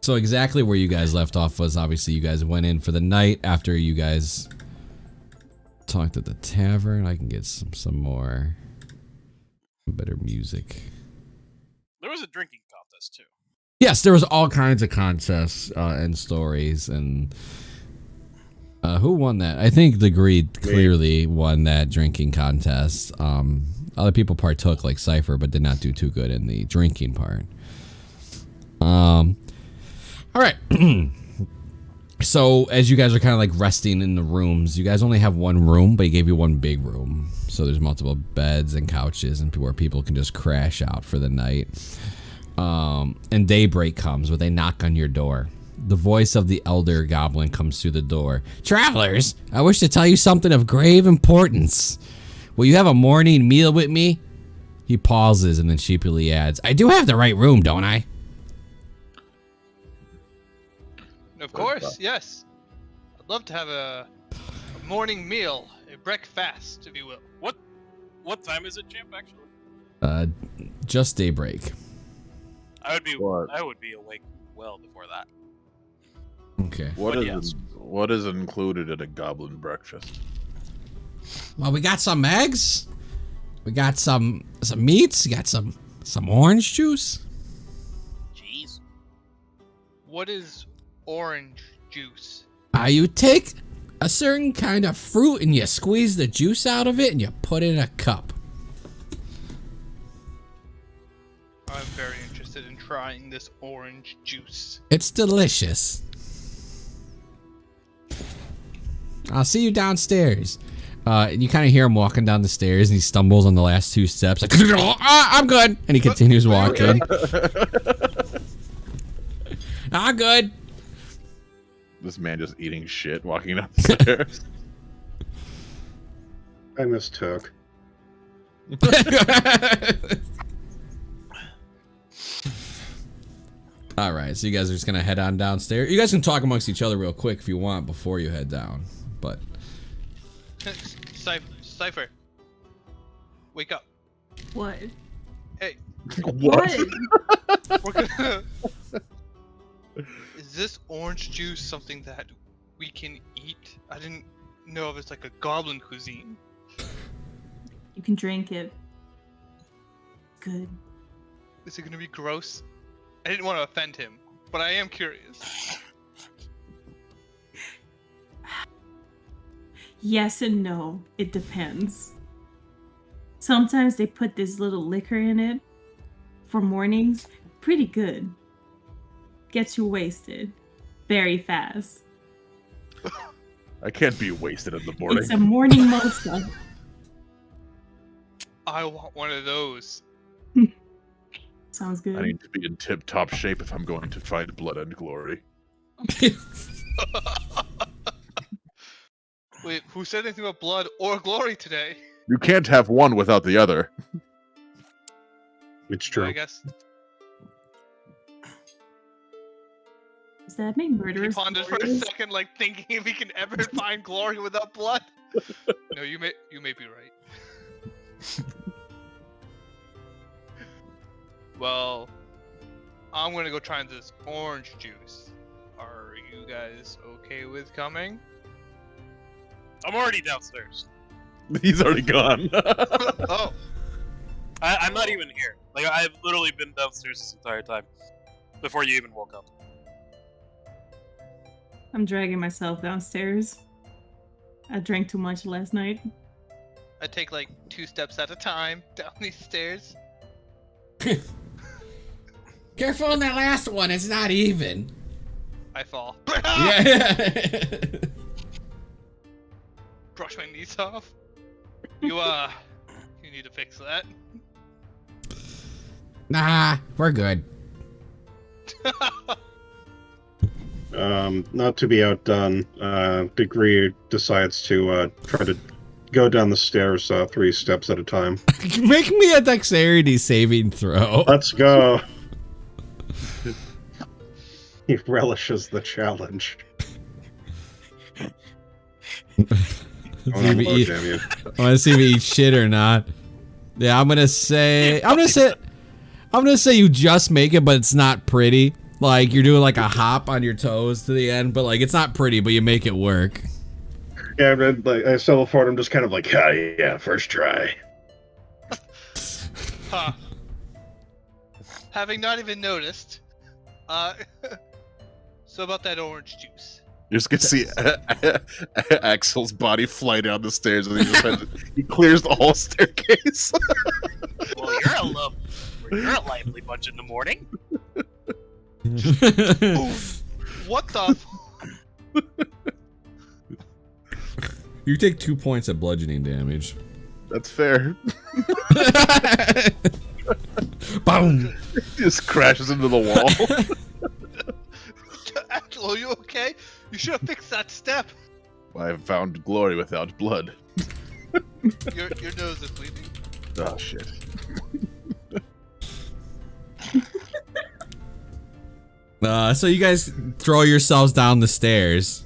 So exactly where you guys left off was obviously you guys went in for the night after you guys talked at the tavern. I can get some more better music. There was a drinking contest too. Yes, there was all kinds of contests and stories, and who won that? I think the Greed clearly won that drinking contest. Other people partook, like Cypher, but did not do too good in the drinking part. All right. So as you guys are kind of like resting in the rooms, you guys only have one room, but he gave you one big room. So there's multiple beds and couches and where people can just crash out for the night. And daybreak comes where they knock on your door. The voice of the elder goblin comes through the door. Travelers, I wish to tell you something of grave importance. Will you have a morning meal with me? He pauses and then sheepishly adds, I do have the right room, don't I? Of course, yes. I'd love to have a morning meal, a breakfast, if you will. What time is it, champ? Actually, Just daybreak. I would be awake well before that. Okay. What is included in a goblin breakfast? Well, we got some eggs. We got some meats. We got some orange juice. Jeez. What is orange juice? You take a certain kind of fruit and you squeeze the juice out of it and you put it in a cup. I'm very interested in trying this orange juice. It's delicious. I'll see you downstairs. And you kind of hear him walking down the stairs, and he stumbles on the last two steps. Like, I'm good. And he continues walking. I'm good. This man just eating shit, walking down the stairs. I mistook. All right, so you guys are just gonna head on downstairs. You guys can talk amongst each other real quick if you want before you head down, but. Cypher, wake up. What? Hey. What? We're gonna... Is this orange juice something that we can eat? I didn't know if it's like a goblin cuisine. You can drink it. Good. Is it gonna be gross? I didn't want to offend him, but I am curious. Yes and no. It depends. Sometimes they put this little liquor in it for mornings. Pretty good. Gets you wasted. Very fast. I can't be wasted in the morning. It's a morning mocha. I want one of those. Sounds good. I need to be in tip-top shape if I'm going to find blood and glory. Wait, who said anything about blood or glory today? You can't have one without the other. It's true. I guess. Does that mean He murderous? pondered for a second, like thinking if he can ever find glory without blood. No, you may be right. Well, I'm gonna go try this orange juice. Are you guys okay with coming? I'm already downstairs. He's already gone. Oh, I'm not even here. Like, I've literally been downstairs this entire time before you even woke up. I'm dragging myself downstairs. I drank too much last night. I take like 2 steps at a time down these stairs. Careful on that last one, it's not even. I fall. Yeah. Brush my knees off. You need to fix that. Nah, we're good. Not to be outdone, Degree decides to try to go down the stairs 3 steps at a time. Make me a dexterity saving throw. Let's go. He relishes the challenge. I want to see if he eats shit or not. Yeah, I'm gonna say you just make it, but it's not pretty. Like you're doing like a hop on your toes to the end, but like it's not pretty, but you make it work. Yeah, and then, like I settle for it. I'm just kind of like, oh, yeah, first try. Huh. Having not even noticed. So about that orange juice. You're just gonna see Axel's body fly down the stairs, and he clears the whole staircase. Well, you're a lively bunch in the morning. Ooh, what the? You take 2 points of bludgeoning damage. That's fair. Boom! Just crashes into the wall. Axel, are you okay? You should have fixed that step. I have found glory without blood. Your nose is bleeding. Oh shit. So you guys throw yourselves down the stairs.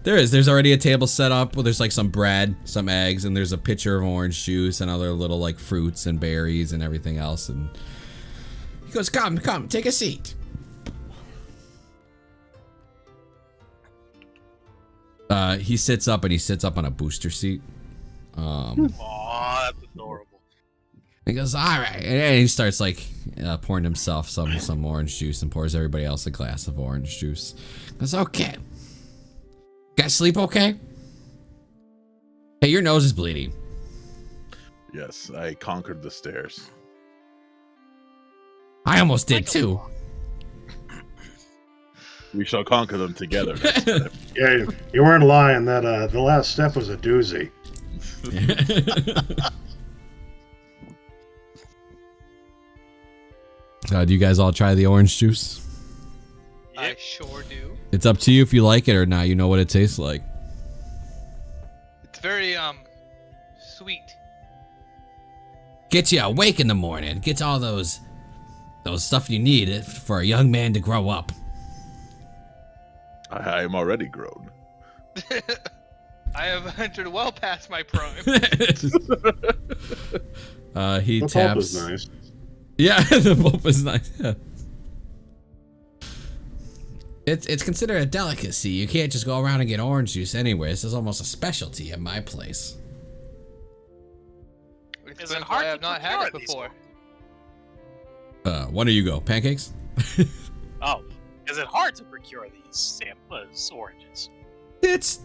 There's already a table set up where there's like some bread, some eggs, and there's a pitcher of orange juice and other little like fruits and berries and everything else. And he goes, come, take a seat. He sits up on a booster seat. Aw, that's adorable. He goes, all right, and he starts like pouring himself some orange juice and pours everybody else a glass of orange juice. He goes, okay. Guys sleep okay? Hey, your nose is bleeding. Yes, I conquered the stairs. I almost did too. We shall conquer them together. Yeah, you weren't lying. That the last step was a doozy. Do you guys all try the orange juice? I sure do. It's up to you if you like it or not. You know what it tastes like. It's very sweet. Gets you awake in the morning. Gets all those stuff you need for a young man to grow up. I am already grown. I have entered well past my prime. He The taps. pulp is nice. Yeah, the pulp is nice. Yeah. It's considered a delicacy. You can't just go around and get orange juice anywhere. This is almost a specialty at my place. Is it hard I to have not had it procure before. One of you go. Pancakes? Oh, is it hard to procure these oranges? It's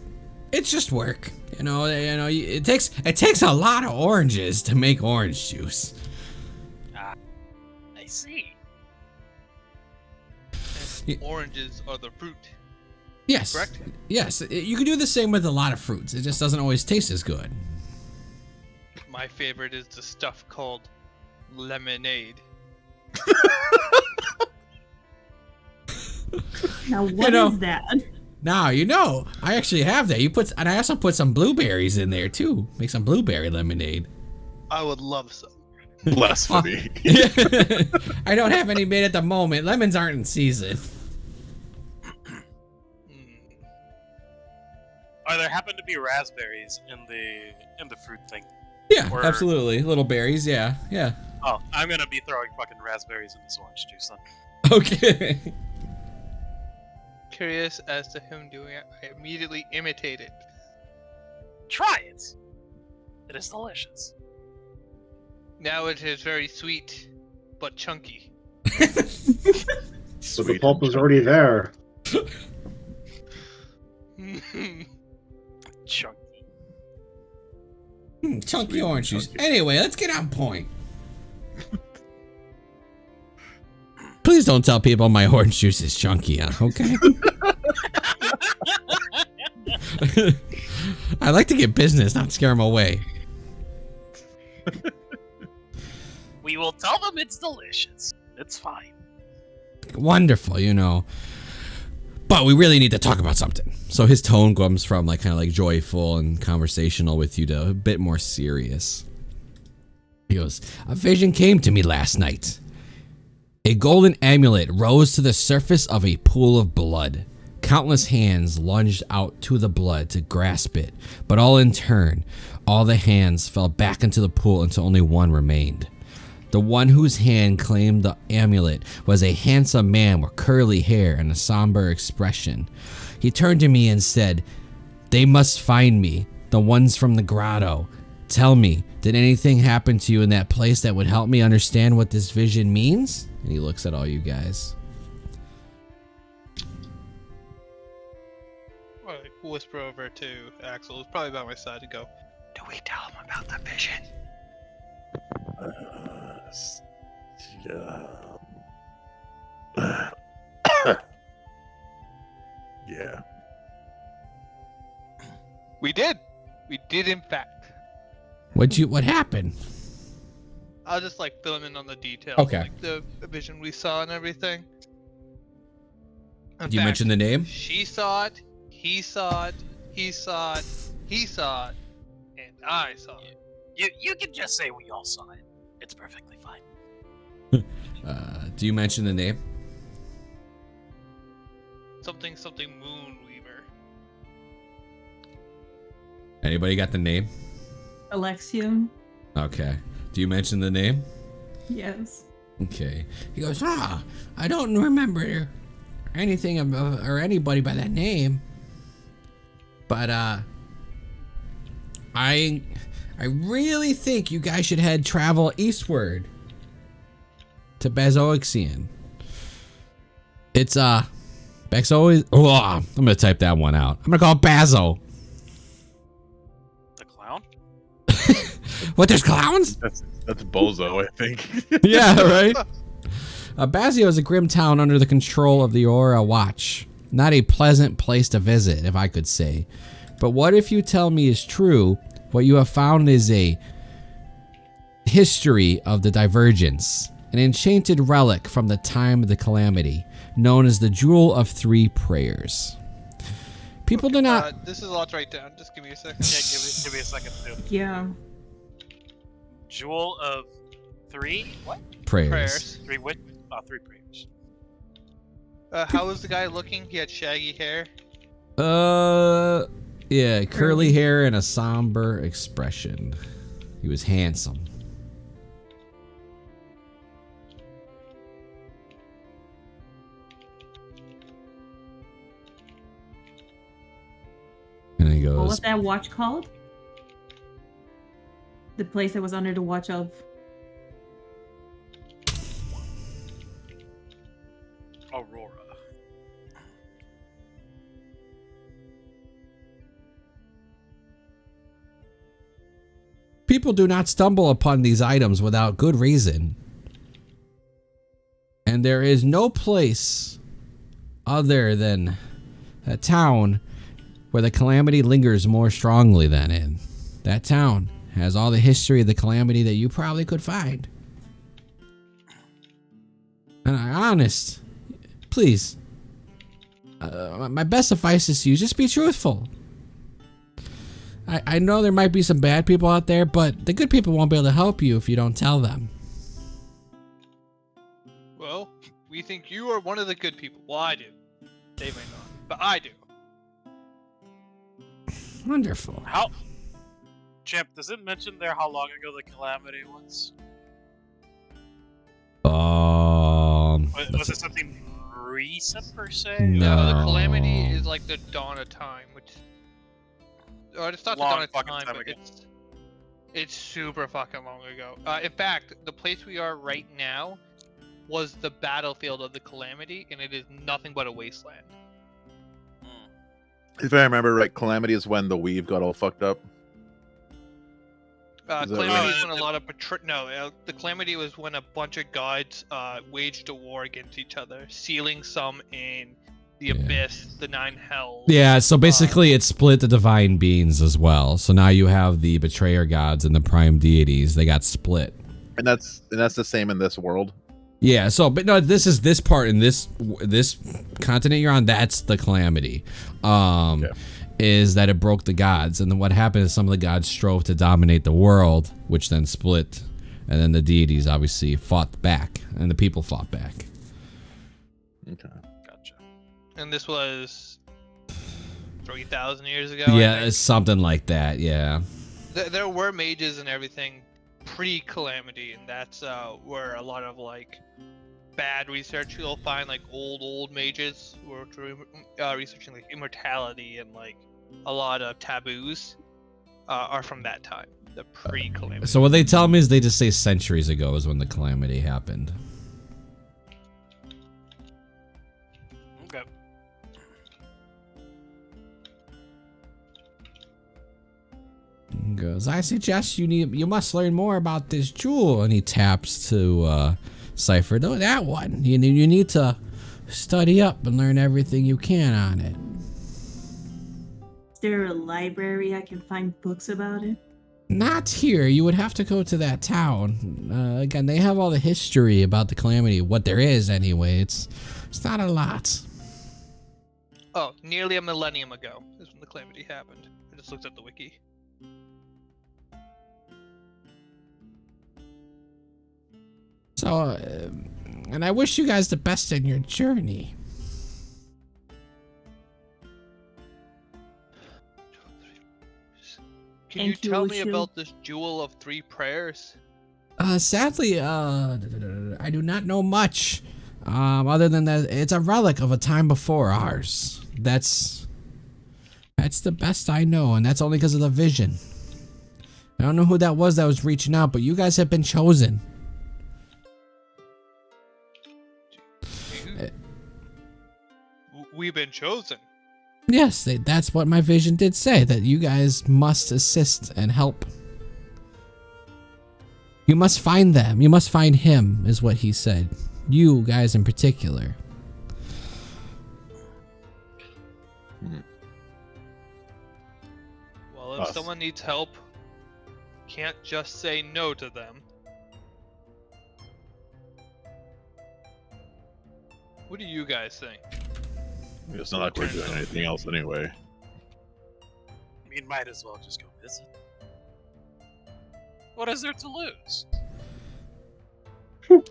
just work. It takes a lot of oranges to make orange juice. I see. Oranges are the fruit. Yes. Correct? Yes. You can do the same with a lot of fruits. It just doesn't always taste as good. My favorite is the stuff called lemonade. Now what is that? Now I actually have that. And I also put some blueberries in there too. Make some blueberry lemonade. I would love some. Blasphemy. I don't have any made at the moment. Lemons aren't in season. Are there happen to be raspberries in the fruit thing? Yeah, Or- absolutely. Little berries, yeah. Oh, I'm gonna be throwing fucking raspberries in this orange juice then. Okay. Curious as to him doing it, I immediately imitate it. Try it. It is delicious. Now it is very sweet, but chunky. But the pulp was already there. Chunky. Chunky orange juice. Anyway, let's get on point. Please don't tell people my orange juice is chunky, okay? I like to get business, not scare them away. We will tell them it's delicious. It's fine. Wonderful, But we really need to talk about something. So his tone comes from like kind of like joyful and conversational with you to a bit more serious. He goes, a vision came to me last night. A golden amulet rose to the surface of a pool of blood. Countless hands lunged out to the blood to grasp it, but all in turn, all the hands fell back into the pool until only one remained. The one whose hand claimed the amulet was a handsome man with curly hair and a somber expression. He turned to me and said, "They must find me, the ones from the grotto. Tell me, did anything happen to you in that place that would help me understand what this vision means?" And he looks at all you guys. I whisper over to Axel, who's probably by my side, to go, "Do we tell him about the vision?" Yeah. We did. We did, in fact. What happened? I'll just like fill him in on the details. Okay. Like the vision we saw and everything. In Do you fact, mention the name? She saw it. He saw it. He saw it. He saw it. And I saw it. You can just say we all saw it. It's perfectly fine. Do you mention the name? Something Moonweaver. Anybody got the name? Alexium. Okay. Do you mention the name? Yes. Okay. He goes, I don't remember anything or anybody by that name. But I really think you guys should travel eastward to Bazoixian. It's Bexo. Oh, I'm gonna type that one out. I'm gonna call it Bazo. The clown? What? There's clowns? That's Bozo, I think. Yeah, right. Bazio is a grim town under the control of the Aura Watch. Not a pleasant place to visit, if I could say. But what if you tell me is true? What you have found is a history of the Divergence, an enchanted relic from the time of the Calamity, known as the Jewel of Three Prayers. People do not. This is a lot to write down. Just give me a second. Yeah, give me a second too. Yeah. Jewel of three? What? Prayers. Three what? Three prayers. How was the guy looking? He had shaggy hair. Yeah, curly hair and a somber expression. He was handsome. And he goes, What was that watch called? The place that was under the watch of. Aurora. people do not stumble upon these items without good reason. And there is no place other than a town where the calamity lingers more strongly than in. That town has all the history of the calamity that you probably could find. And honest, please, my best advice is to you, just be truthful. I know there might be some bad people out there, but the good people won't be able to help you if you don't tell them. Well, we think you are one of the good people. Well, I do. They may not, but I do. Wonderful. How? Champ, does it mention there how long ago the calamity was? Was it something recent per se? No. The calamity is like the dawn of time, which... Or it's not the dawn of time, but it's super fucking long ago. In fact, the place we are right now was the battlefield of the calamity, and it is nothing but a wasteland. If I remember right, Calamity is when the weave got all fucked up. Calamity is when a lot of the Calamity was when a bunch of gods waged a war against each other, sealing some in the Abyss, the Nine Hells. Yeah, so basically it split the divine beings as well. So now you have the betrayer gods and the prime deities. They got split. And that's the same in this world. Yeah, so but no, this part in this continent you're on, that's the calamity. Is that it broke the gods, and then what happened is some of the gods strove to dominate the world, which then split, and then the deities obviously fought back, and the people fought back. Okay. Gotcha. And this was 3,000 years ago. Yeah, it's something like that. Yeah. There were mages and everything pre-calamity, and that's where a lot of like bad research you'll find, like old mages who are researching like immortality and like a lot of taboos are from that time, the pre-calamity. So what they tell me is they just say centuries ago is when the calamity happened. Okay. He goes, I suggest you must learn more about this jewel, and he taps to Cypher. Oh, that one. You need to study up and learn everything you can on it. Is there a library I can find books about it? Not here. You would have to go to that town. Again, they have all the history about the calamity. What there is, anyway. It's not a lot. Oh, nearly a millennium ago is when the calamity happened. I just looked at the wiki. So, and I wish you guys the best in your journey. Can you tell me about this jewel of 3 prayers? Sadly, I do not know much. Other than that, it's a relic of a time before ours. That's the best I know, and that's only because of the vision. I don't know who that was reaching out, but you guys have been chosen. We've been chosen. Yes, that's what my vision did say, that you guys must assist and help. You must find them. You must find him, is what he said. You guys in particular. Well, if someone needs help, can't just say no to them. What do you guys think? It's not like we're doing anything else anyway. I mean, might as well just go visit. What is there to lose?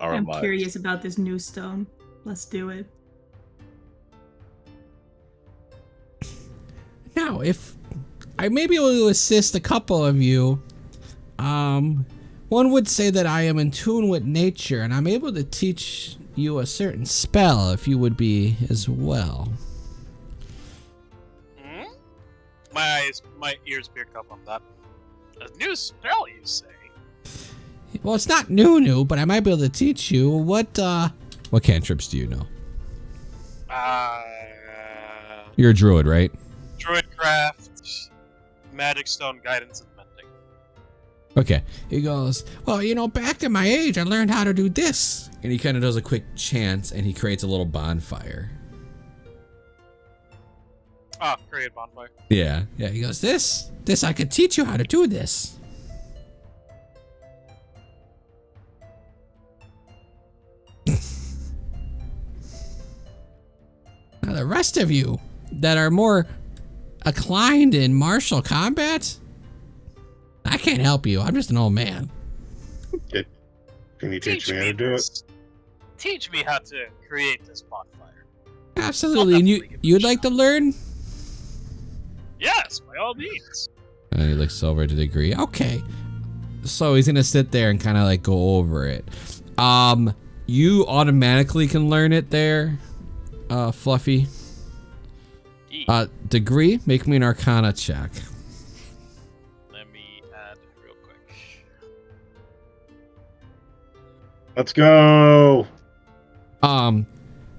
I'm curious about this new stone. Let's do it. Now, if I may be able to assist a couple of you, one would say that I am in tune with nature, and I'm able to teach you a certain spell if you would be as well. My ears perk up on that. A new spell, you say? Well, it's not new, but I might be able to teach you. What cantrips do you know? You're a druid, right? Druidcraft, magic stone, guidance, and mending. Okay. He goes, well, back in my age, I learned how to do this. And he kind of does a quick chant, and he creates a little bonfire. Create a bonfire. Yeah. He goes, this, I could teach you how to do this. Now the rest of you that are more inclined in martial combat, I can't help you. I'm just an old man. Can you teach me how to do it? Teach me how to create this bonfire. Absolutely. And you'd like to learn? Yes, by all means. And he looks over to the degree. Okay. So he's gonna sit there and kind of like go over it. You automatically can learn it there, Fluffy. Degree, make me an Arcana check. Let me add real quick. Let's go.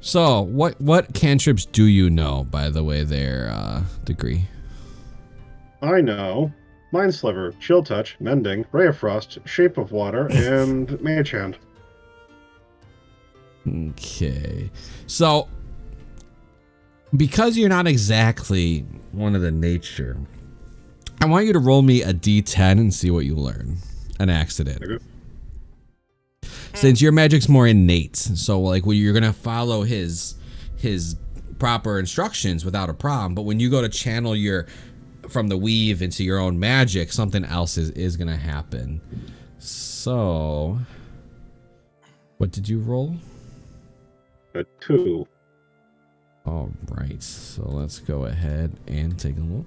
So what cantrips do you know, by the way, there, Degree? I know Mind Sliver, Chill Touch, Mending, Ray of Frost, Shape of Water, and Mage Hand. Okay. So, because you're not exactly one of the nature, I want you to roll me a d10 and see what you learn. An accident. Okay. Since your magic's more innate, so like you're gonna follow his proper instructions without a problem, but when you go to channel from the weave into your own magic, something else is gonna happen. So, what did you roll? A 2. All right, so let's go ahead and take a look.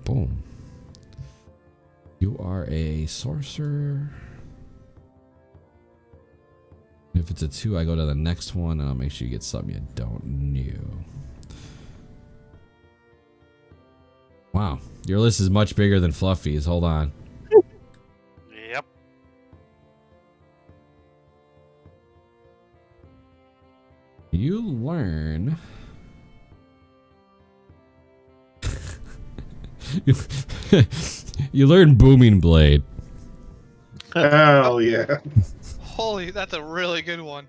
Boom. You are a sorcerer. If it's a 2, I go to the next one, and I'll make sure you get something you don't know. Wow, your list is much bigger than Fluffy's. Hold on. Yep. You learn. You learn Booming Blade. Hell yeah. Holy, that's a really good one.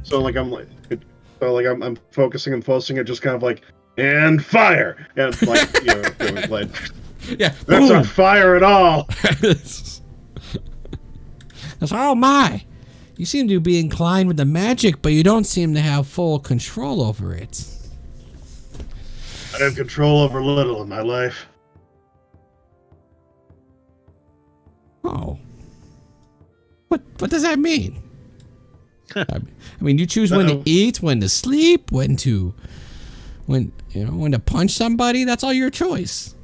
So I'm focusing and focusing it, just kind of like, and fire, and like Booming Blade. Yeah, That's not fire at all. That's, oh my. You seem to be inclined with the magic, but you don't seem to have full control over it. I have control over little in my life. Oh. What does that mean? I mean, you choose when to eat, when to sleep, when to punch somebody. That's all your choice.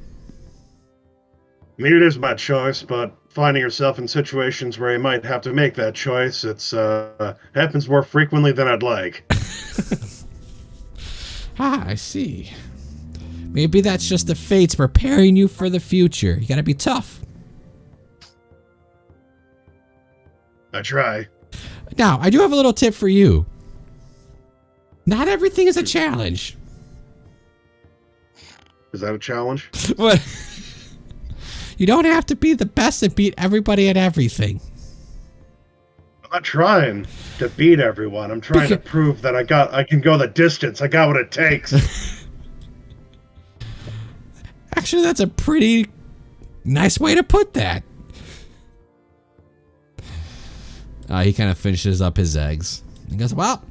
I mean, it is my choice, but finding yourself in situations where you might have to make that choice, it's happens more frequently than I'd like. I see. Maybe that's just the fates preparing you for the future. You gotta be tough. I try. Now, I do have a little tip for you. Not everything is a challenge. Is that a challenge? What? You don't have to be the best and beat everybody at everything. I'm not trying to beat everyone. I'm trying to prove that I can go the distance. I got what it takes. Actually, that's a pretty nice way to put that. He kind of finishes up his eggs. He goes, well,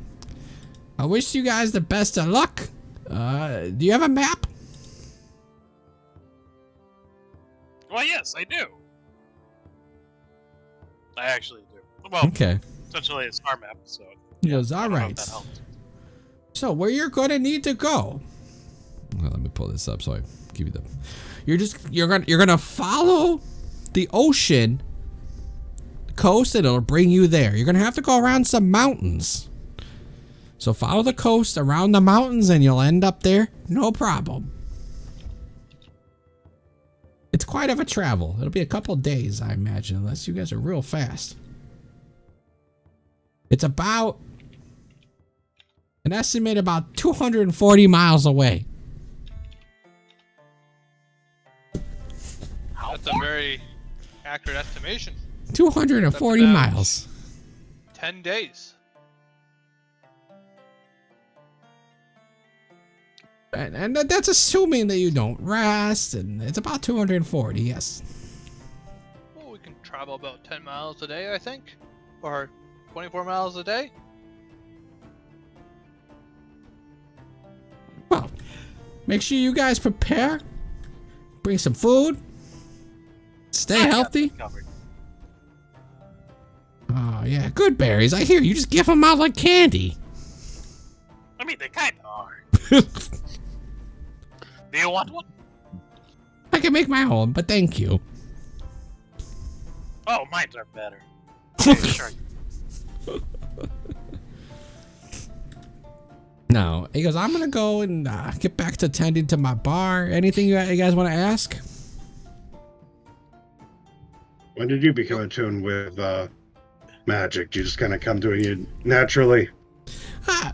I wish you guys the best of luck. Do you have a map? Well, yes, I do. I actually do. Well, okay. Essentially a star map, so. He goes, all right. So where you're going to need to go. Well, let me pull this up so I give you the. You're gonna follow the ocean coast and it'll bring you there. You're gonna have to go around some mountains. So follow the coast around the mountains and you'll end up there. No problem. It's quite of a travel. It'll be a couple days, I imagine, unless you guys are real fast. It's about an estimate about 240 miles away. That's a very accurate estimation. 240 miles. 10 days. And that's assuming that you don't rest, and it's about 240, yes. Well, we can travel about 10 miles a day, I think. Or 24 miles a day. Well, make sure you guys prepare. Bring some food. Stay healthy. Oh, yeah, good berries. I hear you just give them out like candy. I mean, they kind of are. Do you want one? I can make my own, but thank you. Oh, mine are better. Sure. No, he goes, I'm going to go and get back to tending to my bar. Anything you guys want to ask? When did you become attuned with magic? Did you just kind of come to it naturally?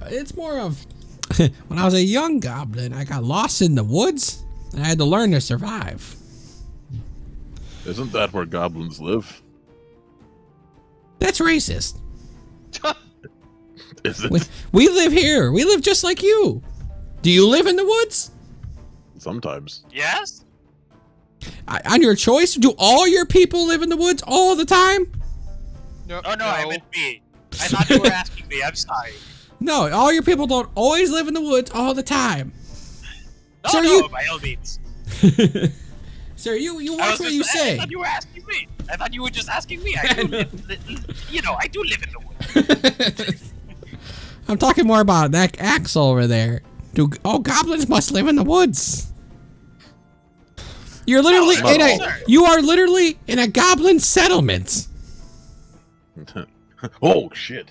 It's more of when I was a young goblin, I got lost in the woods and I had to learn to survive. Isn't that where goblins live? That's racist. Is it? We live here. We live just like you. Do you live in the woods? Sometimes. Yes? On your choice, do all your people live in the woods all the time? No, Oh, no, I meant me. I thought you were asking me. I'm sorry. No, all your people don't always live in the woods all the time. No, Sir, no, by all means. Sir, you watch what you say. I thought you were asking me. I thought you were just asking me. I do I do live in the woods. I'm talking more about that Axel over there. Goblins must live in the woods. You're literally Oh, you are literally in a goblin settlement. Oh shit!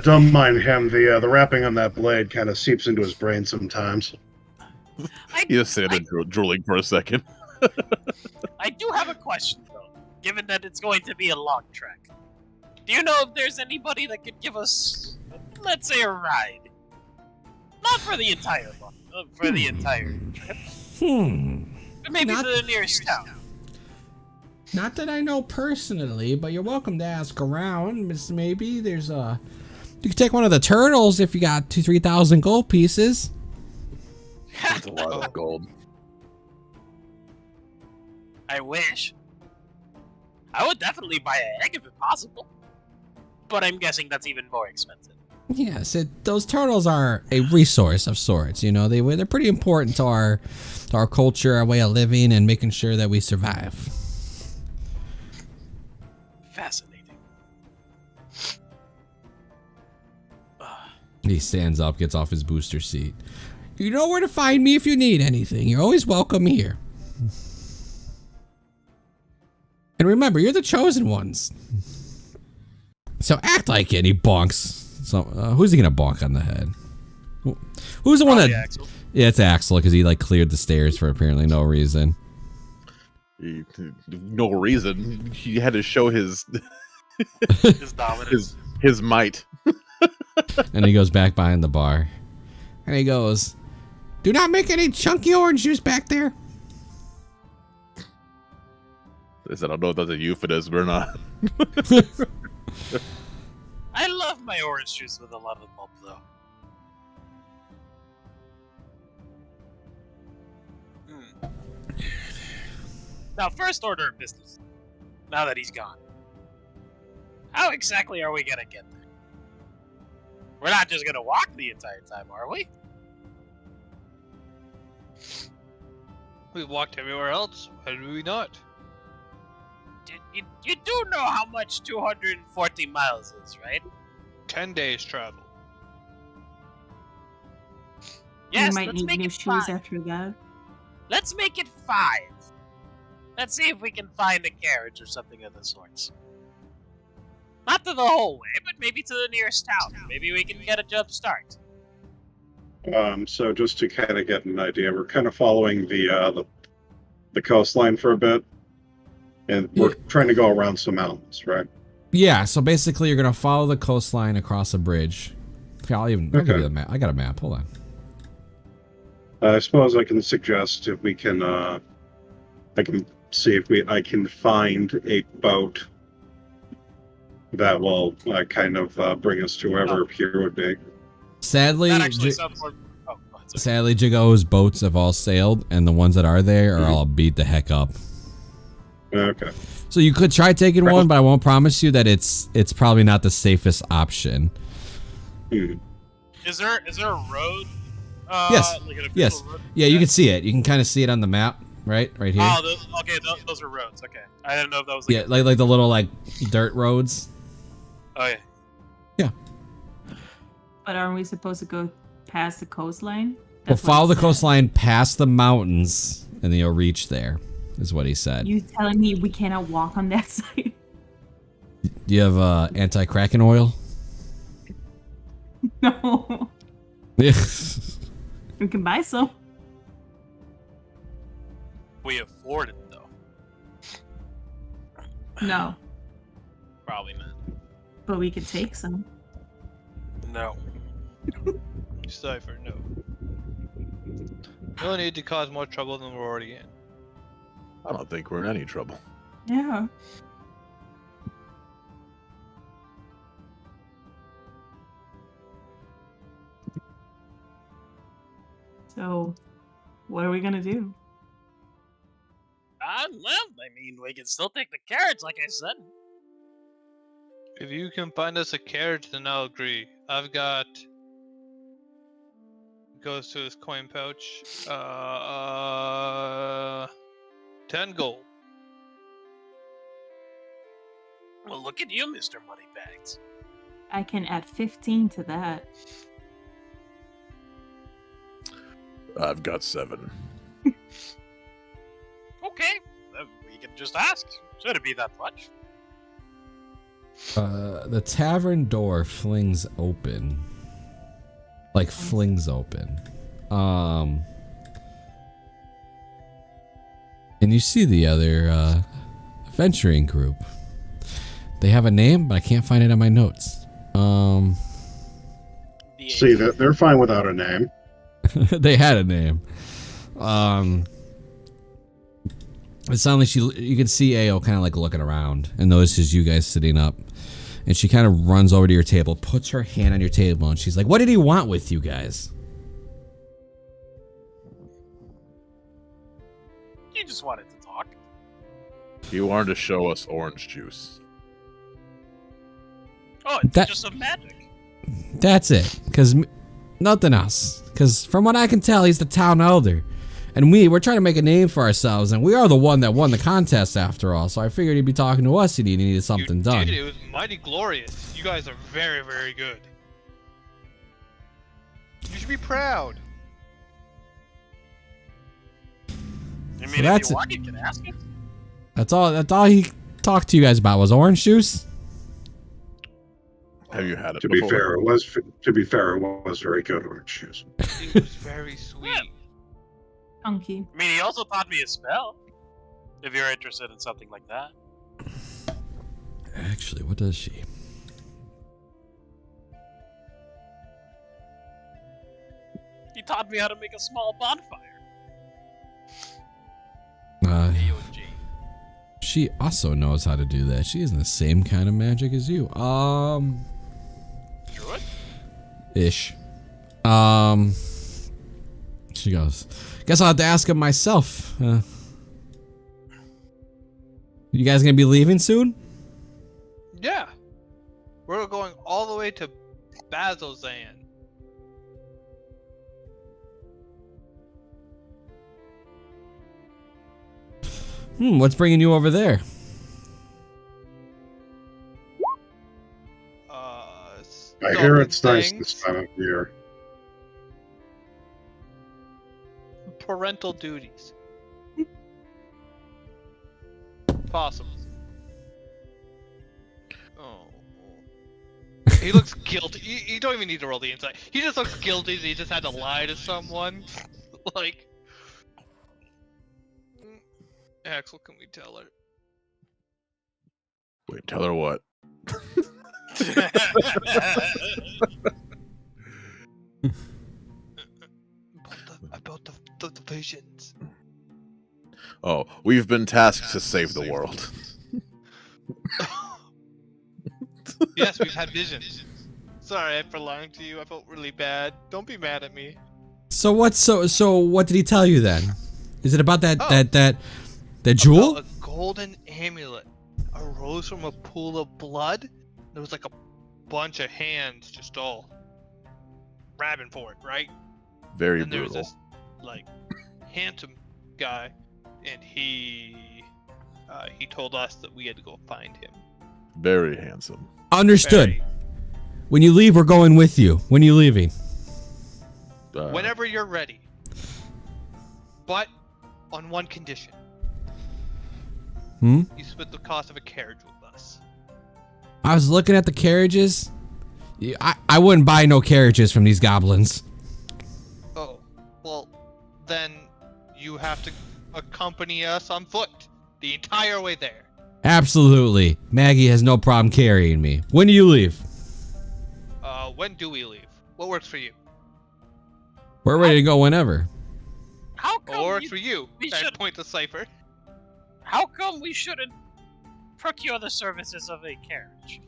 Don't mind him. The wrapping on that blade kind of seeps into his brain sometimes. He just sat there drooling for a second. I do have a question, though. Given that it's going to be a long trek, do you know if there's anybody that could give us, let's say, a ride? Not for the entire month, for the entire trip. But maybe to the nearest town. Not that I know personally, but you're welcome to ask around. Maybe there's a. You could take one of the turtles if you got 2,000-3,000 gold pieces. That's a lot of gold. I wish. I would definitely buy an egg if it's possible. But I'm guessing that's even more expensive. Yes, those turtles are a resource of sorts. You know, they're pretty important to our culture, our way of living, and making sure that we survive. Fascinating. He stands up, gets off his booster seat. You know where to find me if you need anything. You're always welcome here. And remember, you're the chosen ones. So act like it. He bonks. So who's he gonna bonk on the head? Who's the one that? Axel. Yeah, it's Axel because he like cleared the stairs for apparently no reason. No reason. He had to show his His dominance. his might. And he goes back behind the bar. And he goes, "Do not make any chunky orange juice back there." I said, I don't know if that's a euphemism or not. I love my orange juice with a lot of pulp, though. Now, first order of business. Now that he's gone. How exactly are we gonna get there? We're not just gonna walk the entire time, are we? We walked everywhere else. Why did we not? You do know how much 240 miles is, right? 10 days travel. Yes, you might let's need make new it shoes 5. after that. Let's make it 5. Let's see if we can find a carriage or something of the sorts. Not to the whole way, but maybe to the nearest town. Maybe we can get a jump start. So just to kind of get an idea, we're kind of following the coastline for a bit, and we're trying to go around some mountains, right? Yeah, so basically you're gonna follow the coastline across a bridge. Okay, I'll give you the map. I got a map. Hold on. I suppose I can suggest if we can. I can see if I can find a boat that will kind of bring us to wherever here would be. Sadly, That actually sounds more... Oh, go ahead, sorry. sadly, Jigo's boats have all sailed, and the ones that are there are all beat the heck up. Okay. So you could try taking one, but I won't promise you that it's probably not the safest option. Is there a road? Yes. Like an official Yes. road? Yeah, you can see it. You can kind of see it on the map, right here. Oh, those are roads. Okay, I didn't know if that was. Like Yeah, like the little like dirt roads. Oh yeah. Yeah. But aren't we supposed to go past the coastline? Well, That's what follow he the said. coastline past the mountains, and then you'll reach there. Is what he said. You telling me we cannot walk on that side? Do you have anti-cracking oil? No. Yeah. We can buy some. We afford it though. No. Probably not. But we could take some. No. Cypher, no. No need to cause more trouble than we're already in. I don't think we're in any trouble. Yeah. So, what are we gonna do? Well, I mean, we can still take the carriage, like I said. If you can find us a carriage, then I'll agree. I've got... Goes to his coin pouch. 10 gold. Well, look at you, Mr. Moneybags. I can add 15 to that. I've got 7. Okay, we can just ask. Should it be that much? The tavern door flings open. Like flings open. And you see the other venturing group. They have a name, but I can't find it on my notes. See, they're fine without a name. They had a name. It sounds like you can see Ao kind of like looking around and notices you guys sitting up. And she kind of runs over to your table, puts her hand on your table, and she's like, "What did he want with you guys?" You just wanted to talk. He wanted to show us orange juice. Oh, it's just some magic. That's it. Because nothing else. Because from what I can tell, he's the town elder. And we're trying to make a name for ourselves, and we are the one that won the contest after all. So I figured he'd be talking to us and he needed something done. It was mighty glorious. You guys are very, very good. You should be proud. I mean, if you want, you can ask him. That's all he talked to you guys about was orange juice. Have you had it To before? be fair, it was very good orange juice. It was very sweet. Funky. I mean, he also taught me a spell. If you're interested in something like that. Actually, what does she? He taught me how to make a small bonfire. She also knows how to do that. She is in the same kind of magic as you. Druid? Ish. She goes, "Guess I'll have to ask him myself. You guys gonna be leaving soon?" Yeah. We're going all the way to Bazozan. What's bringing you over there? I hear it's nice this time of year. Parental duties. Possible. Oh. He looks guilty. You don't even need to roll the insight. He just looks guilty that he just had to lie to someone. Like... Axel, can we tell her? Wait, tell her what? About the visions. Oh, we've been tasked to save the world. Yes, we've had visions. Sorry for lying to you. I felt really bad. Don't be mad at me. So what did he tell you then? Is it about that jewel? A golden amulet arose from a pool of blood. There was like a bunch of hands just all grabbing for it, right? Very and brutal. There was this like handsome guy, and he told us that we had to go find him. Very handsome. Understood. When you leave, we're going with you. When are you leaving? Whenever you're ready. But on one condition. You split the cost of a carriage with us. I was looking at the carriages. I wouldn't buy no carriages from these goblins. Oh, well, then you have to accompany us on foot the entire way there. Absolutely. Maggie has no problem carrying me. When do you leave? When do we leave? What works for you? We're ready to go whenever. How come What works for you? I point to Cypher. How come we shouldn't procure the services of a carriage?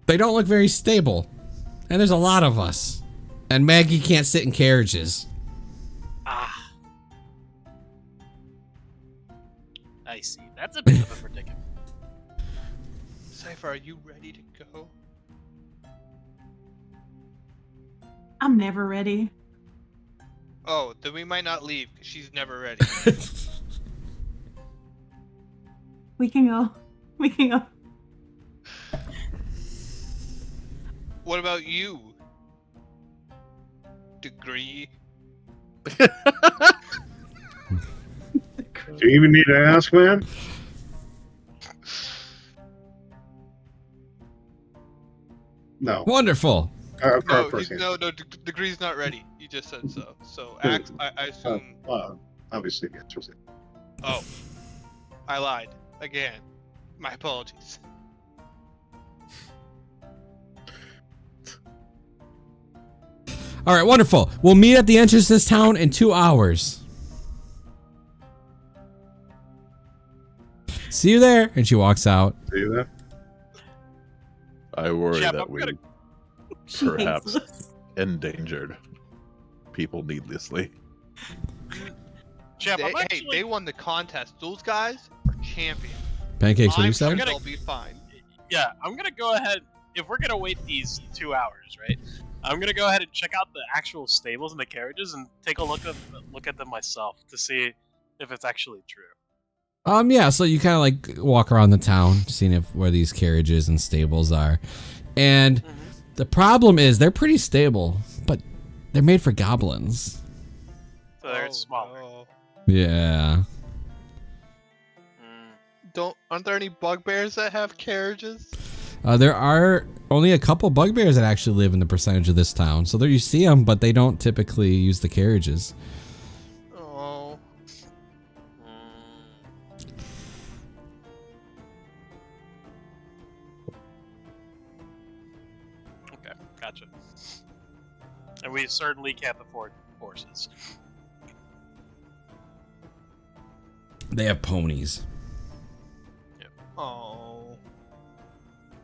They don't look very stable. And there's a lot of us. And Maggie can't sit in carriages. Ah. I see. That's a bit of a predicament. Cypher, are you ready to go? I'm never ready. Oh, then we might not leave, because she's never ready. We can go. We can go. What about you? Degree? Do you even need to ask, man? No. Wonderful. No, Course he- Degree's not ready. You just said so. So, Axe, I assume. Obviously, the answer is it. Oh, I lied again. My apologies. All right, wonderful. We'll meet at the entrance to this town in 2 hours. See you there. And she walks out. See you there? I worry Jeb, that I'm we gonna- She hates perhaps us. endangered people needlessly. Jeb, I'm Hey, actually... they won the contest. Those guys are champions. Pancakes, what do you I'm say? sure they'll be fine. Yeah, I'm gonna go ahead. If we're gonna wait these 2 hours, right? I'm gonna go ahead and check out the actual stables and the carriages and take a look at them myself to see if it's actually true. Yeah, so you kind of like walk around the town, seeing where these carriages and stables are. And the problem is they're pretty stable, but they're made for goblins. So they're smaller. No. Yeah. Aren't there any bugbears that have carriages? There are only a couple bugbears that actually live in the percentage of this town. So there you see them, but they don't typically use the carriages. Oh. Okay, gotcha. And we certainly can't afford horses. They have ponies. Oh.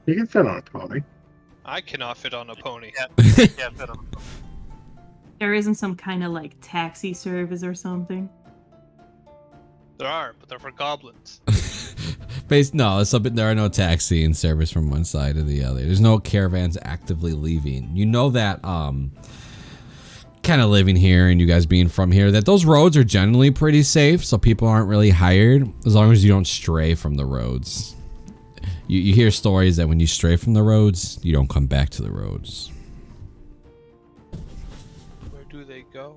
You can fit on a pony. I cannot fit on a pony. Can't fit on. There isn't some kind of like taxi service or something. There are, but they're for goblins. No, there are no taxiing service from one side to the other. There's no caravans actively leaving. You know that, kind of living here and you guys being from here, that those roads are generally pretty safe, so people aren't really hired as long as you don't stray from the roads. You hear stories that when you stray from the roads, you don't come back to the roads. Where do they go?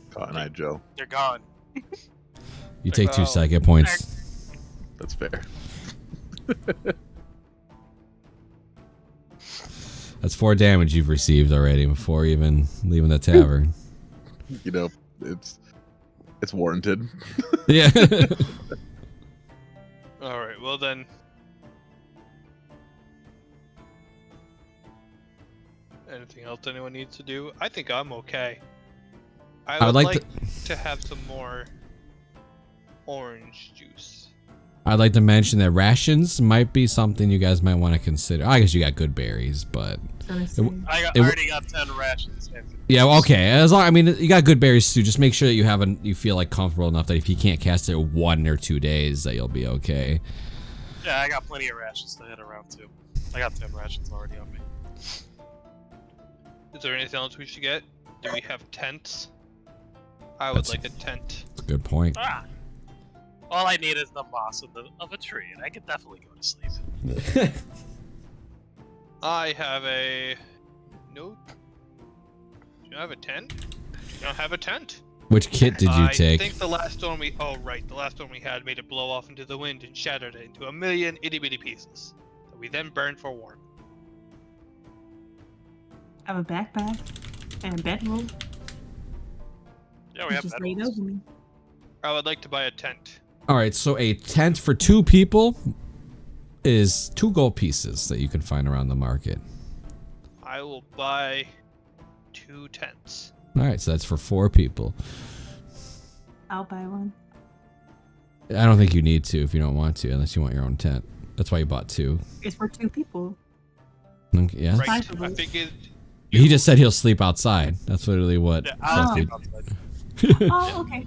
Cotton Eye Joe. They're gone. You take 2 Oh. psychic points. That's fair. That's 4 damage you've received already before even leaving the tavern. You know, it's warranted. Yeah. Alright, well then. Anything else anyone needs to do? I think I'm okay. I would like to have some more orange juice. I'd like to mention that rations might be something you guys might want to consider. I guess you got good berries, but I already got 10 rations. yeah, okay. As long, I mean, you got good berries too. Just make sure that you feel like comfortable enough that if you can't cast it 1 or 2 days, that you'll be okay. Yeah, I got plenty of rations to hit around too. I got 10 rations already on me. Is there anything else we should get? Do we have tents? I would like a tent. That's a good point. All I need is the moss of a tree, and I could definitely go to sleep. I have a... No. Do you have a tent? You don't have a tent. Which kit did you take? I think the last one we... Oh, right. The last one we had made it blow off into the wind and shattered it into a million itty-bitty pieces. That we then burned for warmth. I have a backpack and a bedroll. Yeah, we have Just bedrolls. laid over me. I would like to buy a tent. All right, so a tent for 2 people is 2 gold pieces that you can find around the market. I will buy 2 tents. All right, so that's for 4 people. I'll buy one. I don't think you need to if you don't want to, unless you want your own tent. That's why you bought 2. It's for 2 people. Okay, yeah. Right. Five of I us. figured... He just said he'll sleep outside. That's literally what. Yeah, I'll Fluffy- sleep outside. Oh, okay.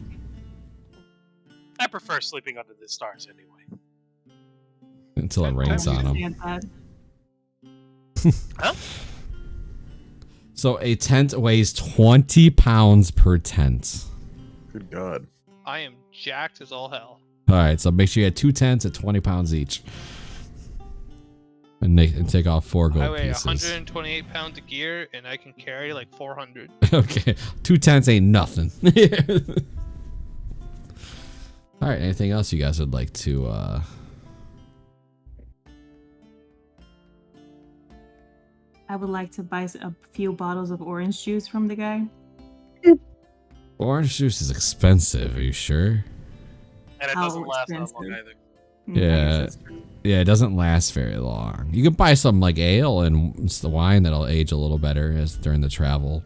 I prefer sleeping under the stars anyway. until it rains on him. Understand that. Huh? So a tent weighs 20 pounds per tent. Good God. I am jacked as all hell. All right, so make sure you had 2 tents at 20 pounds each. and take off 4 I gold weigh pieces. 128 pounds of gear, and I can carry like 400. Okay, 2 tents ain't nothing. All right, anything else you guys would like to? I would like to buy a few bottles of orange juice from the guy. Orange juice is expensive. Are you sure? And it How doesn't last that long expensive? either. I guess Yeah. that's true. Yeah, it doesn't last very long. You can buy some like ale and it's the wine that'll age a little better as during the travel.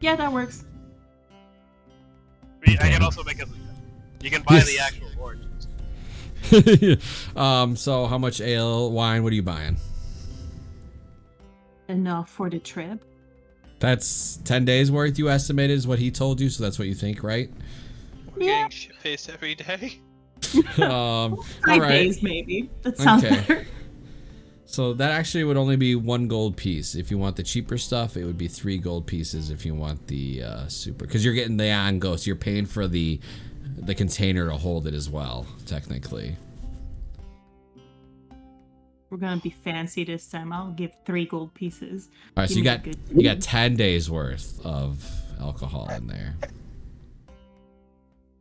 Yeah, that works. I can also make it. You can buy the actual oranges. So how much ale, wine, what are you buying? Enough for the trip. That's 10 days worth you estimated is what he told you, so that's what you think, right? We're Yeah. getting shit faced every day. All 5 right. days, maybe. That sounds Okay. better. So that actually would only be 1 gold piece. If you want the cheaper stuff, it would be 3 gold pieces if you want the super. Because you're getting the on-go, so you're paying for the container to hold it as well, technically. We're gonna be fancy this time. I'll give 3 gold pieces. All right, so Give you me got the good you got deal. 10 days worth of alcohol in there.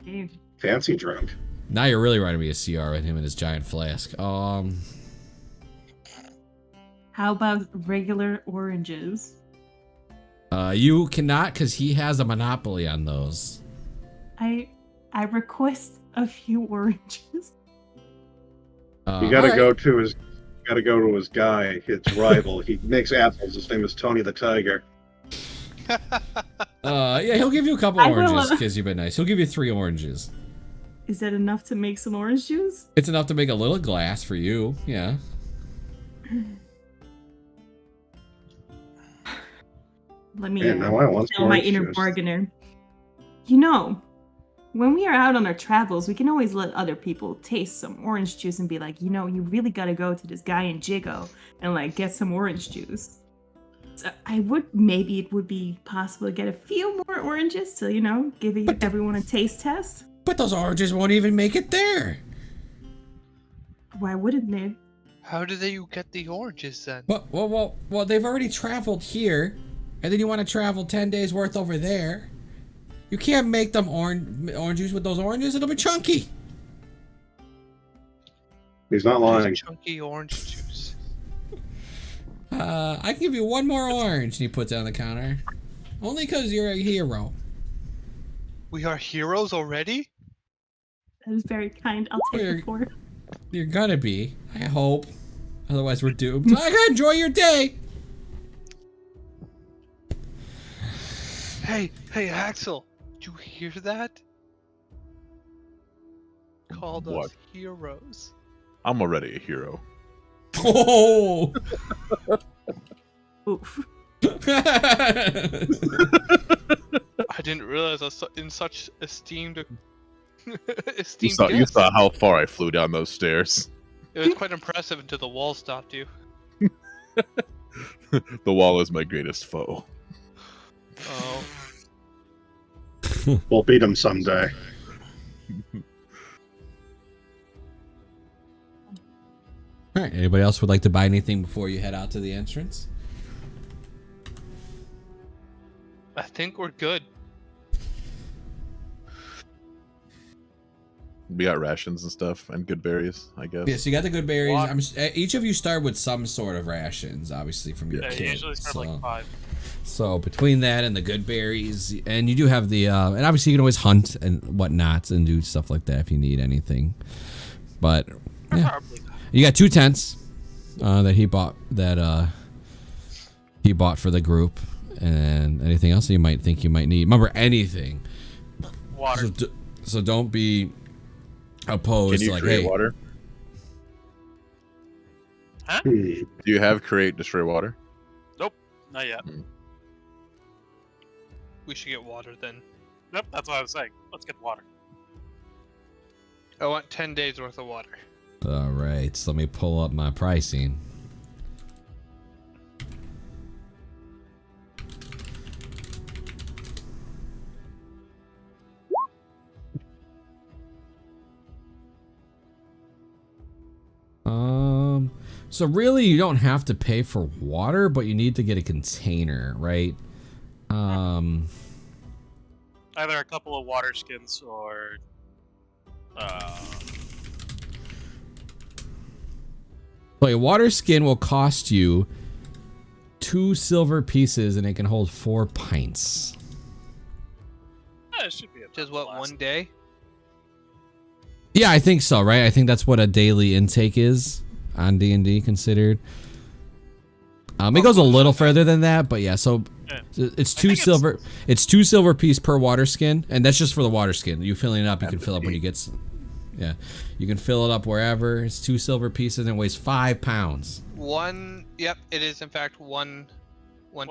Dave, Fancy drunk. Now you're really writing me a CR with him and his giant flask. how about regular oranges? You cannot because he has a monopoly on those. I request a few oranges. You gotta alright. go to his guy, his rival. He makes apples. His name is Tony the Tiger. Yeah, he'll give you a couple I will, oranges because you've been nice. He'll give you 3 oranges. Is that enough to make some orange juice? It's enough to make a little glass for you. Yeah. Let me Man, now I want tell my orange inner juice. bargainer. You know, when we are out on our travels, we can always let other people taste some orange juice and be like, you know, you really gotta go to this guy in Jigo and like get some orange juice. So maybe it would be possible to get a few more oranges to, you know, give everyone a taste test. But those oranges won't even make it there. Why wouldn't they? How do they get the oranges then? Well, they've already traveled here, and then you want to travel 10 days worth over there. You can't make them orange juice with those oranges. It'll be chunky. He's not lying. Chunky orange juice. I can give you 1 more orange, and he puts it on the counter. Only because you're a hero. We are heroes already? That is very kind. I'll take We're- it for. You're gonna be. I hope. Otherwise, we're doomed. I gotta enjoy your day. Hey, Axel, did you hear that? Called What? us heroes. I'm already a hero. Oh. Oof. I didn't realize I was in such esteemed You esteemed you guest. saw how far I flew down those stairs. It was quite impressive until the wall stopped you. The wall is my greatest foe. Oh. We'll beat him someday. All right. Anybody else would like to buy anything before you head out to the entrance? I think we're good. We got rations and stuff and good berries, I guess. Yeah, so you got the good berries. Water. Each of you start with some sort of rations, obviously, from your Yeah, kid. usually start like 5. So between that and the good berries, and you do have the, and obviously you can always hunt and whatnot and do stuff like that if you need anything. But yeah, Preferably. you got 2 tents that he bought for the group, and anything else you might think you might need. Remember, anything. Water. So don't be opposed Can to you like, create hey, water? Do you have create destroy water? Not yet. We should get water then. Nope, that's what I was saying. Let's get water. I want 10 days worth of water. all right, so let me pull up my pricing. So really, you don't have to pay for water, but you need to get a container, right? Either a couple of water skins or Like a water skin will cost you 2 silver pieces, and it can hold 4 pints. it should be Which is what, one day? Yeah, I think so, right? I think that's what a daily intake is on D&D considered. It goes a little further than that, but yeah. So it's 2 silver. It's 2 silver piece per water skin, and that's just for the water skin. You filling it up, you can fill up when you get. Yeah, you can fill it up wherever. It's 2 silver pieces and it weighs 5 pounds. Yep, it is in fact one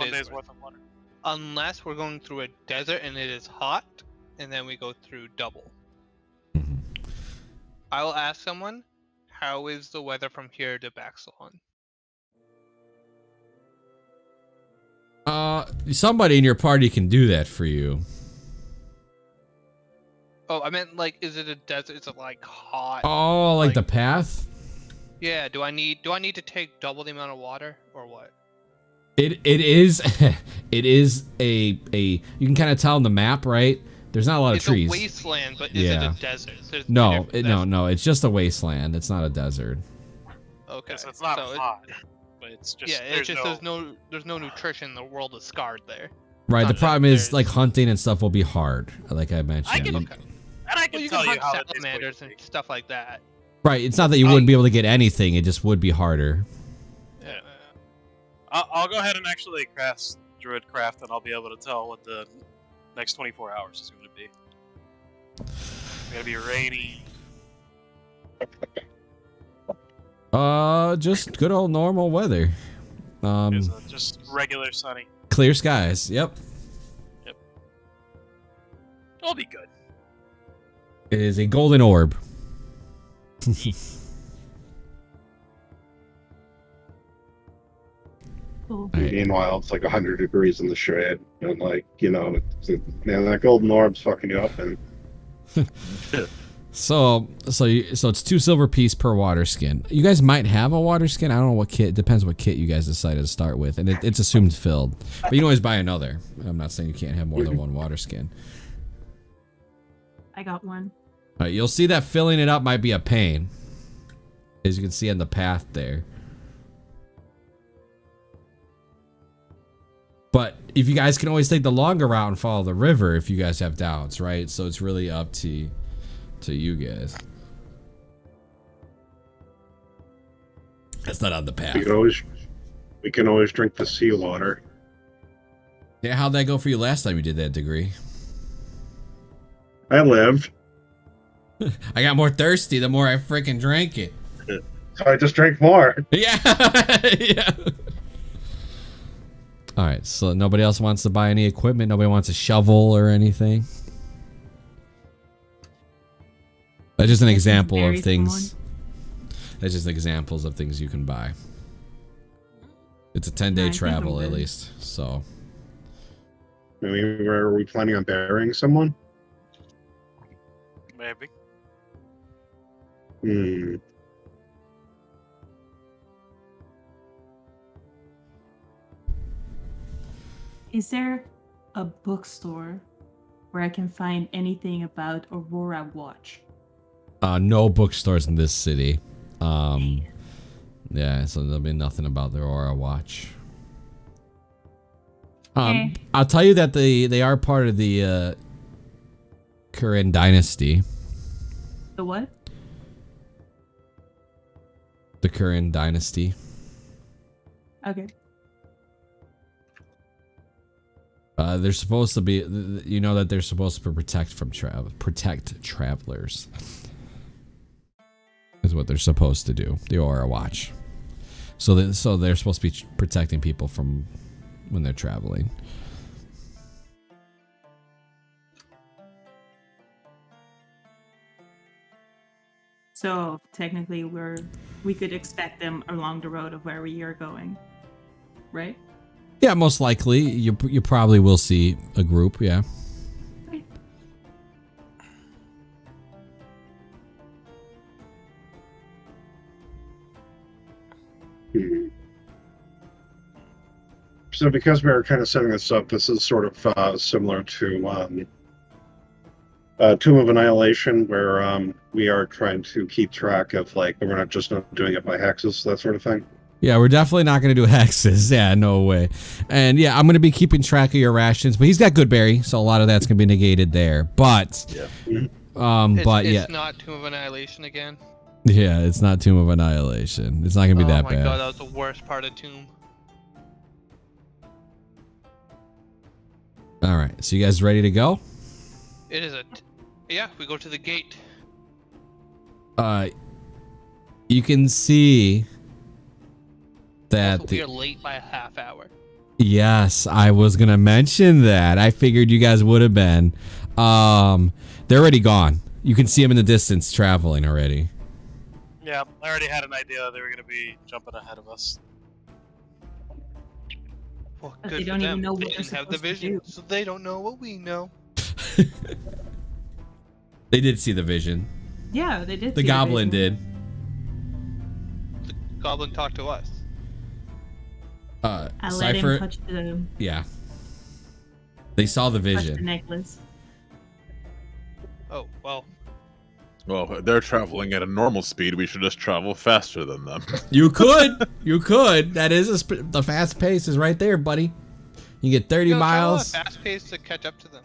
day's worth of water. Unless we're going through a desert and it is hot, and then we go through double. I will ask someone, how is the weather from here to Baxalon? Somebody in your party can do that for you. Oh, I meant like, is it a desert? Is it like hot? Oh, like the path? Yeah. Do I need to take double the amount of water or what? It is it is a you can kind of tell on the map, right? There's not a lot of trees. It's a wasteland, but is it a desert? No, it's just a wasteland. It's not a desert. Okay. So it's not hot, but it's just there's no nutrition. The world is scarred there. Right. The problem is like hunting and stuff will be hard, like I mentioned. I can tell you how salamanders and stuff like that. Right. It's not that you wouldn't be able to get anything. It just would be harder. Yeah. I'll go ahead and actually craft Druidcraft, and I'll be able to tell what the next 24 hours is going to be. It's going to be rainy. Just good old normal weather. Just regular sunny. Clear skies. Yep. It'll be good. It is a golden orb. Cool. Right. Meanwhile, it's like 100 degrees in the shred, and like man, that golden orb's fucking you up, and So it's 2 silver piece per water skin. You guys might have a water skin. I don't know what kit. Depends what kit you guys decided to start with, and it's assumed filled. But you can always buy another. I'm not saying you can't have more than one water skin. I got one. All right, you'll see that filling it up might be a pain, as you can see on the path there. But if you guys can always take the longer route and follow the river if you guys have doubts, right? So it's really up to you guys. That's not on the path. we can always drink the seawater. Yeah, how'd that go for you last time you did that degree? I lived. I got more thirsty the more I freaking drank it. So I just drank more. Yeah. Yeah. All right, so nobody else wants to buy any equipment? Nobody wants a shovel or anything? That's just an example of things. That's just examples of things you can buy. It's a 10-day travel at least, so. Are we planning on burying someone? Maybe. Is there a bookstore where I can find anything about Aurora Watch? No bookstores in this city. Yeah, so there'll be nothing about the Aurora Watch. I'll tell you that they are part of the Kurin dynasty. The what? The Kurin dynasty. Okay. They're supposed to be, you know, that they're supposed to protect travelers. Is what they're supposed to do. The Aura Watch. So they're supposed to be protecting people from when they're traveling. So technically, we could expect them along the road of where we are going, right? Yeah, most likely. You probably will see a group, yeah. Right. So because we are kind of setting this up, this is sort of similar to Tomb of Annihilation, where we are trying to keep track of, like, we're not just not doing it by hexes, that sort of thing. Yeah, we're definitely not going to do hexes. Yeah, no way. And yeah, I'm going to be keeping track of your rations, but he's got good berry, so a lot of that's going to be negated there. But, It's yeah. not Tomb of Annihilation again. Yeah, it's not Tomb of Annihilation. It's not going to be that bad. Oh my god, that was the worst part of Tomb. All right, so you guys ready to go? It is yeah, we go to the gate. You can see that Also, we are late by a half hour. Yes, I was gonna mention that. I figured you guys would have been. They're already gone. You can see them in the distance traveling already. Yeah, I already had an idea they were going to be jumping ahead of us. Well, But good they for don't even them. know what They they're didn't have the supposed to vision, do. so they don't know what we know. They did see the vision. Yeah, they did. The see goblin vision. did. The goblin talked to us. I let Cypher. him touch the Yeah. They saw the touch the vision. necklace. Oh, well. Well, they're traveling at a normal speed. We should just travel faster than them. You could. You could. That is the fast pace is right there, buddy. You get 30 miles. Fast pace to catch up to them.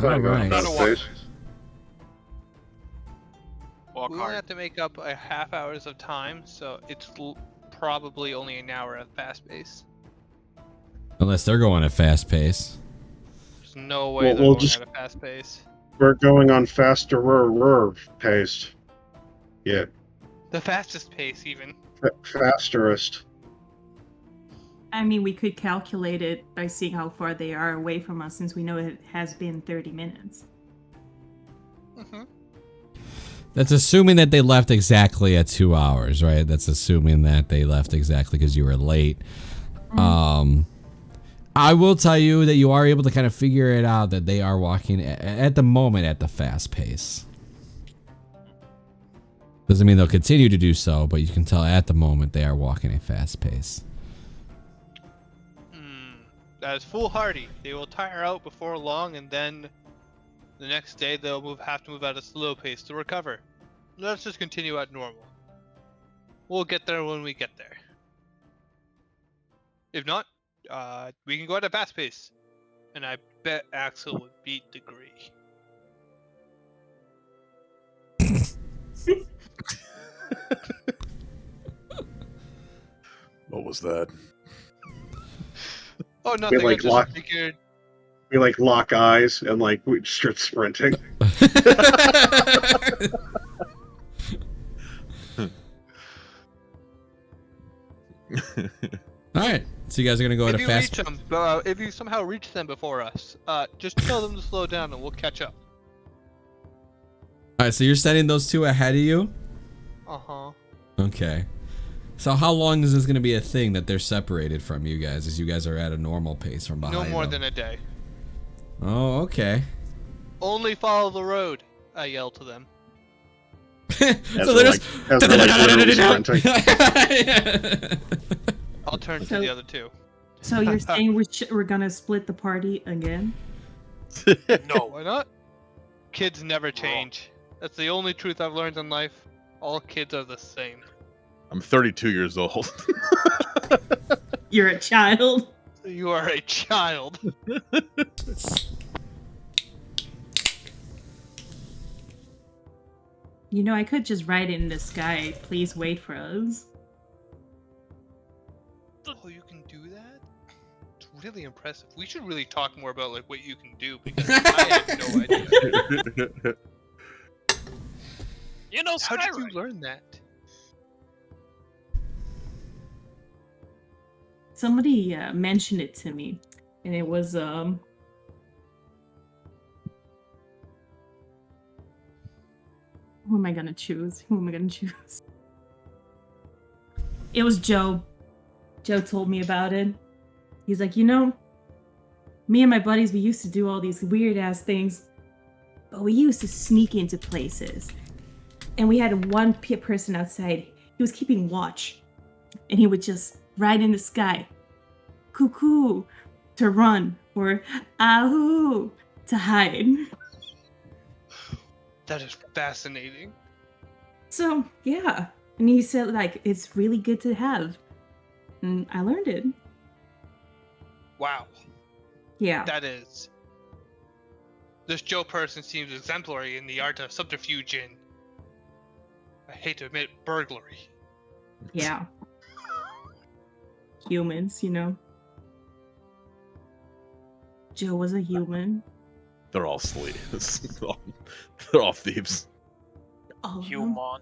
All right. Gotta walk. Walk We only hard. have to make up a half hours of time, so it's probably only an hour at fast pace. Unless they're going at fast pace. There's no way Well, they're we'll going just- at a fast pace. We're going on faster pace. Yeah, The fastest pace, even. fasterest. I mean, we could calculate it by seeing how far they are away from us, since we know it has been 30 minutes. Mm-hmm. That's assuming that they left exactly at 2 hours, right? That's assuming that they left exactly because you were late. I will tell you that you are able to kind of figure it out that they are walking at the moment at the fast pace. Doesn't mean they'll continue to do so, but you can tell at the moment they are walking at fast pace. That is foolhardy. They will tire out before long, and then the next day they'll have to move at a slow pace to recover. Let's just continue at normal. We'll get there when we get there. If not, we can go at a fast pace. And I bet Axel would beat Degree. What was that? Oh, nothing. like, I just figured. We like lock eyes and like we start sprinting. All right, so you guys are gonna go at a fast. If you somehow reach them before us, just tell them to slow down and we'll catch up. All right, so you're sending those two ahead of you. Uh-huh. Okay. So how long is this gonna be a thing that they're separated from you guys, as you guys are at a normal pace from behind? No more them? than a day. Oh, okay. Only follow the road, I yell to them. So As they're we're literally sprinting. I'll turn to So- the other two. So you're saying we're gonna split the party again? No. Why not? Kids never change. That's the only truth I've learned in life. All kids are the same. I'm 32 years old. You're a child. You are a child. You know, I could just write it in the sky. Please wait for us. Oh, you can do that? It's really impressive. We should really talk more about like what you can do because I have no idea. You know, How did you Skywriting. learn that? Somebody mentioned it to me, and it was who am I gonna choose? Who am I gonna choose? It was Joe. Joe told me about it. He's like, you know, me and my buddies, we used to do all these weird ass things, but we used to sneak into places. and we had one person outside. He was keeping watch, and he would just ride in the sky, cuckoo, to run, or ahoo, to hide. That is fascinating. So, yeah. And he said, like, it's really good to have. And I learned it. Wow. Yeah. That is. This Joe person seems exemplary in the art of subterfuge and, I hate to admit, burglary. Yeah. Humans, you know. Joe was a human. They're all slaves. They're all thieves. All of them. Human.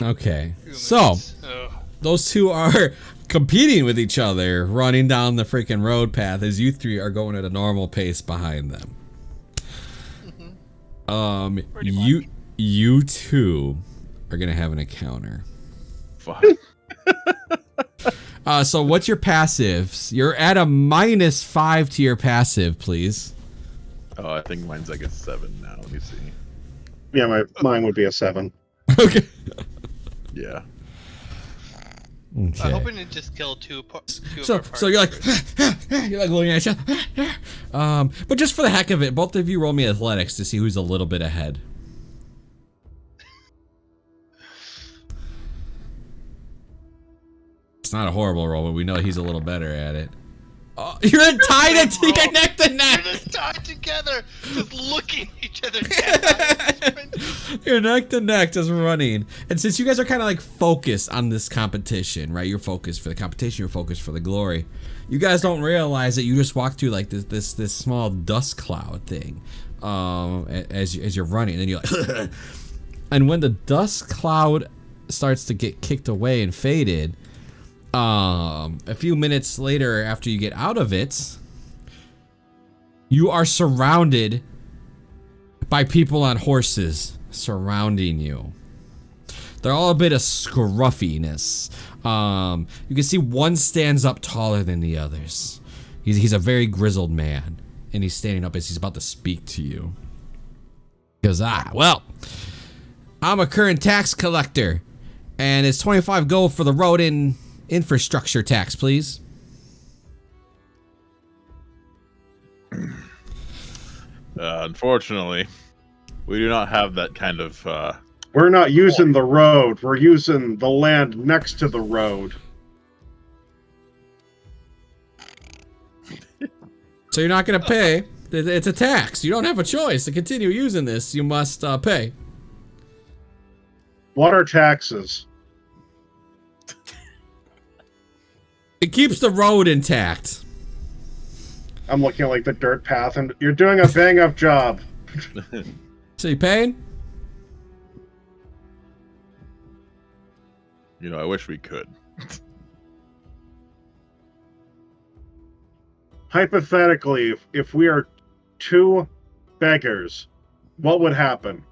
Okay, Humans. so Ugh. those two are competing with each other, running down the freaking road path as you three are going at a normal pace behind them. Pretty much. You two are gonna have an encounter. Fuck. So what's your passives? You're at a -5 to your passive, please. Oh, I think mine's like a 7 now. Let me see. Yeah, mine would be a 7. Okay. Yeah. Okay. I'm hoping to just kill two of our So you're like you're like looking at each other. But just for the heck of it, both of you roll me athletics to see who's a little bit ahead. It's not a horrible roll, but we know he's a little better at it. Oh, you're tied you're neck to neck. We're just tied together, just looking at each other. You're neck to neck, just running. And since you guys are kind of like focused on this competition, right? You're focused for the competition. You're focused for the glory. You guys don't realize that you just walked through like this small dust cloud thing, as you're running, and then you're like, and when the dust cloud starts to get kicked away and faded, a few minutes later after you get out of it, you are surrounded by people on horses surrounding you. They're all a bit of scruffiness. You can see one stands up taller than the others. He's a very grizzled man, and he's standing up as he's about to speak to you. He goes, well, I'm a current tax collector, and it's 25 gold for the road and infrastructure tax, please. Unfortunately, we do not have that kind of. We're not using the road. We're using the land next to the road. So you're not going to pay. It's a tax. You don't have a choice. To continue using this, you must pay. What are taxes? It keeps the road intact. I'm looking at like the dirt path, and you're doing a bang-up job. So you paying? You know, I wish we could. Hypothetically, if we are two beggars, what would happen?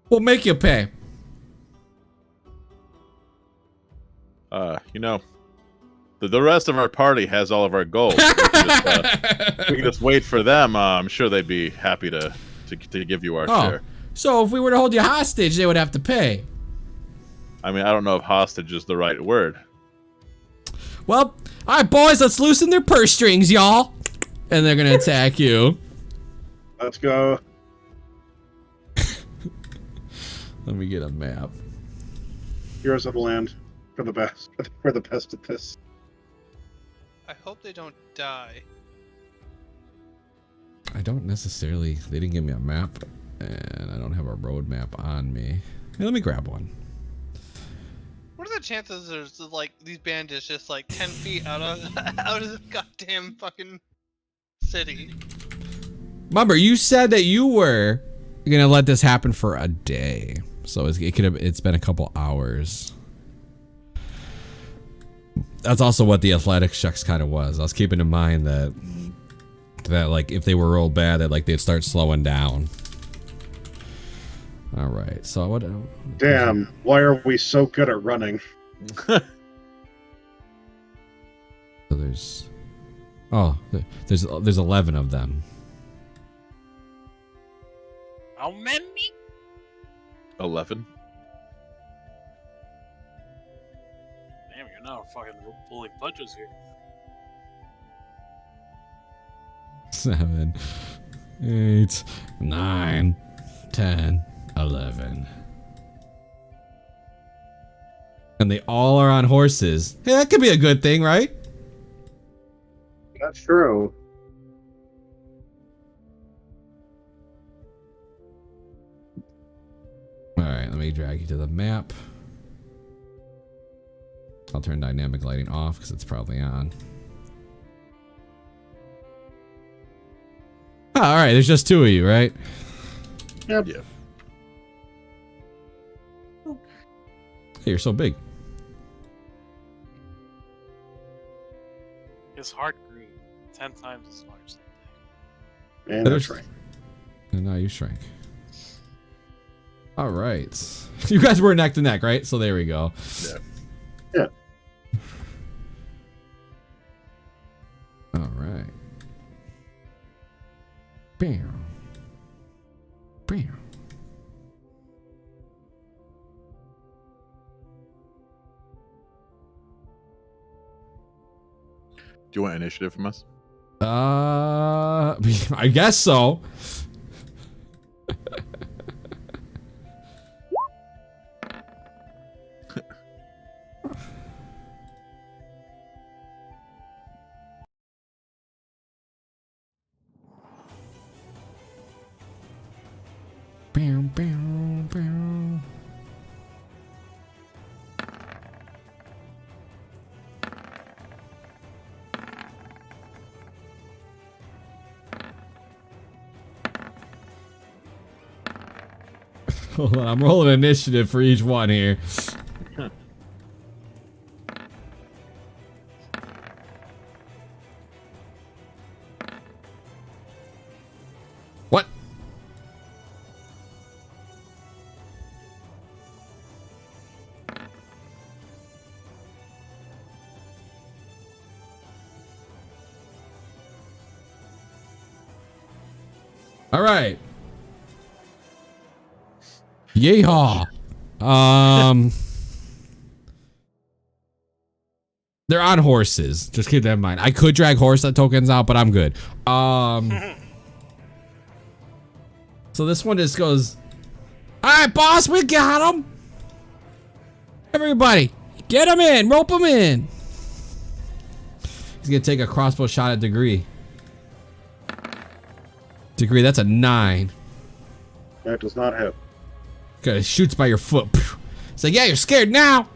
We'll make you pay. You know, the rest of our party has all of our gold. We can just wait for them. I'm sure they'd be happy to give you our share. So if we were to hold you hostage, they would have to pay. I mean, I don't know if hostage is the right word. Well, all right, boys, let's loosen their purse strings, y'all. And they're gonna attack you. Let's go. Let me get a map. Heroes of the land for the best. For the best at this. I hope they don't die. I don't necessarily. They didn't give me a map, and I don't have a road map on me. Hey, let me grab one. What are the chances there's like these bandits just like 10 feet out of the goddamn fucking city? Remember, you said that you were gonna let this happen for a day, so it's been a couple hours. That's also what the athletics checks kind of was. I was keeping in mind that like if they were real bad, that like they'd start slowing down. All right, so what? Damn, why are we so good at running? So there's 11 of them. How many? 11. Now we're fucking pulling punches here. 7, 8, 9, 10, 11. And they all are on horses. Hey, that could be a good thing, right? That's true. Alright, let me drag you to the map. I'll turn dynamic lighting off because it's probably on. Oh, alright, there's just 2 of you, right? Yep. Yeah. Hey, you're so big. His heart grew 10 times as large. And that's right. And now you shrank. Alright. You guys were neck to neck, right? So there we go. Yeah. Yeah. Alright. Bam. Bam. Do you want initiative from us? I guess so. Bam, bam, bam. Hold on, I'm rolling initiative for each one here. What? All right. Yeehaw. They're on horses. Just keep that in mind. I could drag horse tokens out, but I'm good. So this one just goes, all right, boss, we got him. Everybody, get him in, rope him in. He's gonna take a crossbow shot at Degree. Degree, that's a 9. That does not hit. Okay, shoots by your foot. It's like, yeah, you're scared now.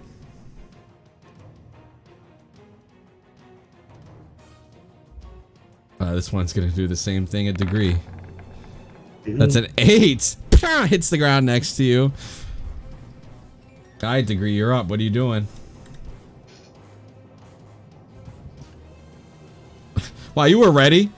This one's gonna do the same thing at Degree. That's an 8. Hits the ground next to you. Guy Degree, you're up. What are you doing? Wow, you were ready.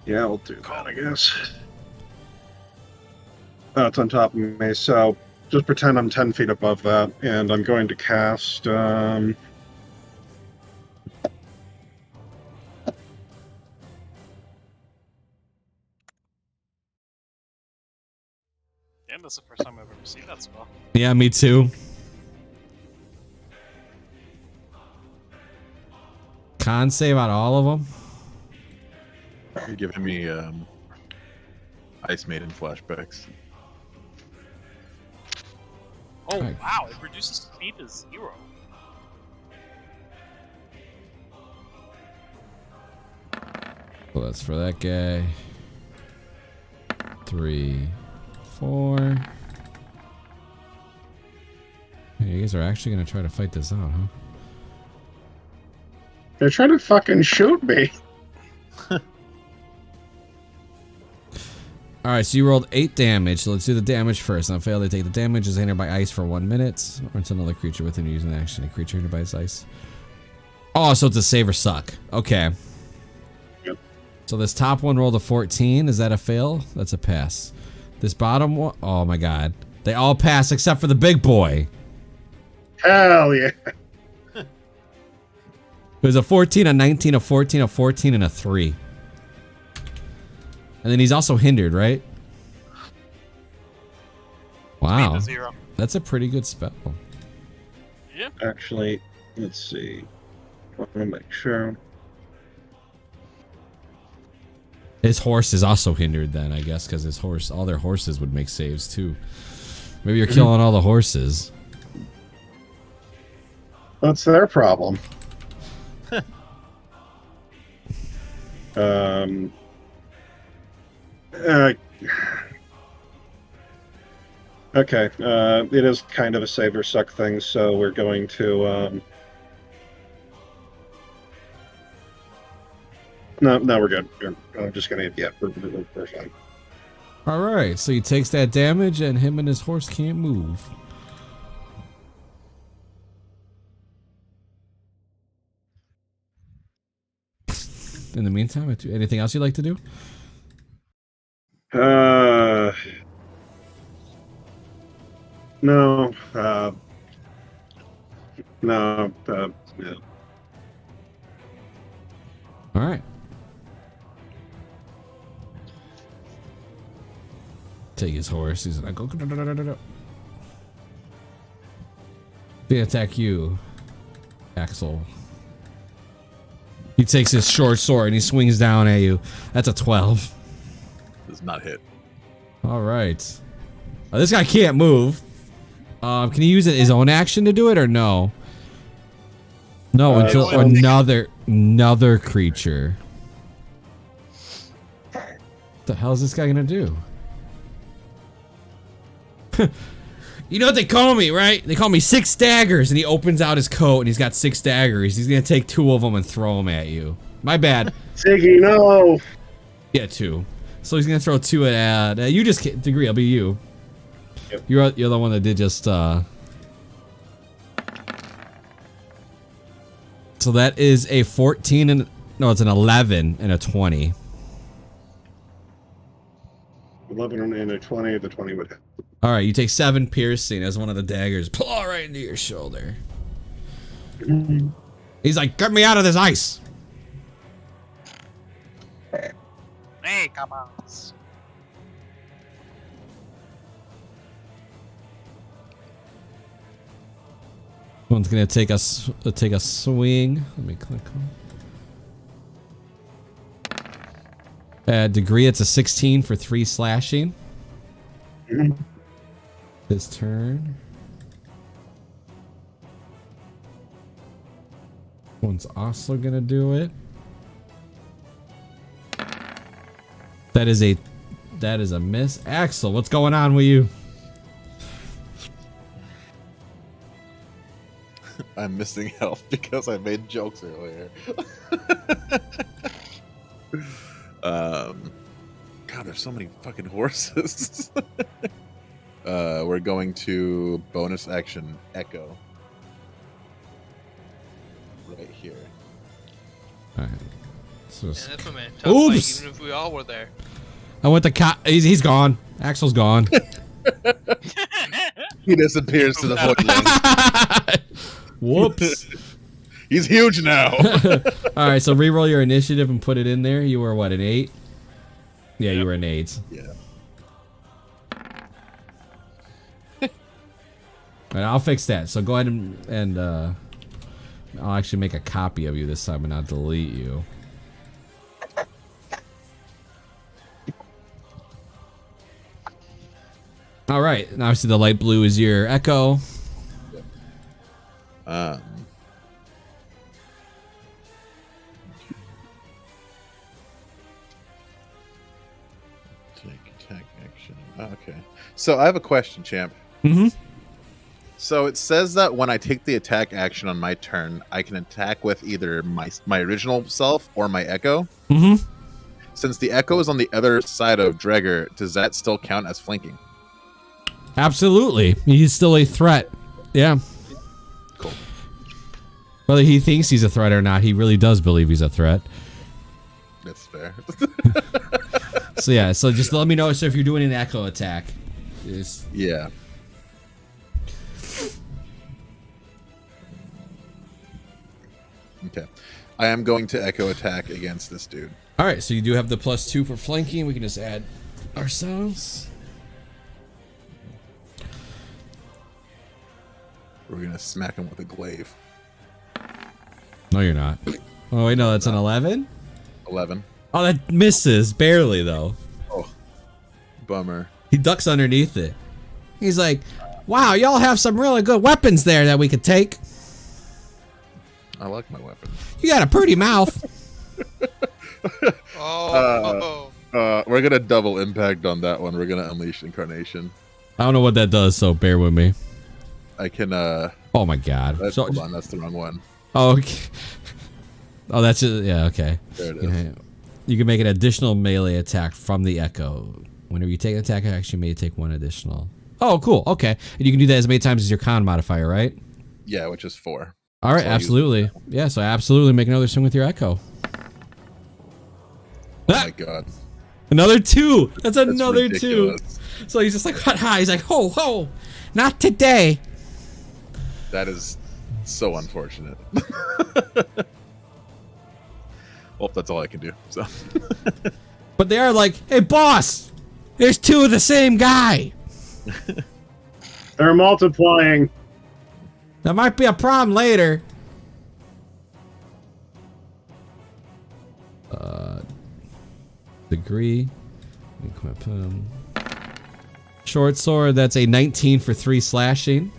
Yeah, I'll do that, I guess. It's on top of me, so just pretend I'm 10 feet above that, and I'm going to cast, Damn, that's the first time I've ever seen that spell. Yeah, me too. Con save on all of them. You're giving me Ice Maiden flashbacks. Oh, Right. wow, it reduces speed to 0. Well, that's for that guy. 3, 4. Hey, you guys are actually gonna try to fight this out, huh? they're trying to fucking shoot me. Alright, so you rolled 8 damage, so let's do the damage first. Now, fail, they take the damage, is hindered by ice for 1 minute, or until another creature within you using an action. A creature hindered by ice. Oh, so it's a save or suck. Okay. Yep. So this top one rolled a 14. Is that a fail? That's a pass. This bottom one, oh my god. They all pass except for the big boy. Hell yeah. It was a 14, a 19, a 14, a 14, and a 3. And then he's also hindered, right? Wow. Speed to 0. That's a pretty good spell. Yeah. Actually, let's see. I want to make sure. His horse is also hindered then, I guess, because his horse, all their horses would make saves too. Maybe you're killing all the horses. That's their problem. Okay, it is kind of a save or suck thing, so we're going to... No, we're good. I'm just going to... Yeah, we're fine. Alright, so he takes that damage and him and his horse can't move. In the meantime, anything else you'd like to do? No. No. Yeah. Alright. Take his horse. He's like, go. They attack you, Axel. He takes his short sword and he swings down at you. That's a 12. Does not hit. Alright. This guy can't move. Can he use his own action to do it or no? No, until another creature. What the hell is this guy gonna do? You know what they call me, right? They call me 6 daggers, and he opens out his coat and he's got 6 daggers. He's gonna take 2 of them and throw them at you. My bad. Ziggy, no! Yeah, 2. So he's gonna throw 2 at you. Just can't agree. I'll be you. Yep. You're the one that did just So that is a 14 and no, it's an 11 and a 20. 11 and a 20. The 20 would hit. All right, you take 7 piercing as one of the daggers claw right into your shoulder. He's like, "Get me out of this ice!" Hey, come on. One's gonna take a swing. Let me click on. Degree, it's a 16 for 3 slashing. This turn. One's also gonna do it. That is a miss. Axel, what's going on with you? I'm missing health because I made jokes earlier. God, there's so many fucking horses. We're going to bonus action Echo. Right here. Alright. So Yeah, that's what man. Tough Oops! fight, even if we all were there. I went to he's gone. Axel's gone. He disappears to the void. Whoops. He's huge now. Alright, so reroll your initiative and put it in there. You were what, an 8? Yeah, you were an 8. Yeah. Alright, I'll fix that. So go ahead and I'll actually make a copy of you this time and not delete you. Alright, now obviously the light blue is your Echo. Take attack action. Okay. So I have a question, champ. Mm-hmm. So it says that when I take the attack action on my turn, I can attack with either my original self or my Echo. Mm-hmm. Since the Echo is on the other side of Dregger, does that still count as flanking? Absolutely. He's still a threat. Yeah. Cool. Whether he thinks he's a threat or not, he really does believe he's a threat. That's fair. So yeah, so just let me know if you're doing an Echo attack. Yeah. Okay. I am going to echo attack against this dude. All right, so you do have the +2 for flanking. We can just add ourselves. We're going to smack him with a glaive. No, you're not. Oh, wait, no, that's an 11? 11. Oh, that misses. Barely, though. Oh, bummer. He ducks underneath it. He's like, wow, y'all have some really good weapons there that we could take. I like my weapon. You got a pretty mouth. We're going to double impact on that one. We're going to unleash Incarnation. I don't know what that does, so bear with me. I can, Oh my god. hold on, that's the wrong one. Oh, okay. Oh, that's it. Yeah, okay. There it is. You can make an additional melee attack from the echo. Whenever you take an attack action, you may take one additional. Oh, cool. Okay. And you can do that as many times as your con modifier, right? Yeah, which is 4. All right, absolutely. Yeah, so absolutely make another swing with your echo. Oh my god. Another 2. That's another ridiculous. 2. So he's just like, ha. He's like, ho, ho. Not today. That is so unfortunate. Well, that's all I can do. So. But they are like, hey, boss, there's 2 of the same guy. They're multiplying. That might be a problem later. Degree. Equip him. Short sword, that's a 19 for 3 slashing.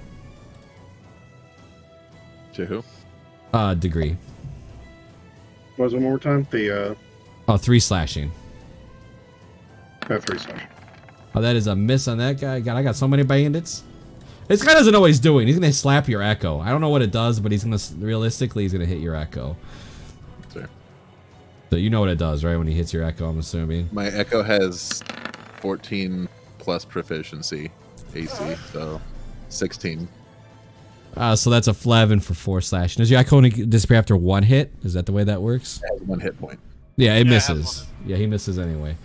To who? Degree. What was it one more time? The, 3 slashing. 3 slash. Oh, that is a miss on that guy. God, I got so many bandits. This guy doesn't know what he's doing. He's gonna slap your echo. I don't know what it does, but he's gonna, realistically, he's gonna hit your echo. Sure. So you know what it does, right? When he hits your echo, I'm assuming. My echo has 14 plus proficiency AC, so 16. So that's a 11 for 4 slashing. Does your echo only disappear after 1 hit? Is that the way that works? It has 1 hit point. Yeah, it misses. Yeah, he misses anyway.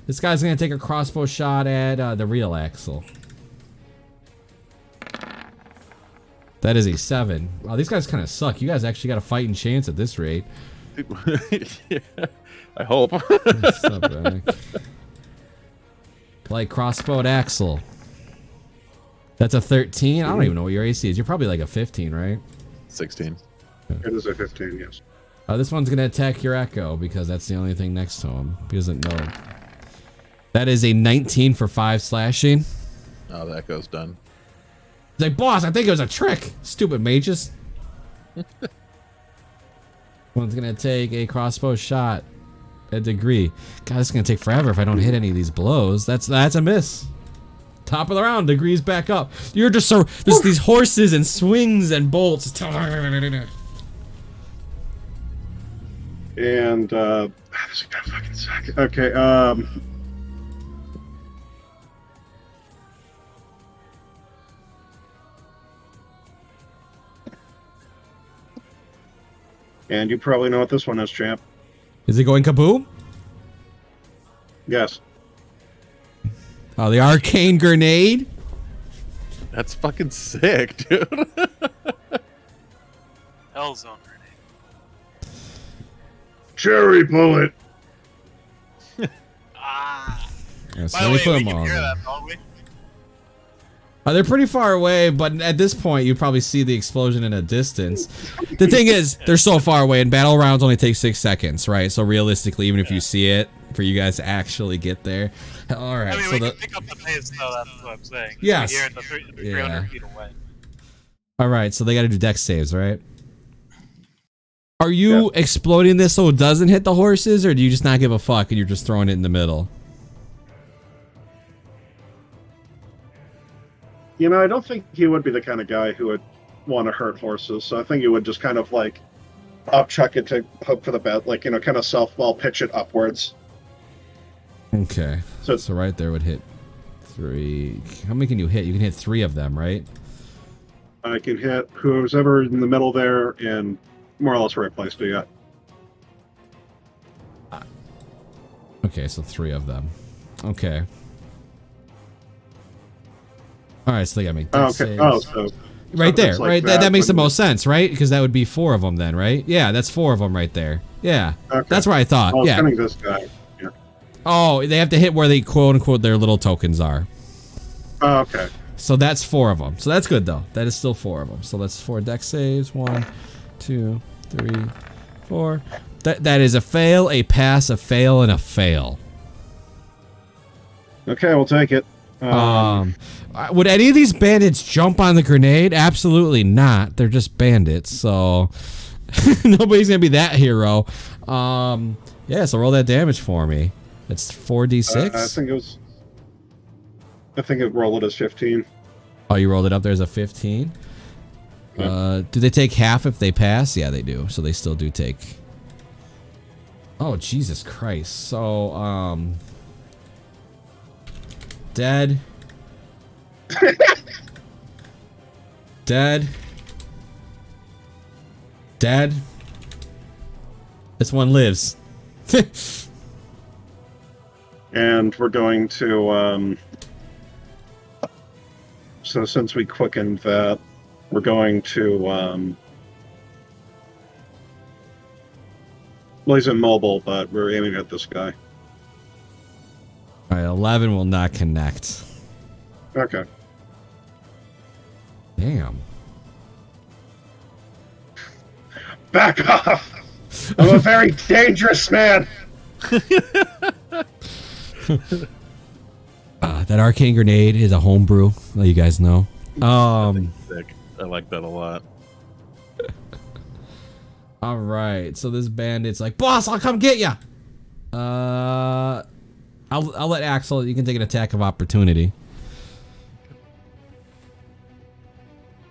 This guy's gonna take a crossbow shot at the real Axel. That is a 7. Wow, these guys kind of suck. You guys actually got a fighting chance at this rate. Yeah, I hope. Like crossbow at Axel. That's a 13. I don't even know what your AC is. You're probably like a 15, right? 16. It is a 15, yes. This one's gonna attack your echo because that's the only thing next to him. He doesn't know. That is a 19 for 5 slashing. Oh, that goes done. He's like, boss, I think it was a trick. Stupid mages. One's gonna take a crossbow shot at Degree. God, this is gonna take forever if I don't hit any of these blows. That's a miss. Top of the round, Degree's back up. You're just so there's these horses and swings and bolts. And this is gonna fucking suck. Okay, and you probably know what this one is, champ. Is it going kaboom? Yes. Oh, the arcane grenade. That's fucking sick, dude. Hellzone grenade. Cherry bullet. Yeah, so By the let me way, put we them can on. hear that, don't we? They're pretty far away, but at this point, you probably see the explosion in a distance. The thing is, they're so far away, and battle rounds only take 6 seconds, right? So realistically, even if you see it, for you guys to actually get there. All right. I mean, so we can pick up the pace, though. That's what I'm saying. Yes. We hear it the 300 feet away. All right. So they got to do dex saves, right? Are you exploding this so it doesn't hit the horses, or do you just not give a fuck and you're just throwing it in the middle? You know, I don't think he would be the kind of guy who would want to hurt horses, so I think he would just kind of like upchuck it to hope for the best, like, you know, kind of softball pitch it upwards. Okay. So right there would hit 3. How many can you hit? You can hit 3 of them, right? I can hit who's ever in the middle there and more or less where I placed it yet. Okay, so 3 of them. Okay. All right, so they gotta make dex saves. Oh, so Right So there, it's like right? That makes the when- most sense, right? Because that would be 4 of them then, right? Yeah, that's 4 of them right there. Yeah, Okay. that's what I thought. I was Yeah. hitting this guy. Yeah. Oh, they have to hit where they quote unquote their little tokens are. Oh, okay. So that's 4 of them. So that's good though. That is still 4 of them. So that's 4 dex saves. 1, 2, 3, 4. That is a fail, a pass, a fail, and a fail. Okay, we'll take it. Would any of these bandits jump on the grenade? Absolutely not. They're just bandits, so nobody's gonna be that hero. Yeah, so roll that damage for me. It's 4d6. I think it rolled it as 15. Oh, you rolled it up there as a 15. Yeah. Do they take half if they pass? Yeah, they do. So they still do take. Oh, Jesus Christ. So, dead. Dead. Dead. This one lives. And we're going to, so since we quickened that, we're going to, well, he's immobile, but we're aiming at this guy. All right, 11 will not connect. Okay. Damn. Back off! I'm a very dangerous man! That arcane grenade is a homebrew. Let you guys know. Sick. I like that a lot. All right. So this bandit's like, boss, I'll come get ya. I'll let Axel. You can take an attack of opportunity.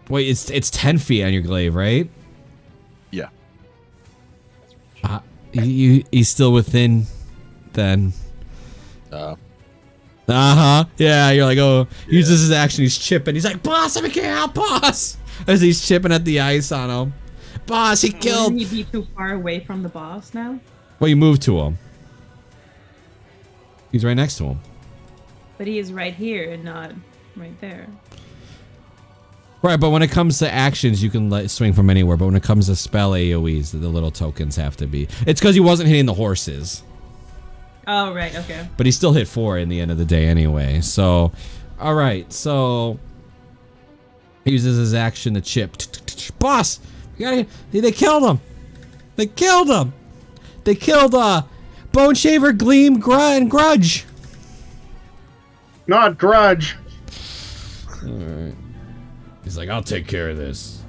Wait, it's 10 feet on your glaive, right? Yeah. He's still within. Then. Uh-huh. Yeah, you're like, oh, he uses his action, he's chipping. He's like, boss, I can't help, boss! As he's chipping at the ice on him. Boss, he killed. Wouldn't he be too far away from the boss now? Well, you move to him. He's right next to him. But he is right here and not right there. Right, but when it comes to actions, you can swing from anywhere. But when it comes to spell AoEs, the little tokens have to be. It's because he wasn't hitting the horses. Oh, right, okay. But he still hit 4 in the end of the day anyway. So, all right. So he uses his action to chip. Boss, they killed him. They killed him. They killed Bone Shaver, Gleam, and Grudge. Not Grudge. All right. He's like, I'll take care of this.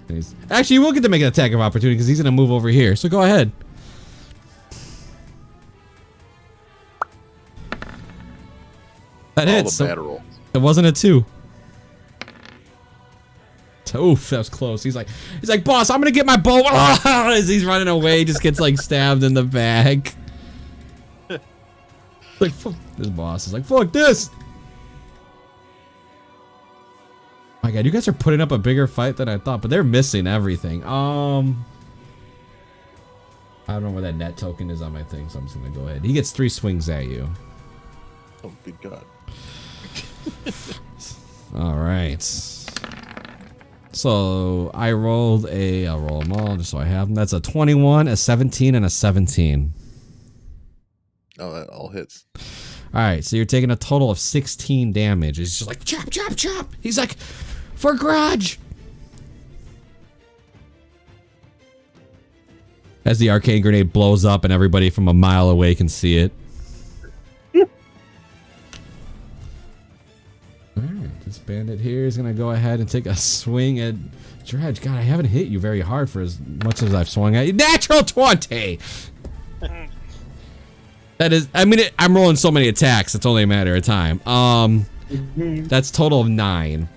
And actually, you will get to make an attack of opportunity because he's gonna move over here. So go ahead. That hits. All the bad rolls. It wasn't a 2. Oof, that was close. He's like, boss, I'm gonna get my bow. As he's running away, he just gets like stabbed in the back. Like, fuck. This boss is like, fuck this. My God, you guys are putting up a bigger fight than I thought, but they're missing everything. I don't know where that net token is on my thing, so I'm just gonna go ahead. He gets 3 swings at you. Oh, good God. All right. So I rolled I'll roll them all just so I have them. That's a 21, a 17, and a 17. Oh, that all hits. All right, so you're taking a total of 16 damage. He's just like, chop, chop, chop. He's like, for Grudge. As the arcane grenade blows up and everybody from a mile away can see it. Alright, this bandit here is going to go ahead and take a swing at Dredge. God, I haven't hit you very hard for as much as I've swung at you. Natural 20! That is, I mean, I'm rolling so many attacks, it's only a matter of time. That's total of 9.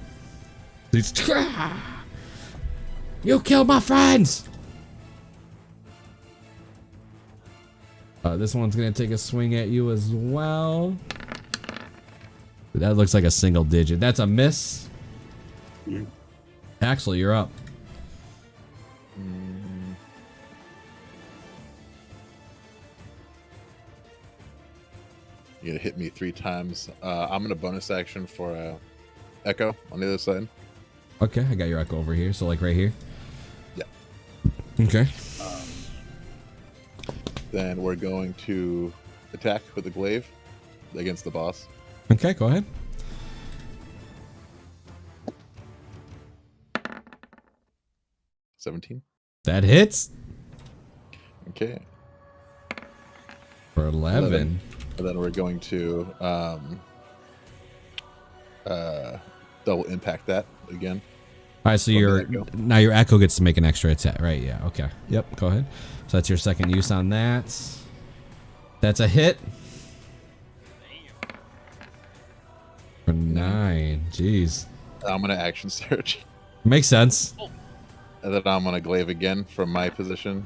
You killed my friends! This one's gonna take a swing at you as well. That looks like a single digit. That's a miss. Axel, you're up. You're gonna hit me 3 times. I'm gonna bonus action for Echo on the other side. Okay, I got your echo over here. So like right here. Yeah. Okay. Then we're going to attack with the glaive against the boss. Okay, go ahead. $17. That hits Okay. for 11. And then we're going to double impact that again. All right, so now your echo gets to make an extra attack, right? Yeah. Okay. Yep. Go ahead. So that's your second use on that. That's a hit. For 9. Jeez. I'm gonna action search, Makes sense. and then I'm gonna glaive again from my position.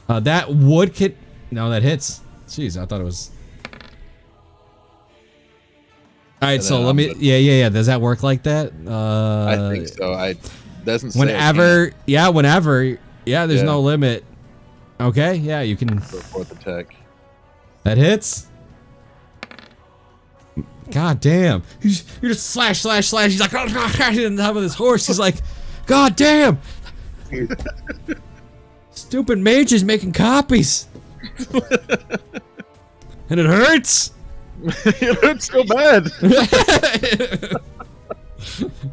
That would hit. No, that hits. Jeez, I thought it was. All right, so let me. Yeah. Does that work like that? I think so. I doesn't say whenever. Yeah. There's no limit. Okay. Yeah, you can. for fourth attack. That hits. God damn! You're just slash. He's like on top of this horse. He's like, God damn! Stupid mage is making copies, and it hurts. It hurts so bad.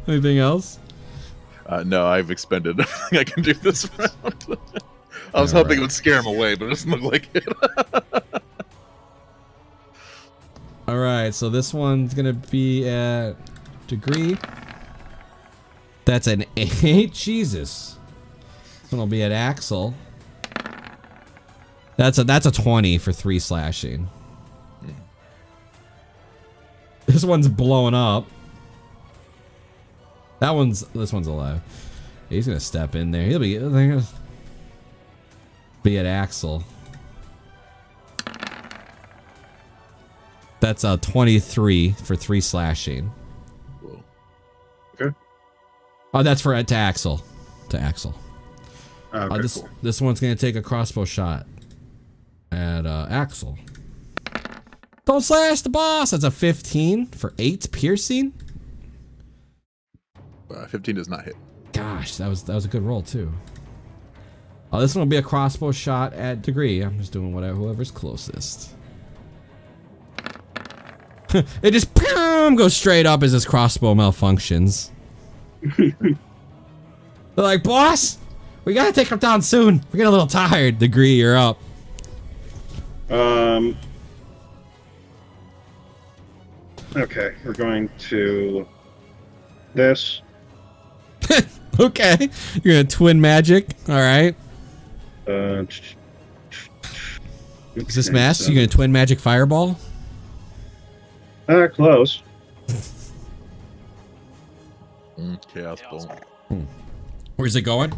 Anything else? No, I've expended everything I can do this round. I was hoping it would scare him away, but it doesn't look like it. All right, so this one's gonna be at degree. That's an 8. Jesus. This one will be at Axel. That's a 20 for 3 slashing. This one's blowing up. This one's alive. He's gonna step in there. He'll be at Axel. That's a 23 for 3 slashing. Whoa. Okay. Oh, that's to Axel. To Axel. Okay, This cool. this one's gonna take a crossbow shot at Axel. Don't slash the boss. That's a 15 for 8 piercing. 15 does not hit. Gosh, that was a good roll too. Oh, this one will be a crossbow shot at degree. I'm just doing whoever's closest. It just goes straight up as this crossbow malfunctions. They're like, boss, we gotta take him down soon. We're getting a little tired. Degree, you're up. Okay, we're going to this. Okay, you're gonna twin magic. All right. Is this mass? You gonna twin magic fireball? Close. Chaos Bolt. Where's it going?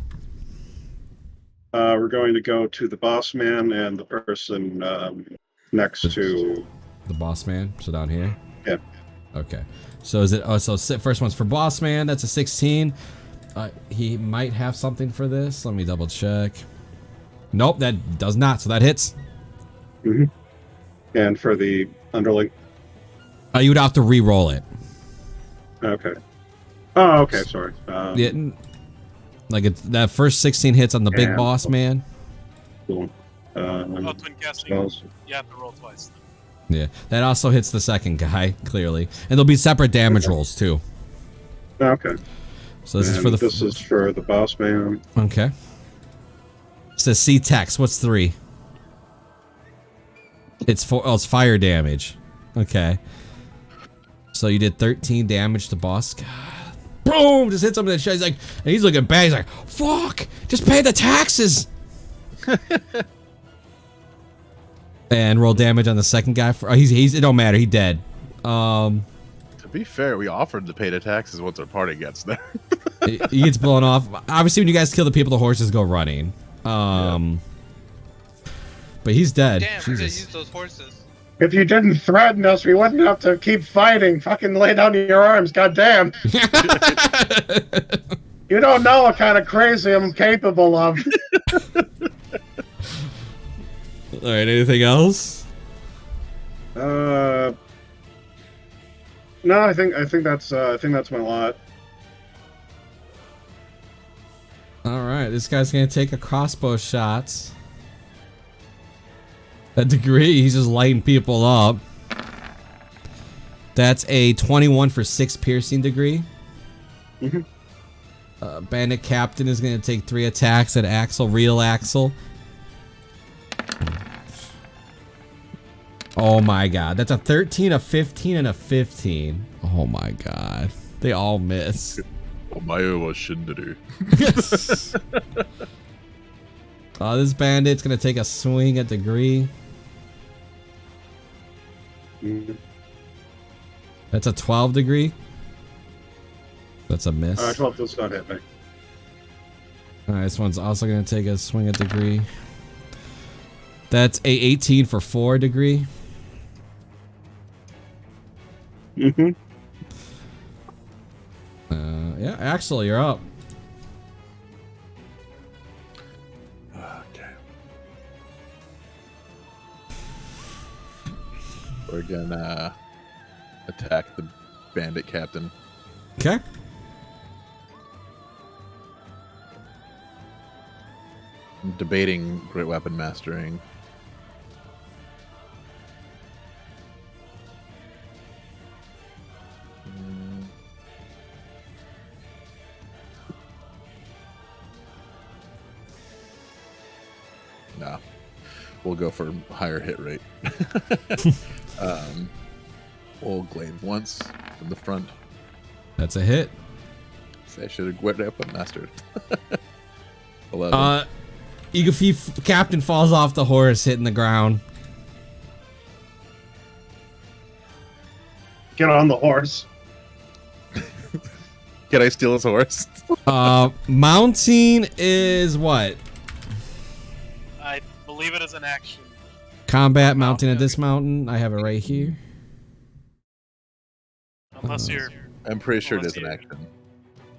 We're going to go to the boss man and the person next to the boss man. So down here. Yeah. Okay. So is it? Oh, so first one's for boss man. That's a 16. He might have something for this. Let me double check. Nope, that does not. So that hits. Mm-hmm. And for the underling. You would have to re-roll it. Okay. Oh, okay. Sorry. Yeah, like that first 16 hits on the big boss man. Cool. Twin casting. You have to roll twice. Yeah, that also hits the second guy clearly, and there'll be separate damage rolls too. Okay. So this is for the boss man. Okay. It says C text. What's 3? It's 4. Oh, it's fire damage. Okay. So you did 13 damage to boss. God. Boom! Just hit something that he's like, and he's looking bad. He's like, fuck! Just pay the taxes. And roll damage on the second guy. He's it don't matter. He dead. To be fair, we offered to pay the taxes once our party gets there. He gets blown off. Obviously, when you guys kill the people, the horses go running. But he's dead. Damn, we Jesus. use those horses. If you didn't threaten us, we wouldn't have to keep fighting. Fucking lay down your arms, goddamn. You don't know what kind of crazy I'm capable of. All right. Anything else? No, I think that's my lot. All right, this guy's gonna take a crossbow shot. A degree, he's just lighting people up. That's a 21 for 6 piercing degree. Bandit Captain is gonna take 3 attacks at Axel, real Axel. Oh my god, that's a 13, a 15, and a 15. Oh my god, they all miss. Omae wa shinderu. This bandit's gonna take a swing at degree. That's a 12 degree. That's a miss. 12 does not hit me. Alright, this one's also gonna take a swing at degree. That's a 18 for 4 degree. Yeah, Axel, you're up. Okay. We're gonna attack the bandit captain. Okay. I'm debating great weapon mastering. No, we'll go for higher hit rate. We'll glaive once from the front. That's a hit. Say I should have weapon mastered. 11. Eagle Captain falls off the horse, hitting the ground. Get on the horse. Can I steal his horse? Mounting is what? I believe it is an action. Combat, mounting, and dismounting. I have it right here. Unless you're... I'm pretty sure it Unless is an you- action.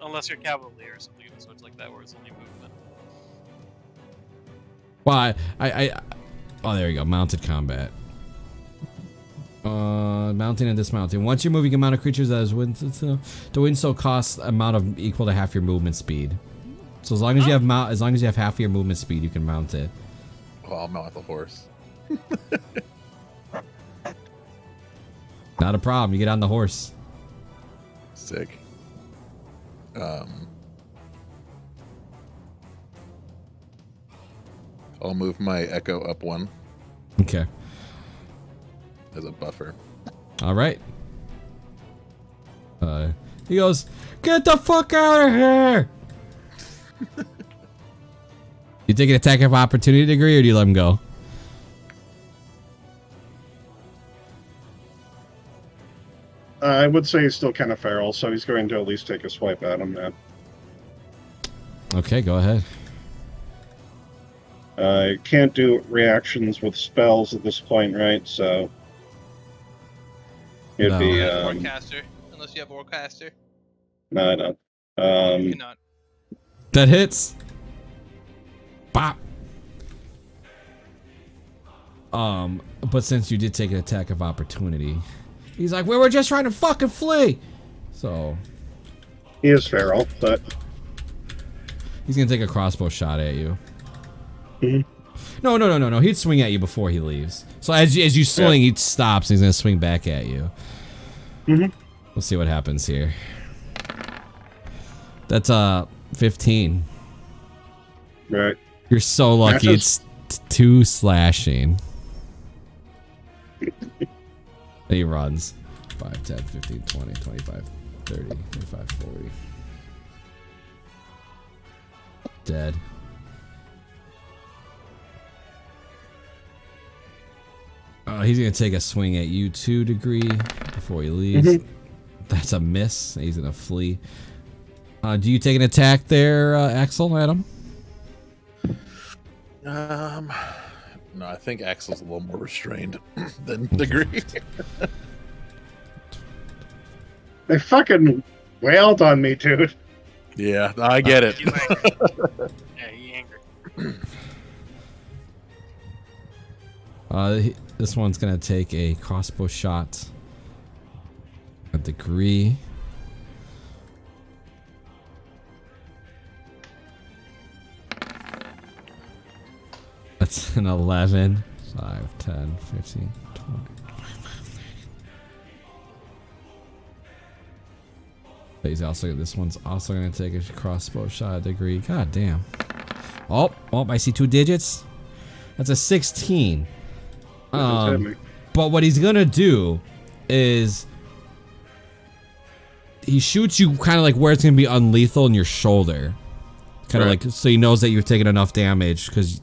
Unless you're cavalry or something of the sorts like that, where it's only movement. Well, oh, there you go. Mounted combat. Mounting and dismounting. Once you're moving, amount of creatures that is wind, the wind so costs amount of equal to half your movement speed. So as long as you have half of your movement speed, you can mount it. Oh, I'll mount the horse. Not a problem. You get on the horse. Sick. I'll move my echo up 1 Okay. as a buffer. All right. He goes, "Get the fuck out of here!" You take an attack of opportunity degree, or do you let him go? I would say he's still kind of feral, so he's going to at least take a swipe at him now. Okay, go ahead. I can't do reactions with spells at this point, right? So it'd No. be Warcaster, unless you have Warcaster. no, I don't. You cannot. That hits. Bop. But since you did take an attack of opportunity, he's like, "We were just trying to fucking flee." So he is feral, but he's gonna take a crossbow shot at you. Mhm. No. He'd swing at you before he leaves. So as you swing, he stops. And he's gonna swing back at you. Mhm. We'll see what happens here. That's 15. right. You're so lucky. Matches. It's 2 slashing. And he runs. 5, 10, 15, 20, 25, 30, 35, 40. Dead. He's gonna take a swing at you 2 degree before he leaves. That's a miss. He's gonna flee. Do you take an attack there, Axel, Adam? No, I think Axel's a little more restrained than Degree. They fucking wailed on me, dude. Yeah, I get it. He's angry. Yeah, he angry. This one's gonna take a crossbow shot. A degree. That's an 11. 5, 10, 15, 20. He's also, this one's also going to take a crossbow shot at degree. God damn. Oh, I see 2 digits. That's a 16. But what he's going to do is he shoots you kind of like where it's going to be unlethal in your shoulder. Kind of like, so he knows that you're taking enough damage because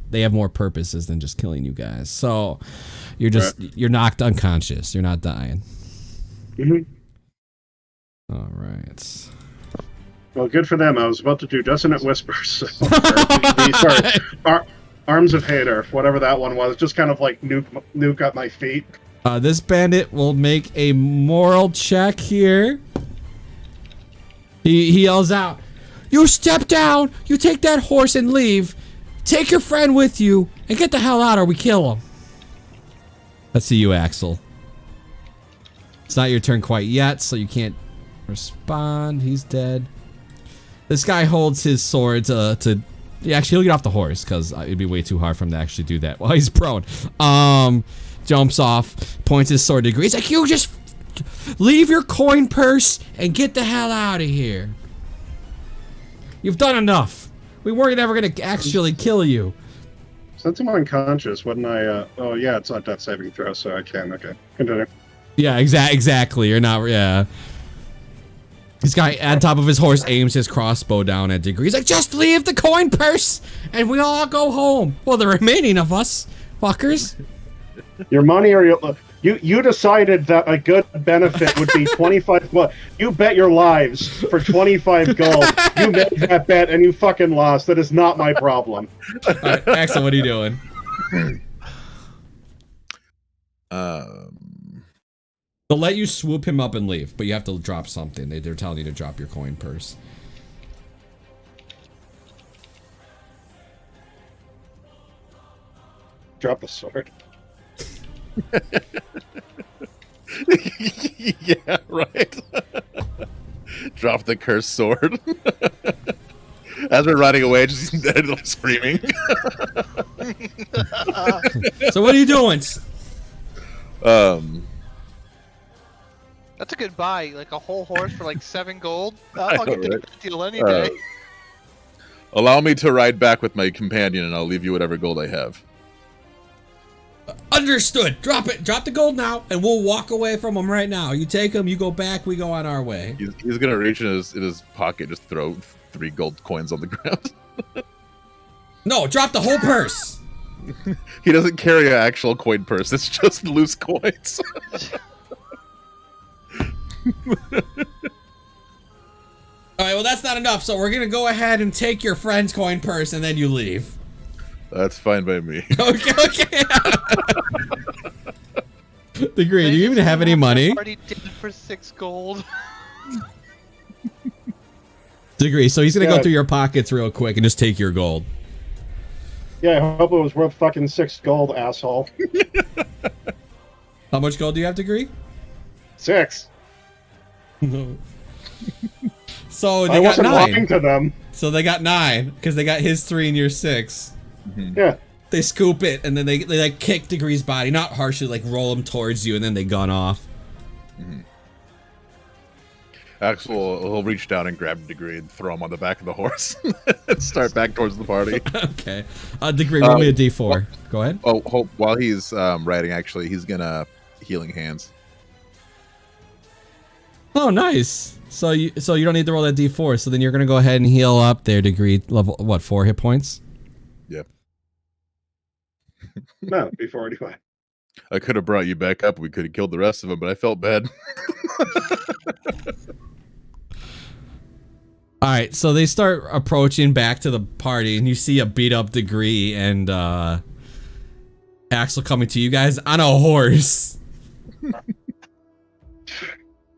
they have more purposes than just killing you guys. So you're just, you're knocked unconscious. You're not dying. All right. Well, good for them. I was about to do Dissonant Whispers. So, Arms of Hader, whatever that one was. Just kind of like nuke at my feet. This bandit will make a moral check here. He yells out, "You step down, you take that horse and leave. Take your friend with you and get the hell out or we kill him." Let's see you, Axel. It's not your turn quite yet, so you can't respond. He's dead. This guy holds his sword to actually, he'll get off the horse because it'd be way too hard for him to actually do that while he's prone. Jumps off, points his sword to degree. He's like, "You just leave your coin purse and get the hell out of here. You've done enough. We weren't ever going to actually kill you." Since I'm unconscious, wouldn't I, oh yeah, it's not death saving throw, so I can, okay. Continue. Yeah, exactly. You're not, yeah. This guy on top of his horse aims his crossbow down at degree. He's like, "Just leave the coin purse and we all go home." Well, the remaining of us, fuckers. Your money or your... You decided that a good benefit would be 25... Well, you bet your lives for 25 gold. You made that bet and you fucking lost. That is not my problem. All right, Axel, what are you doing? They'll let you swoop him up and leave, but you have to drop something. They're telling you to drop your coin purse. Drop the sword. Yeah, right. Drop the cursed sword. As we're riding away, just screaming. So what are you doing? That's a good buy, like a whole horse for like 7 gold. I'll get that deal any day. Allow me to ride back with my companion, and I'll leave you whatever gold I have. Understood. Drop it. Drop the gold now, and we'll walk away from him right now. You take him, you go back, we go on our way. He's gonna reach in his pocket, just throw 3 gold coins on the ground. No, drop the whole purse. He doesn't carry an actual coin purse. It's just loose coins. Alright, well that's not enough, so we're gonna go ahead and take your friend's coin purse and then you leave. That's fine by me. Okay. Degree, do you even have any money? Already did it for 6 gold. Degree, so he's gonna go through your pockets real quick and just take your gold. Yeah, I hope it was worth fucking 6 gold, asshole. How much gold do you have, Degree? 6. No. So they I got wasn't 9. lying to them. So they got 9 because they got his 3 and your 6. Mm-hmm. Yeah. They scoop it and then they like kick Degree's body, not harshly, like roll him towards you, and then they gun off. Mm-hmm. Axel will reach down and grab Degree and throw him on the back of the horse and start back towards the party. Okay. Degree, roll me a d4. Go ahead. Oh, while he's riding, actually, he's gonna healing hands. Oh, nice. So you don't need to roll that d4. So then you're gonna go ahead and heal up their Degree level. What, 4 hit points? Yep. No, before 45. I could have brought you back up. We could have killed the rest of them, but I felt bad. All right, so they start approaching back to the party, and you see a beat up Degree and Axel coming to you guys on a horse.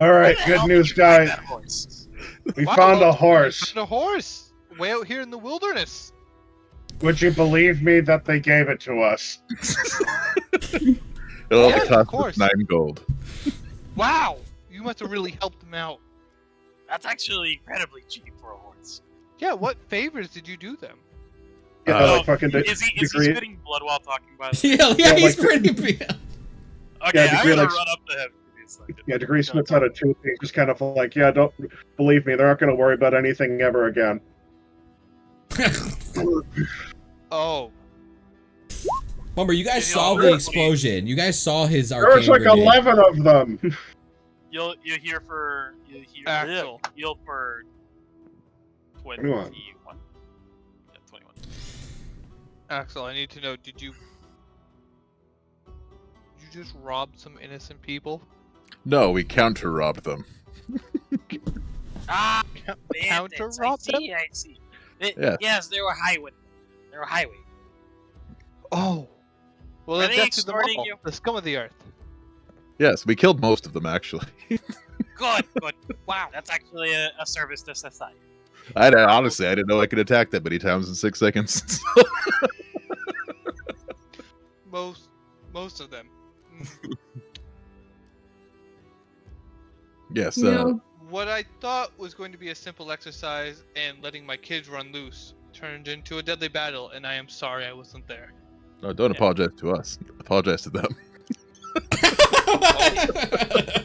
All right, good news, guys. We found a horse. We found a horse way out here in the wilderness. Would you believe me that they gave it to us? It'll Yes, cost of course. us 9 gold. Wow, you must have really helped them out. That's actually incredibly cheap for a horse. Yeah, what favors did you do them? Yeah, like fucking is he spitting blood while talking by the way? Yeah, he's like, pretty big. Okay, yeah, I'm gonna run up to him. Give me a second. Yeah, Degree spits out a tooth. He's just kind of like, yeah, don't believe me. They're not going to worry about anything ever again. Oh. Bummer, you guys saw the explosion. You guys saw his arcane There was like grenade. 11 of them. You hear for Axel. Heal for 21. 21. Yeah, 21. Axel, I need to know, did you just rob some innocent people? No, we counter-robbed them. Ah, Counter-robbed them? I see. Yeah. Yes, they were highway. Oh. Well, Are then they death to them extorting all. you? The scum of the earth. Yes, we killed most of them, actually. Good. Wow, that's actually a service to society. Honestly, I didn't know I could attack that many times in 6 seconds. Most of them. Yes. What I thought was going to be a simple exercise and letting my kids run loose turned into a deadly battle, and I am sorry I wasn't there. No, don't apologize to us. Apologize to them.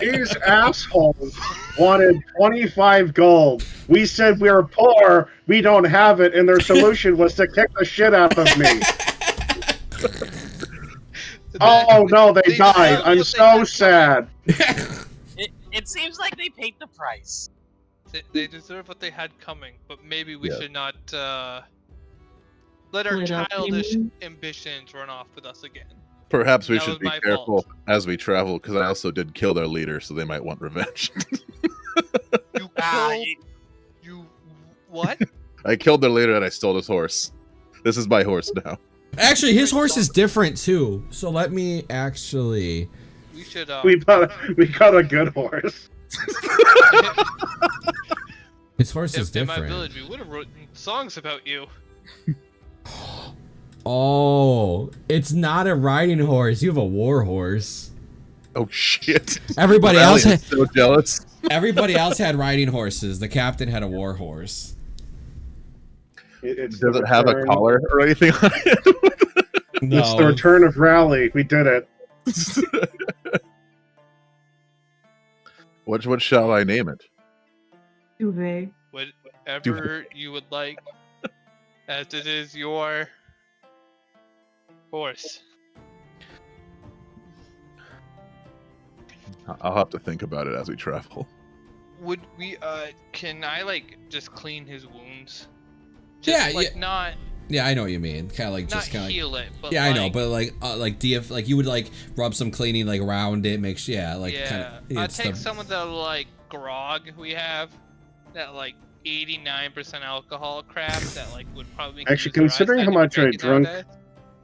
These assholes wanted 25 gold. We said we were poor, we don't have it, and their solution was to kick the shit out of me. Oh no, they died. I'm so sad. It seems like they paid the price. They deserve what they had coming, but maybe we Yeah. should not let our Split up, you childish mean? ambitions run off with us again. Perhaps we That should was be my careful fault. as we travel, because I also did kill their leader, so they might want revenge. You Ah, killed... You... What? I killed their leader and I stole his horse. This is my horse now. Actually, his horse is different too. So let me actually. We should, We got a good horse. His horse is in my different. village, we would have written songs about you. Oh, it's not a riding horse. You have a war horse. Oh shit! Everybody Riley else is had. so jealous. Everybody else had riding horses. The captain had a war horse. It's Does the it have a return- collar or anything on it? It's the return of Rally. We did it. What shall I name it? Too vague. Whatever you would like, as it is your horse. I'll have to think about it as we travel. Would we, can I, like, just clean his wounds? Yeah, Just, like, yeah. not Yeah, I know what you mean. Kind of like just kind of. heal it, but Yeah, I know, like, but like like you would like rub some cleaning like around it, make sure, yeah, like yeah, kind of. I'd take some of the like grog we have, that like 89% alcohol crap that like would probably Actually, confuse our considering how eyesight much if we I drank it drunk, nowadays.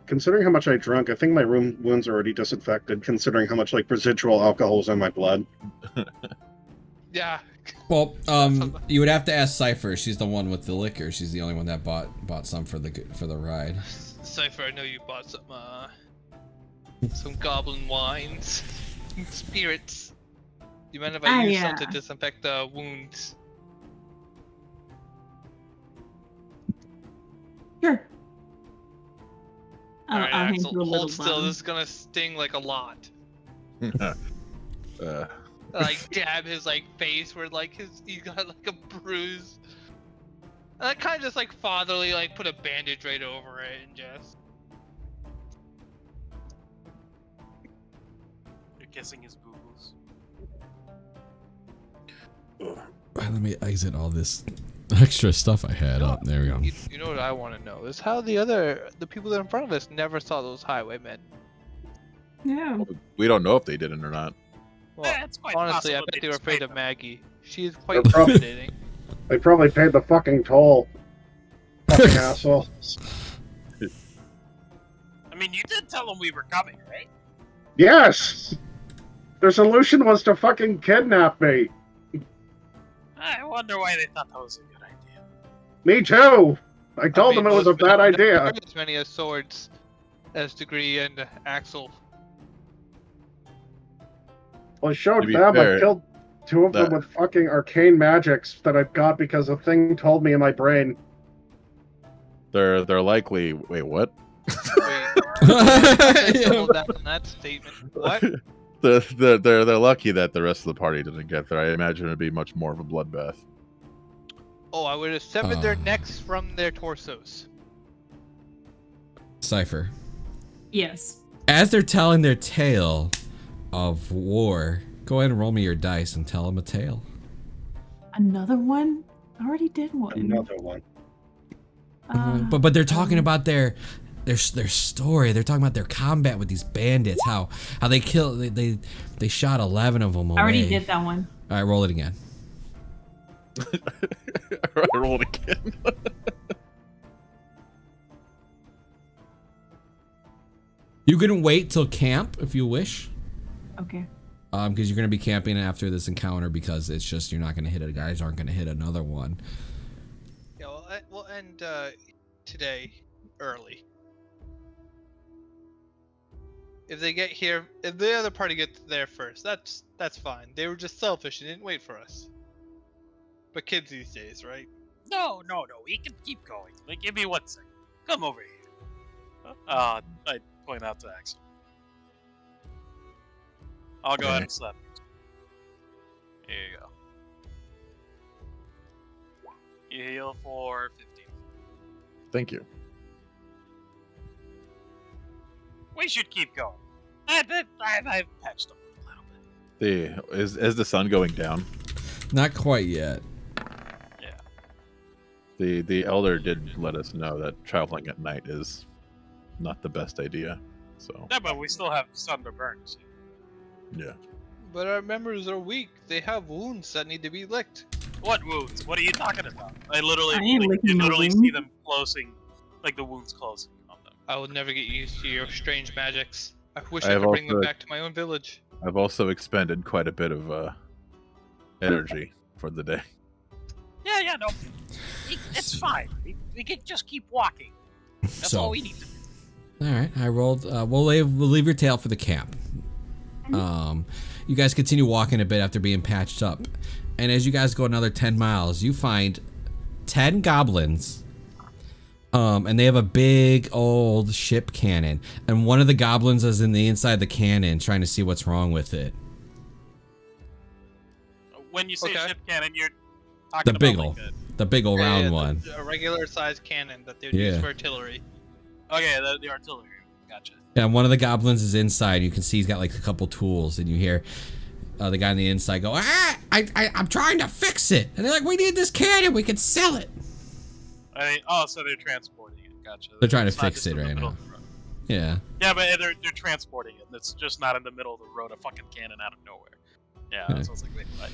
considering how much I drunk, I think my wounds are already disinfected. Considering how much like residual alcohol is in my blood. Yeah. Well, you would have to ask Cypher. She's the one with the liquor. She's the only one that bought some for the ride. Cypher, I know you bought some goblin wines, spirits. You mind if I use some to disinfect the wounds? Sure. Alright, I'll Axel, hand you a little hold still. bottle. This is gonna sting like a lot. Uh, Like dab his like face where like he got like a bruise. And I kind of just like fatherly like put a bandage right over it and just. You're kissing his boo-boos. Let me exit all this extra stuff I had up. There we go. You know what I want to know is how the people that are in front of us never saw those highwaymen. Yeah. we don't know if they did it or not. Well, It's quite honestly, I possible bet they they were just afraid paid of them. Maggie. She is quite They're probably- intimidating. They probably paid the fucking toll. Fucking asshole. I mean, you did tell them we were coming, right? Yes! Their solution was to fucking kidnap me. I wonder why they thought that was a good idea. Me too! I told them it was a bad Never idea. heard as many as swords as Degree and Axel. Well, I showed To be them. fair, I killed two of them that- with fucking arcane magics that I got because a thing told me in my brain. They're likely. Wait, what? Double back on that statement. What? They're lucky that the rest of the party didn't get there. I imagine it'd be much more of a bloodbath. Oh, I would have severed their necks from their torsos. Cypher. Yes. As they're telling their tale of war, go ahead and roll me your dice and tell them a tale. Another one? I already did one. Another one. But they're talking about their story. They're talking about their combat with these bandits. How they killed. They shot 11 of them away. I already did that one. All right, roll it again. I rolled again. You can wait till camp if you wish. Okay. Because you're gonna be camping after this encounter because it's just you're not gonna hit it. Guys aren't gonna hit another one. Yeah, we'll end today early. If they get here, if the other party gets there first, that's fine. They were just selfish and didn't wait for us. But kids these days, right? No. We can keep going. Like, give me 1 second. Come over here. I point out to Axel. I'll go ahead and slap you. Here you go. You heal for 15. Thank you. We should keep going. I've patched up a little bit. Is the sun going down? Not quite yet. Yeah. The elder did let us know that traveling at night is not the best idea. So. Yeah, but we still have sun to burn. So. Yeah. But our members are weak. They have wounds that need to be licked. What wounds? What are you talking about? I I ain't literally licking no see wounds. them closing, like the wounds closing on them. I will never get used to your strange magics. I wish I I have could bring them also- back to my own village. I've also expended quite a bit of energy for the day. Yeah, no. It's fine. We can just keep walking. That's all we need to do. All right, I rolled. We'll leave your tail for the camp. You guys continue walking a bit after being patched up, and as you guys go another 10 miles, you find 10 goblins. And they have a big old ship cannon, and one of the goblins is in the inside the cannon trying to see what's wrong with it. When you say Okay. ship cannon, you're talking The about big like ol', the big old round one. A regular sized cannon that they would use Yeah. for artillery. Okay, the artillery. Gotcha. And one of the goblins is inside. You can see he's got like a couple tools, and you hear the guy on the inside go, I'm trying to fix it. And they're like, we need this cannon. We can sell it. So they're transporting it. Gotcha. They're trying to It's not fix just it in the right middle now. of the road. Yeah. Yeah, but they're transporting it. It's just not in the middle of the road. A fucking cannon out of nowhere. Yeah, Yeah. so I was like, wait, what?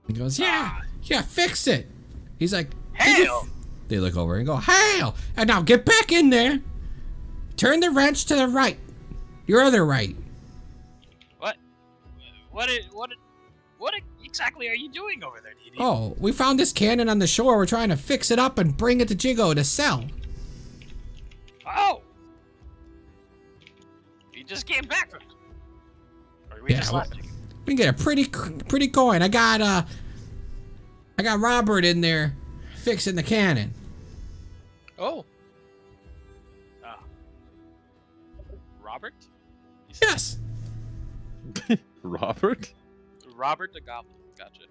He goes, yeah, fix it. He's like, Hail! They look over and go, hail! And now get back in there. Turn the wrench to the right. Your other right. What exactly are you doing over there, DD? Oh, we found this cannon on the shore. We're trying to fix it up and bring it to Jigo to sell. Oh! We just came back from it. Or we just left it. We can get a pretty coin. I got Robert in there fixing the cannon. Oh, Robert? You said Yes. Robert? Robert the Goblin. Gotcha.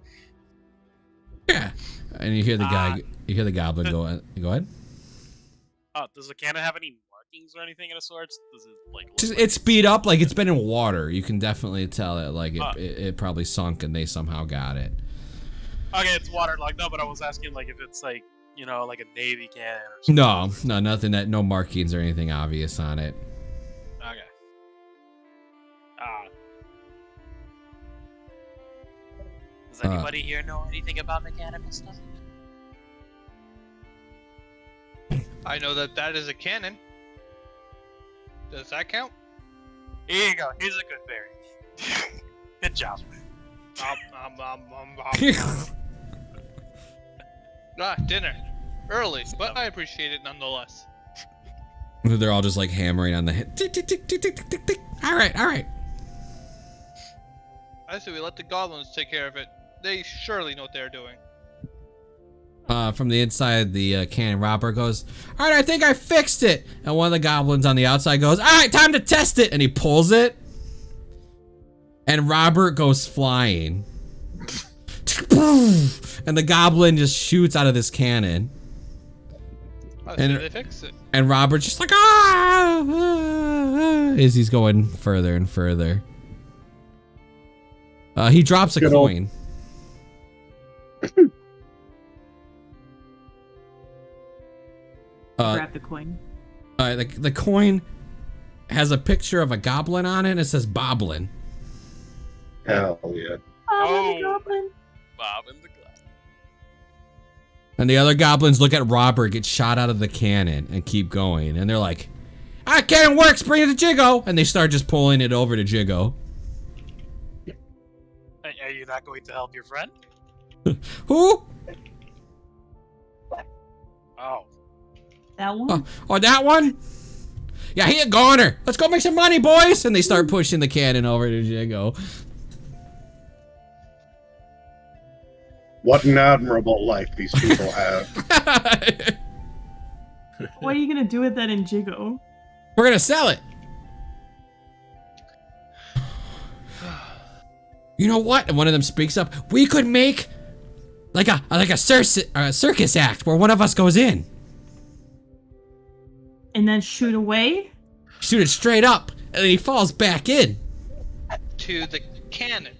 Yeah. And you hear the guy. You hear the goblin go. Go ahead. Does the cannon have any markings or anything of sorts? Does it like? It's speed up like it's been in water. You can definitely tell that like it probably sunk and they somehow got it. Okay, it's waterlogged. No, but I was asking like if it's like like a navy cannon or something. No, nothing no markings or anything obvious on it. Okay. Does anybody here know anything about mechanical stuff? I know that is a cannon. Does that count? Here you go. Here's a good berry. Good job. Dinner. Early, but I appreciate it nonetheless. They're all just like hammering on the hit. Tick, tick, tick, tick, tick, tick, tick, tick. All right. I say we let the goblins take care of it. They surely know what they're doing. From the inside the cannon, Robert goes, "All right, I think I fixed it." And one of the goblins on the outside goes, "All right, time to test it." And he pulls it, and Robert goes flying. And the goblin just shoots out of this cannon. Oh, so they fix it. And Robert's just like, ah, as he's going further and further. He drops a coin. Grab the coin. The coin has a picture of a goblin on it, and it says Boblin. Hell yeah. Oh, the goblin. Bob and the Goblin. And the other goblins look at Robert get shot out of the cannon and keep going. And they're like, "Ah, cannon works, bring it to Jiggo." And they start just pulling it over to Jiggo. Are you not going to help your friend? Who? Oh. That one? Oh, that one? Yeah, he a goner. Let's go make some money, boys. And they start pushing the cannon over to Jiggo. What an admirable life these people have. What are you gonna do with that in Jiggo? We're gonna sell it. You know what? And one of them speaks up. We could make like a circus act where one of us goes in. And then shoot away? Shoot it straight up, and then he falls back in. To the cannon.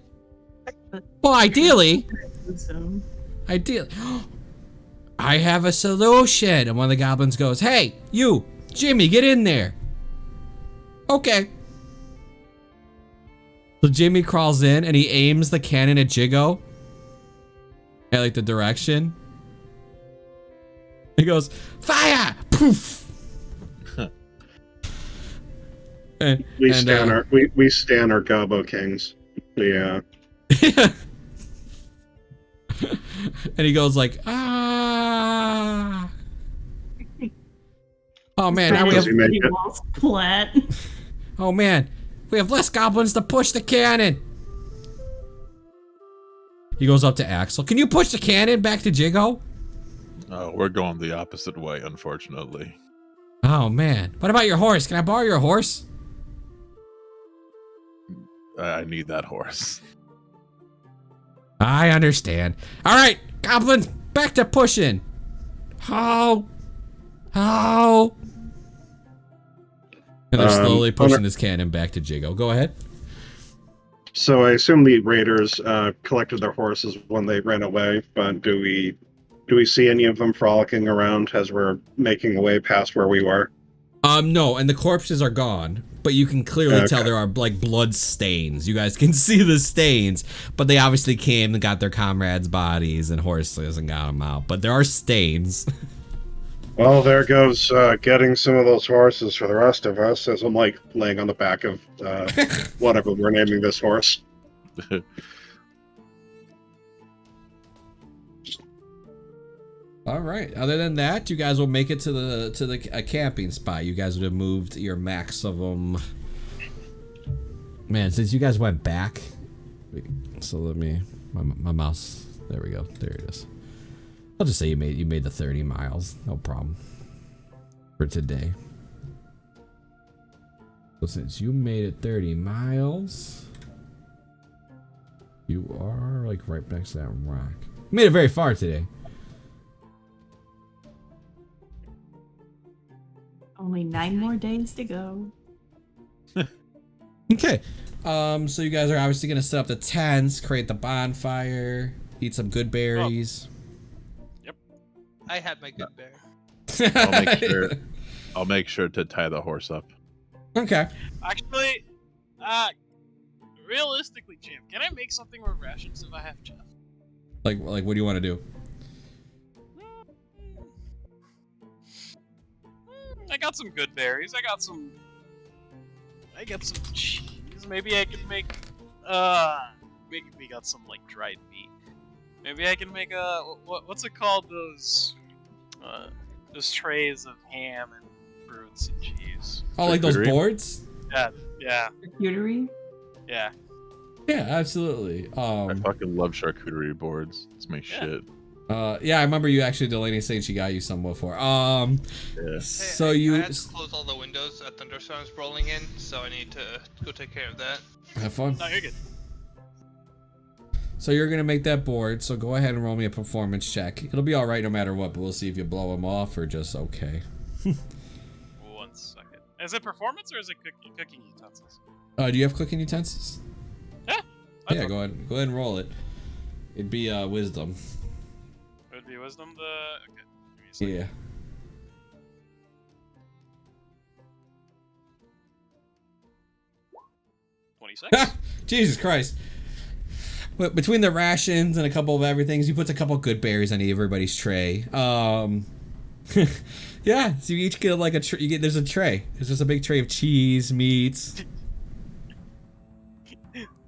Well, ideally. So. I have a solution. And one of the goblins goes, "Hey, you, Jimmy, get in there." Okay. So Jimmy crawls in and he aims the cannon at Jiggo. At like the direction. He goes, "Fire!" Poof. We stand our Gobbo Kings. Yeah. And he goes like, "Ah." Oh man, now we have. Splat. Oh man, we have less goblins to push the cannon. He goes up to Axel. "Can you push the cannon back to Jiggo?" Oh, we're going the opposite way, unfortunately. Oh man, what about your horse? Can I borrow your horse? I need that horse. I understand. All right, goblins, back to pushing. Oh. And they're slowly pushing this cannon back to Jiggo. Go ahead. So I assume the raiders collected their horses when they ran away, but do we see any of them frolicking around as we're making our way past where we were? No, and the corpses are gone, but you can clearly tell there are like blood stains. You guys can see the stains, but they obviously came and got their comrades' bodies and horses and got them out. But there are stains. Well, there goes getting some of those horses for the rest of us, as I'm like laying on the back of whatever we're naming this horse. All right. Other than that, you guys will make it to the camping spot. You guys would have moved your maximum. Man, since you guys went back, so let me my mouse. There we go. There it is. I'll just say you made the 30 miles. No problem. For today. So since you made it 30 miles, you are like right next to that rock. You made it very far today. Only 9 more days to go. Okay. So you guys are obviously gonna set up the tents, create the bonfire, eat some good berries. Yep. I had my good bear. I'll make sure to tie the horse up. Okay. Actually, realistically, Jim, can I make something with rations if I have Jeff? Like what do you want to do? I got some good berries. I got some cheese. Maybe I can make maybe we got some like dried meat. Maybe I can make what's it called, those trays of ham and fruits and cheese. Oh, like those boards? Yeah. Charcuterie? Yeah. Yeah, absolutely. I fucking love charcuterie boards. It's my shit. Yeah, I remember you actually, Delaney, saying she got you some before. Yeah. So I you had to close all the windows. A thunderstorm's rolling in, so I need to go take care of that. have fun. No, you're good. So you're gonna make that board. So go ahead and roll me a performance check. It'll be all right no matter what, but we'll see if you blow him off or just okay. 1 second. Is it performance or is it cooking utensils? Do you have cooking utensils? Yeah. Yeah, go ahead and roll it. It'd be wisdom. It would be wisdom. Okay. Give me a second. Yeah. Jesus Christ. But between the rations and a couple of everythings, you put a couple good berries on everybody's tray. Yeah, so you each get like a there's a tray. There's just a big tray of cheese, meats.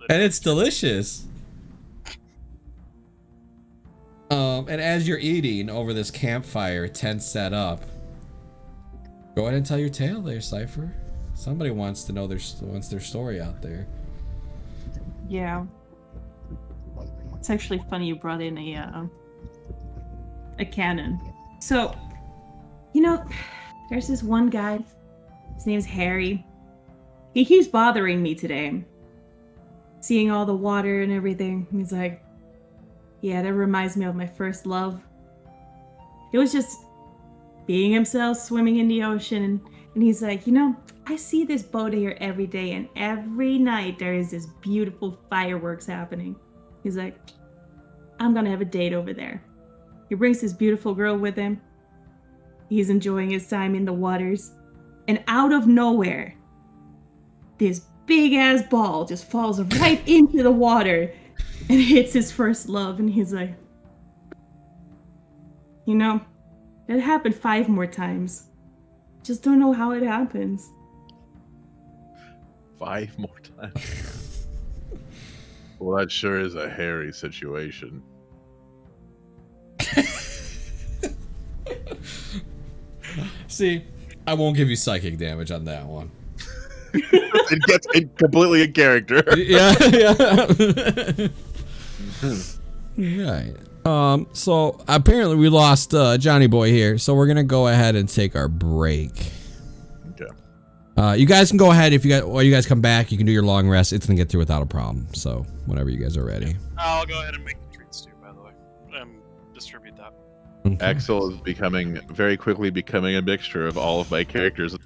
And it's delicious. And as you're eating over this campfire tent set up, go ahead and tell your tale there, Cypher. Somebody wants to know their story out there. Yeah. It's actually funny you brought in a cannon. So, you know, there's this one guy. His name's Harry. He keeps bothering me today. Seeing all the water and everything. He's like, yeah, that reminds me of my first love. It was just being himself, swimming in the ocean. And he's like, you know, I see this boat here every day, and every night there is this beautiful fireworks happening. He's like, I'm gonna have a date over there. He brings this beautiful girl with him. He's enjoying his time in the waters. And out of nowhere, this big ass ball just falls right into the water and hits his first love. And he's like, you know, it happened 5 more times. Just don't know how it happens. 5 more times. Well, that sure is a hairy situation. See, I won't give you psychic damage on that one. It gets completely in character. Yeah. Right. So apparently we lost Johnny Boy here, so we're gonna go ahead and take our break. Okay. You guys can go ahead while you guys come back. You can do your long rest. It's gonna get through without a problem. So whenever you guys are ready. I'll go ahead and make the treats too, by the way, and distribute that. Okay. Axel is very quickly becoming a mixture of all of my characters.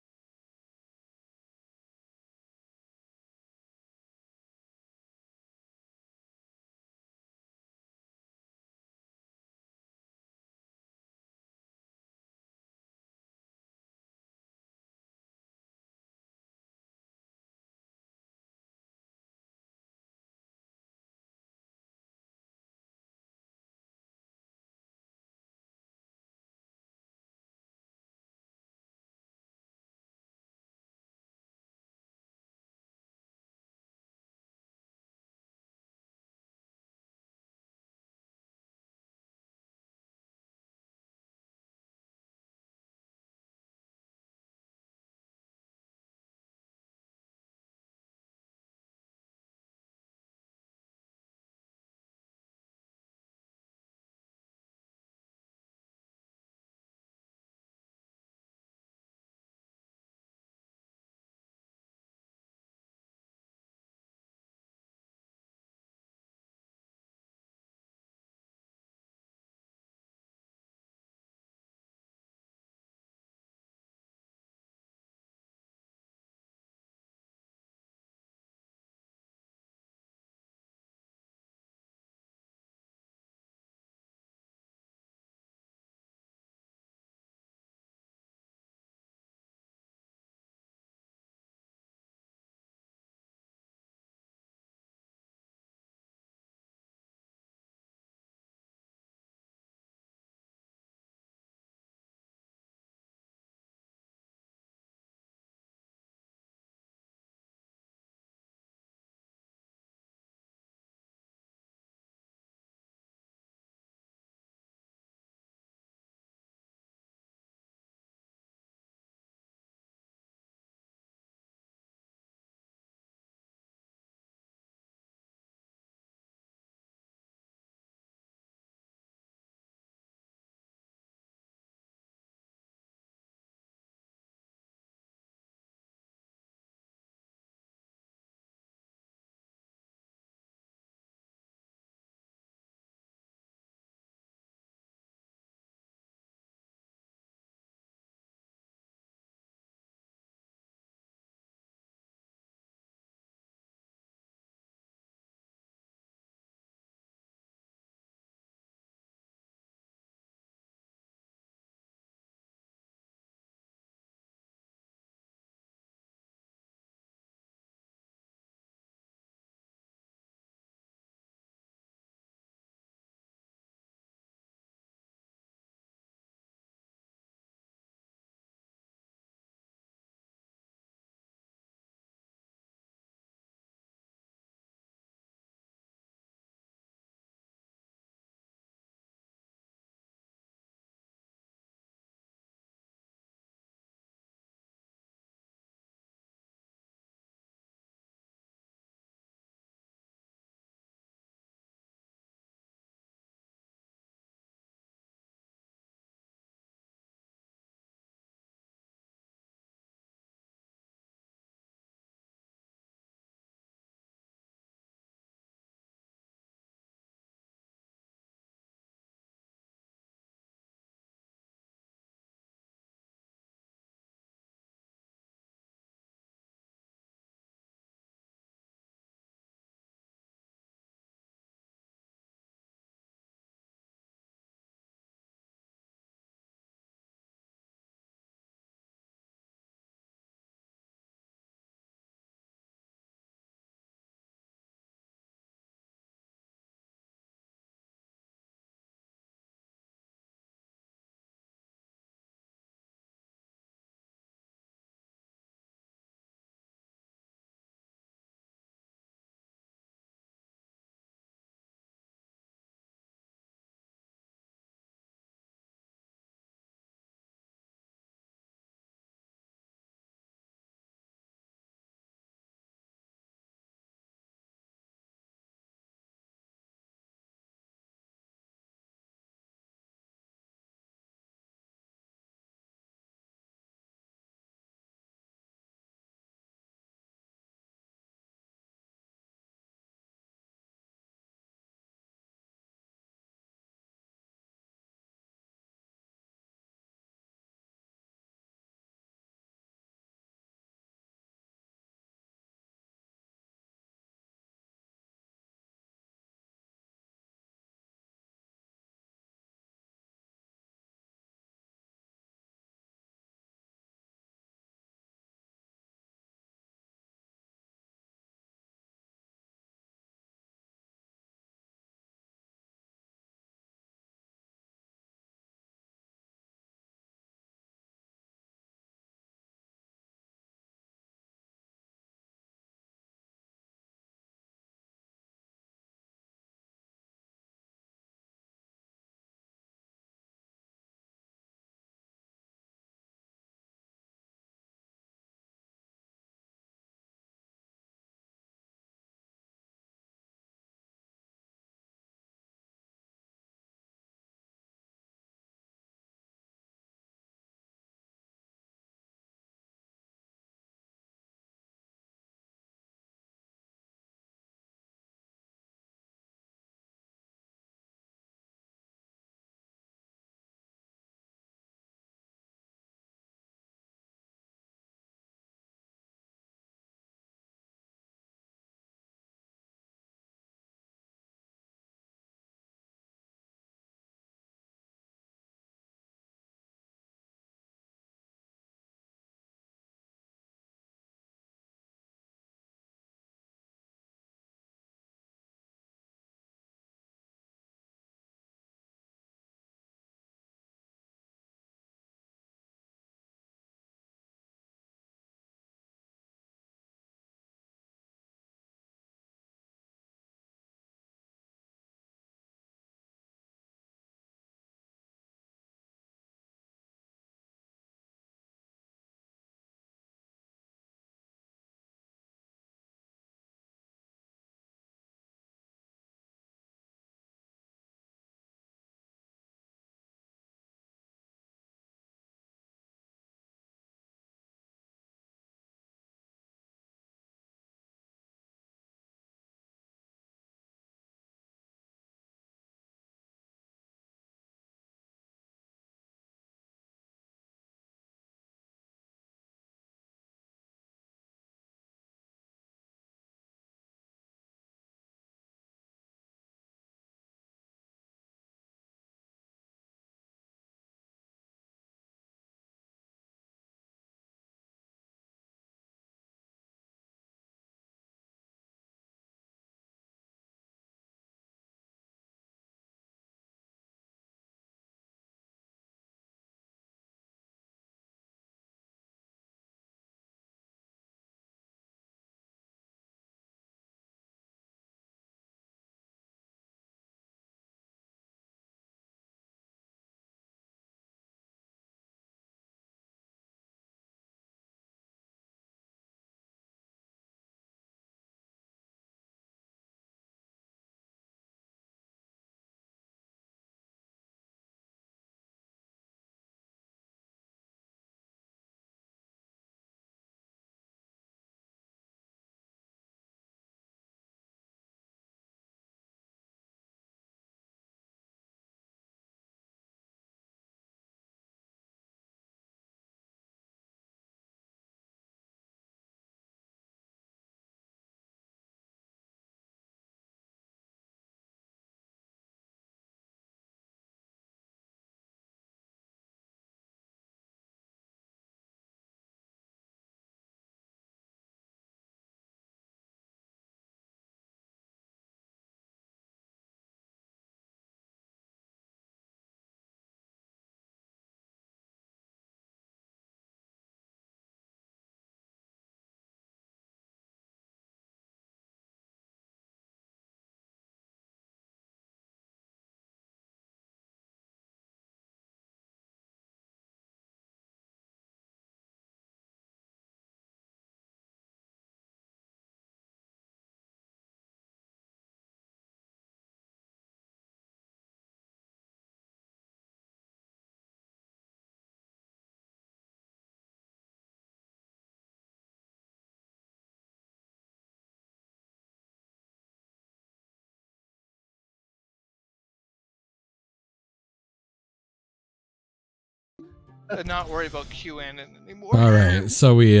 and not worry about QAnon anymore. All right, so we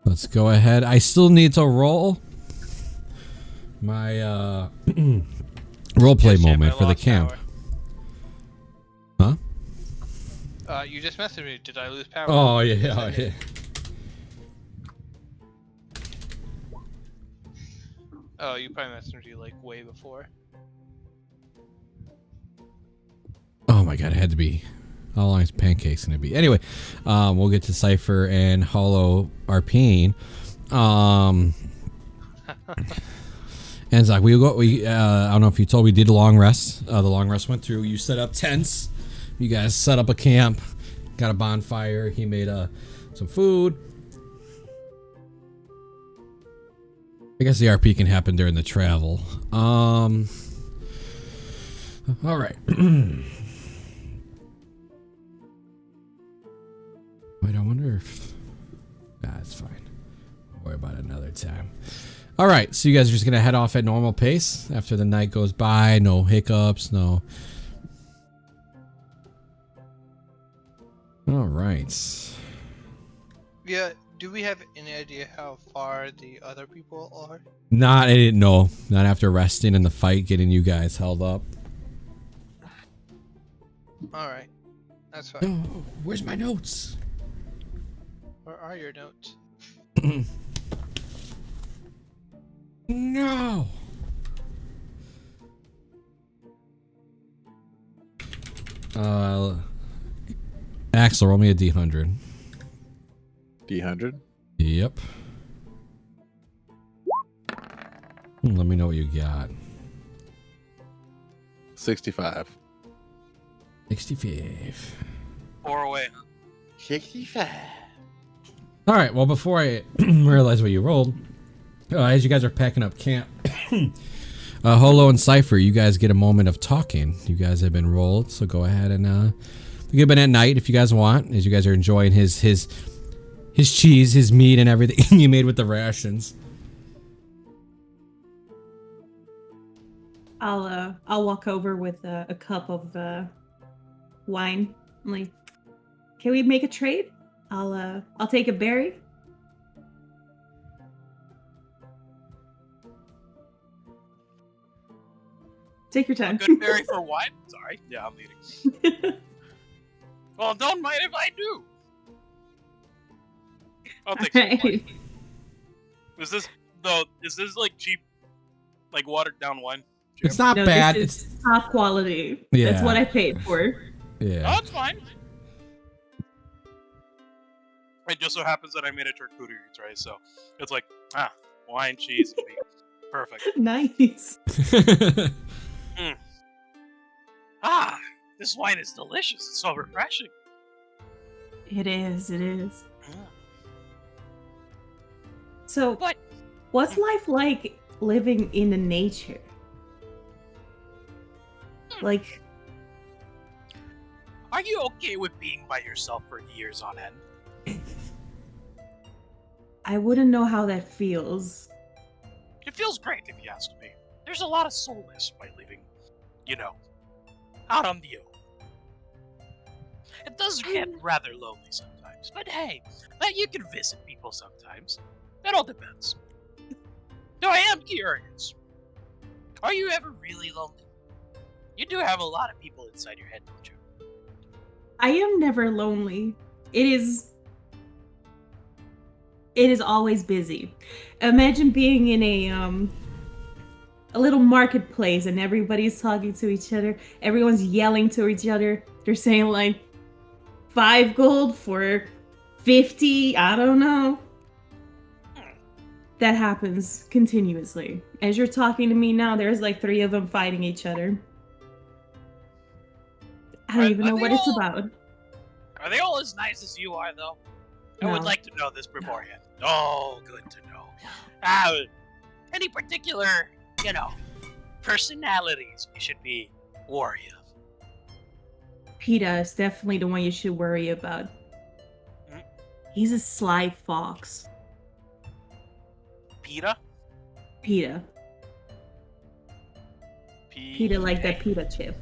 let's go ahead. I still need to roll my roleplay Yes, moment I for the lost camp. power. Huh? You just messaged me. Did I lose power? Oh yeah. Oh, you probably messaged me like way before. Oh my god, it had to be. How long is pancakes gonna be? Anyway, we'll get to Cypher and Hollow Arpine. And Zach, I don't know if you told, we did a long rest. The long rest went through. You set up tents. You guys set up a camp. Got a bonfire. He made some food. I guess the RP can happen during the travel. All right. Wait, I wonder if... Nah, it's fine. Don't worry about it another time. All right, so you guys are just going to head off at normal pace after the night goes by. No hiccups, no... All right. Yeah, do we have any idea how far the other people are? I didn't know. Not after resting in the fight, getting you guys held up. Alright, that's fine. No, where's my notes? Where are your notes? No. Axel, roll me a D100. D100? Yep. Let me know what you got. 65. 65. 4 away. 65. All right. Well, before I realize what you rolled, as you guys are packing up camp, Holo and Cypher, you guys get a moment of talking. You guys have been rolled, so go ahead and give it at night if you guys want, as you guys are enjoying his cheese, his meat, and everything you made with the rations. I'll walk over with a cup of wine. I'm like, can we make a trade? I'll take a berry. Take your time. A good berry for wine? Sorry. Yeah, I'm eating. Well, don't mind if I do. I'll take some wine. Is this like cheap, like watered down wine? It's not No, bad. This is top quality. Yeah. That's what I paid for. Yeah. Oh, it's fine. It just so happens that I made a charcuterie tray, so it's like, wine, cheese, and meat. Perfect. Nice. This wine is delicious. It's so refreshing. It is. Mm. So, But what's life like living in the nature? Like, are you okay with being by yourself for years on end? I wouldn't know how that feels. It feels great, if you ask me. There's a lot of solace by living, out on the open. It does get rather lonely sometimes, but hey, you can visit people sometimes. It all depends. Though I am curious, are you ever really lonely? You do have a lot of people inside your head, don't you? I am never lonely. It is always busy. Imagine being in a little marketplace and everybody's talking to each other. Everyone's yelling to each other. They're saying like 5 gold for 50. I don't know. That happens continuously. As you're talking to me now, there's like 3 of them fighting each other. I don't even know what it's about. Are they all as nice as you are, though? No. I would like to know this beforehand. Oh, good to know. Any particular, personalities you should be wary of? PETA is definitely the one you should worry about. He's a sly fox. PETA? PETA. PETA like that pita chip.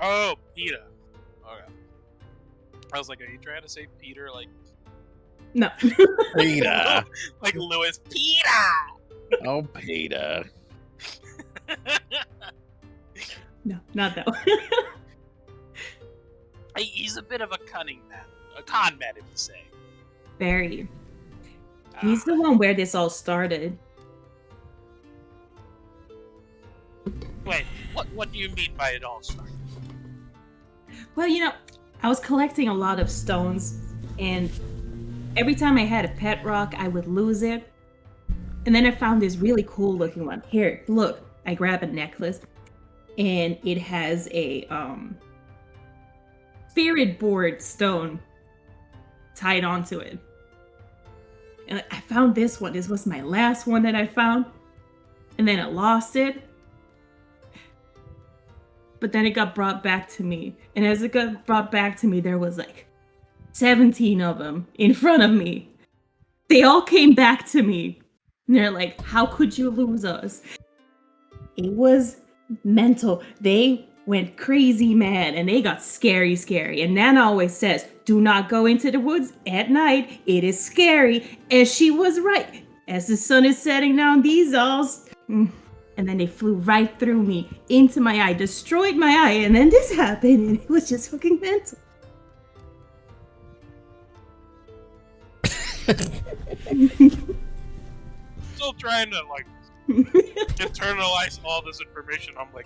Oh, PETA. Okay. I was like, are you trying to say Peter like No. Peter. like Lewis Peter? Oh, Peter. No, not that one. He's a bit of a cunning man. A con man, if you say. Very. He's the one where this all started. Wait, what do you mean by it all started? Well, I was collecting a lot of stones, and every time I had a pet rock, I would lose it. And then I found this really cool looking one. Here, look. I grab a necklace, and it has a spirit board stone tied onto it. And I found this one. This was my last one that I found. And then I lost it. But then it got brought back to me. And as it got brought back to me, there was like 17 of them in front of me. They all came back to me. And they're like, how could you lose us? It was mental. They went crazy mad and they got scary. And Nana always says, do not go into the woods at night. It is scary. And she was right. As the sun is setting down, these all... And then they flew right through me, into my eye, destroyed my eye, and then this happened, and it was just fucking mental. Still trying to, like, internalize all this information. I'm like,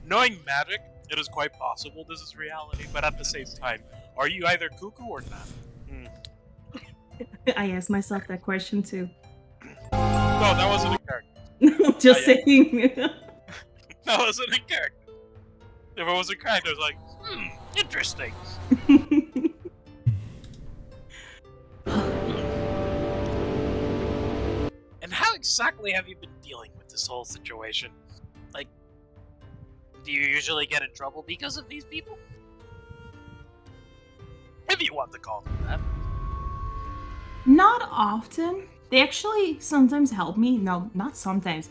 Knowing magic, it is quite possible this is reality, but at the same time, are you either cuckoo or not? I asked myself that question too. No, that wasn't a character. Just saying. That wasn't a character. If it was a character, I was like, interesting. And how exactly have you been dealing with this whole situation? Like, do you usually get in trouble because of these people? If you want to call them that. Not often. They actually sometimes help me. No, not sometimes.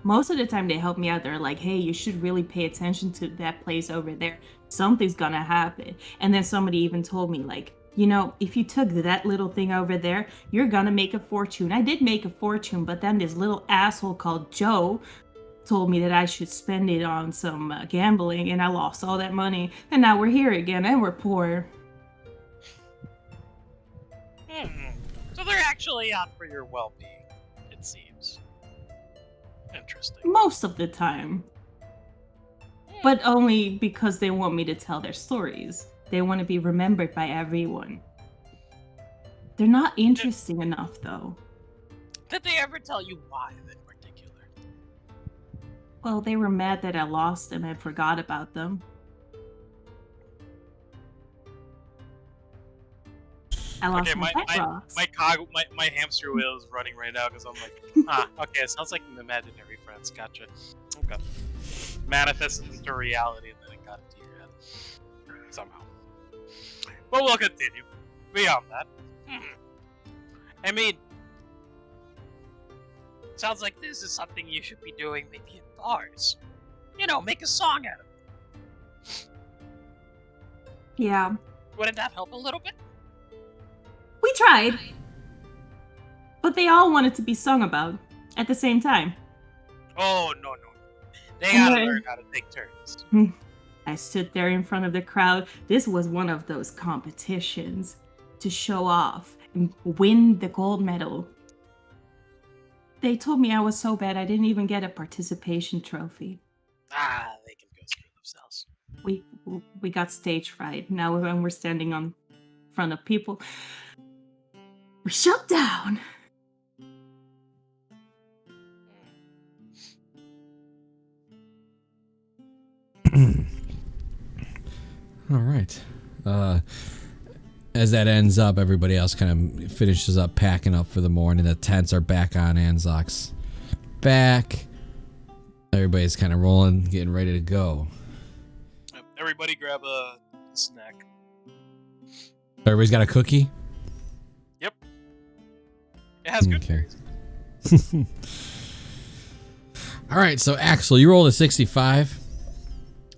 Most of the time they help me out. They're like, hey, you should really pay attention to that place over there. Something's gonna happen. And then somebody even told me, like, if you took that little thing over there, you're gonna make a fortune. I did make a fortune, but then this little asshole called Joe told me that I should spend it on some gambling, and I lost all that money. And now we're here again, and we're poor. So they're actually out for your well-being, it seems. Interesting. Most of the time. But only because they want me to tell their stories. They want to be remembered by everyone. They're not interesting enough, though. Did they ever tell you why in particular? Well, they were mad that I lost them and forgot about them. I lost my rocks. My hamster wheel is running right now because I'm like, okay, it sounds like imaginary friends. Gotcha. Okay. Manifested into reality and then it got into your head. Somehow. But we'll continue. Beyond that. I mean, sounds like this is something you should be doing maybe in bars. Make a song out of it. Yeah. Wouldn't that help a little bit? We tried. But they all wanted to be sung about at the same time. Oh, no. They gotta learn how to take turns. I stood there in front of the crowd. This was one of those competitions to show off and win the gold medal. They told me I was so bad I didn't even get a participation trophy. They can go screw themselves. We got stage fright. Now when we're standing on front of people, we shut down. All right. As that ends up, everybody else kind of finishes up packing up for the morning. The tents are back on. Anzac's back. Everybody's kind of rolling, getting ready to go. Everybody grab a snack. Everybody's got a cookie? Yep. It has good berries. All right, so Axel, you rolled a 65.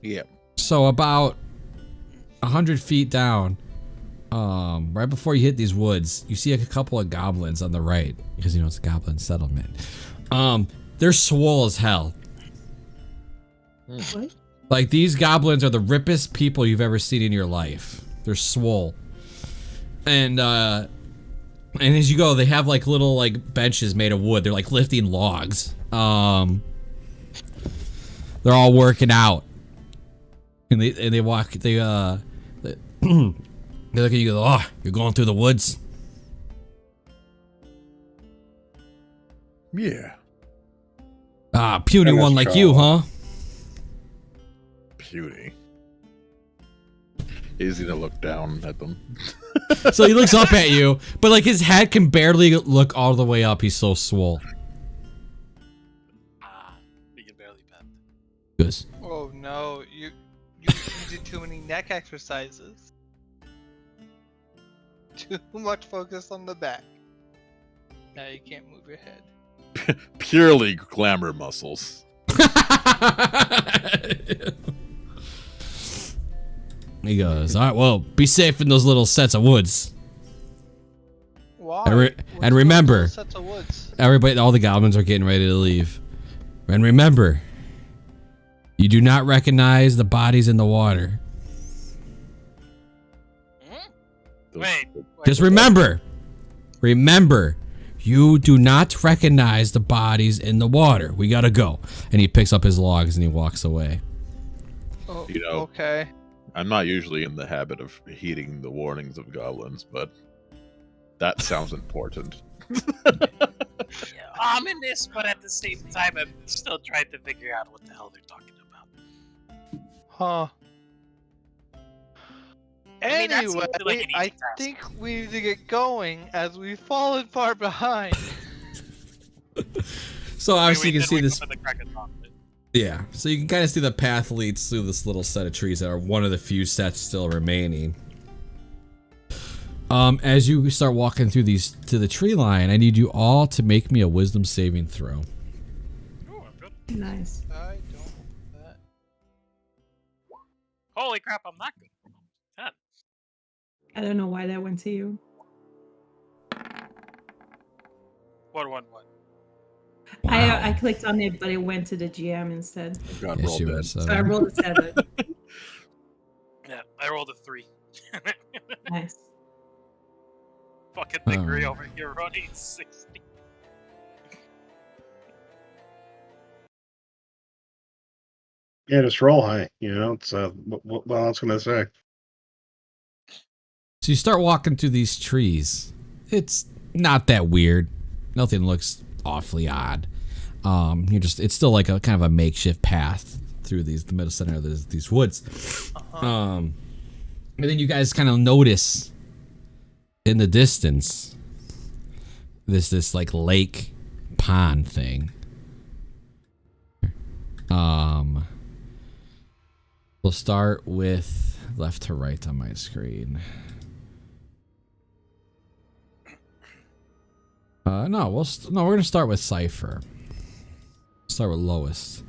Yep. So about 100 feet down, right before you hit these woods, you see a couple of goblins on the right, because you know it's a goblin settlement. They're swole as hell. What? Like, these goblins are the rippest people you've ever seen in your life. They're swole. And as you go, they have like little like benches made of wood. They're like lifting logs. They're all working out. And they walk, they look at you and go, oh, you're going through the woods? Yeah. Ah, puny one like you, huh? Puny. He's gonna look down at them. So he looks up at you, but like his head can barely look all the way up. He's so swole. We can barely bend. Good. Oh no, you did too many neck exercises. Too much focus on the back. Now you can't move your head. Purely glamour muscles. He goes, all right, well, be safe in those little sets of woods. Why? And remember, Those sets of woods? everybody, all the goblins are getting ready to leave. And remember, you do not recognize the bodies in the water. Wait. Just remember, you do not recognize the bodies in the water. We gotta go. And he picks up his logs and he walks away. Oh, You know. Okay. I'm not usually in the habit of heeding the warnings of goblins, but that sounds important. Ominous, but at the same time, I'm still trying to figure out what the hell they're talking about. Huh. I mean, that Anyway, seems like an easy I task. think we need to get going as we've fallen far behind. So obviously you can see this. The Kraken Gauntlet. Yeah, so you can kind of see the path leads through this little set of trees that are one of the few sets still remaining. As you start walking through these to the tree line, I need you all to make me a wisdom saving throw. Ooh, I'm good. Nice. I don't want that. Holy crap, I'm not good. 10. I don't know why that went to you. What? I clicked on it, but it went to the GM instead. God, Yes, roll you dead. were, So I rolled a 7. Yeah, I rolled a 3. Nice. Fucking degree over here running 60. Yeah, just roll high. You know, it's what else can I say? So you start walking through these trees. It's not that weird. Nothing looks awfully odd. It's still like a kind of a makeshift path through the middle center of these woods. And then you guys kind of notice in the distance this like lake pond thing. We'll start with left to right on my screen. We're gonna start with Cypher. Start with lowest.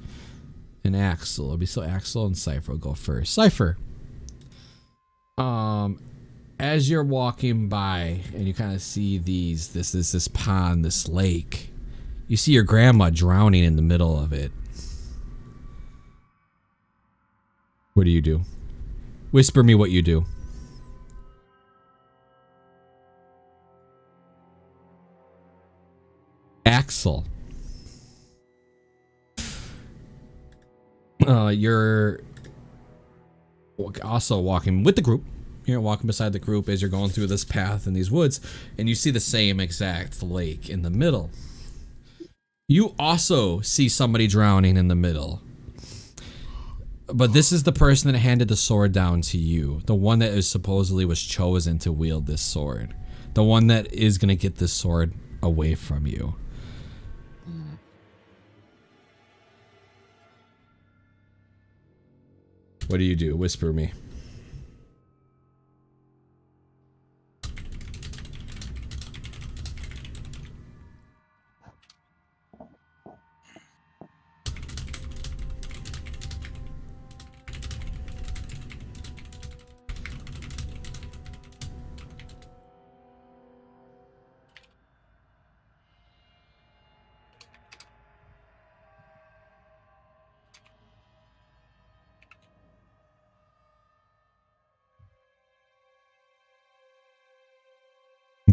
And Axel. It'll be so Axel and Cypher will go first. Cypher. As you're walking by and you kind of see this pond, this lake, you see your grandma drowning in the middle of it. What do you do? Whisper me what you do. Axel. You're also walking with the group. You're walking beside the group as you're going through this path in these woods, and you see the same exact lake in the middle. You also see somebody drowning in the middle. But this is the person that handed the sword down to you. The one that supposedly was chosen to wield this sword. The one that is going to get this sword away from you. What do you do? Whisper me.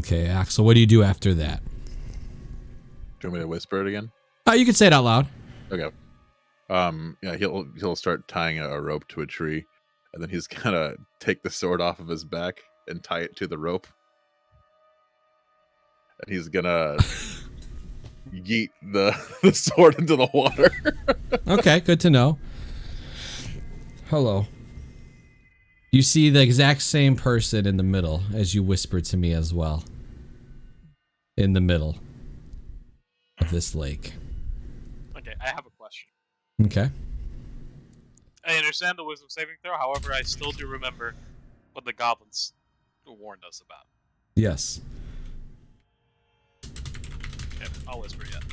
Okay, Axel, what do you do after that? Do you want me to whisper it again? Oh, you can say it out loud. Okay. Yeah, he'll start tying a rope to a tree, and then he's gonna take the sword off of his back and tie it to the rope. And he's gonna yeet the sword into the water. Okay, good to know. Hello. You see the exact same person in the middle as you whispered to me as well. In the middle of this lake. Okay, I have a question. Okay. I understand the wisdom saving throw, however, I still do remember what the goblins warned us about. Yes. Okay, I'll whisper yet.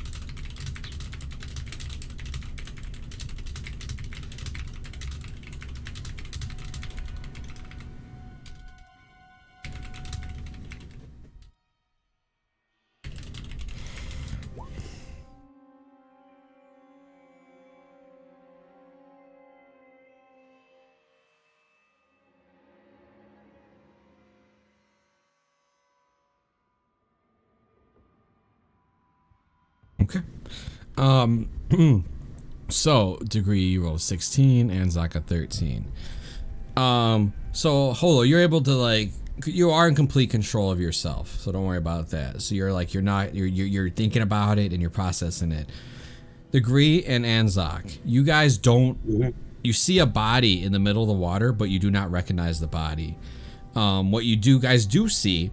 Okay. So degree you roll 16 and Zaka 13. So Holo, you're able to like you are in complete control of yourself, so don't worry about that. So you're like you're thinking about it and you're processing it. Degree and Anzak, you guys don't you see a body in the middle of the water, but you do not recognize the body. What you guys do see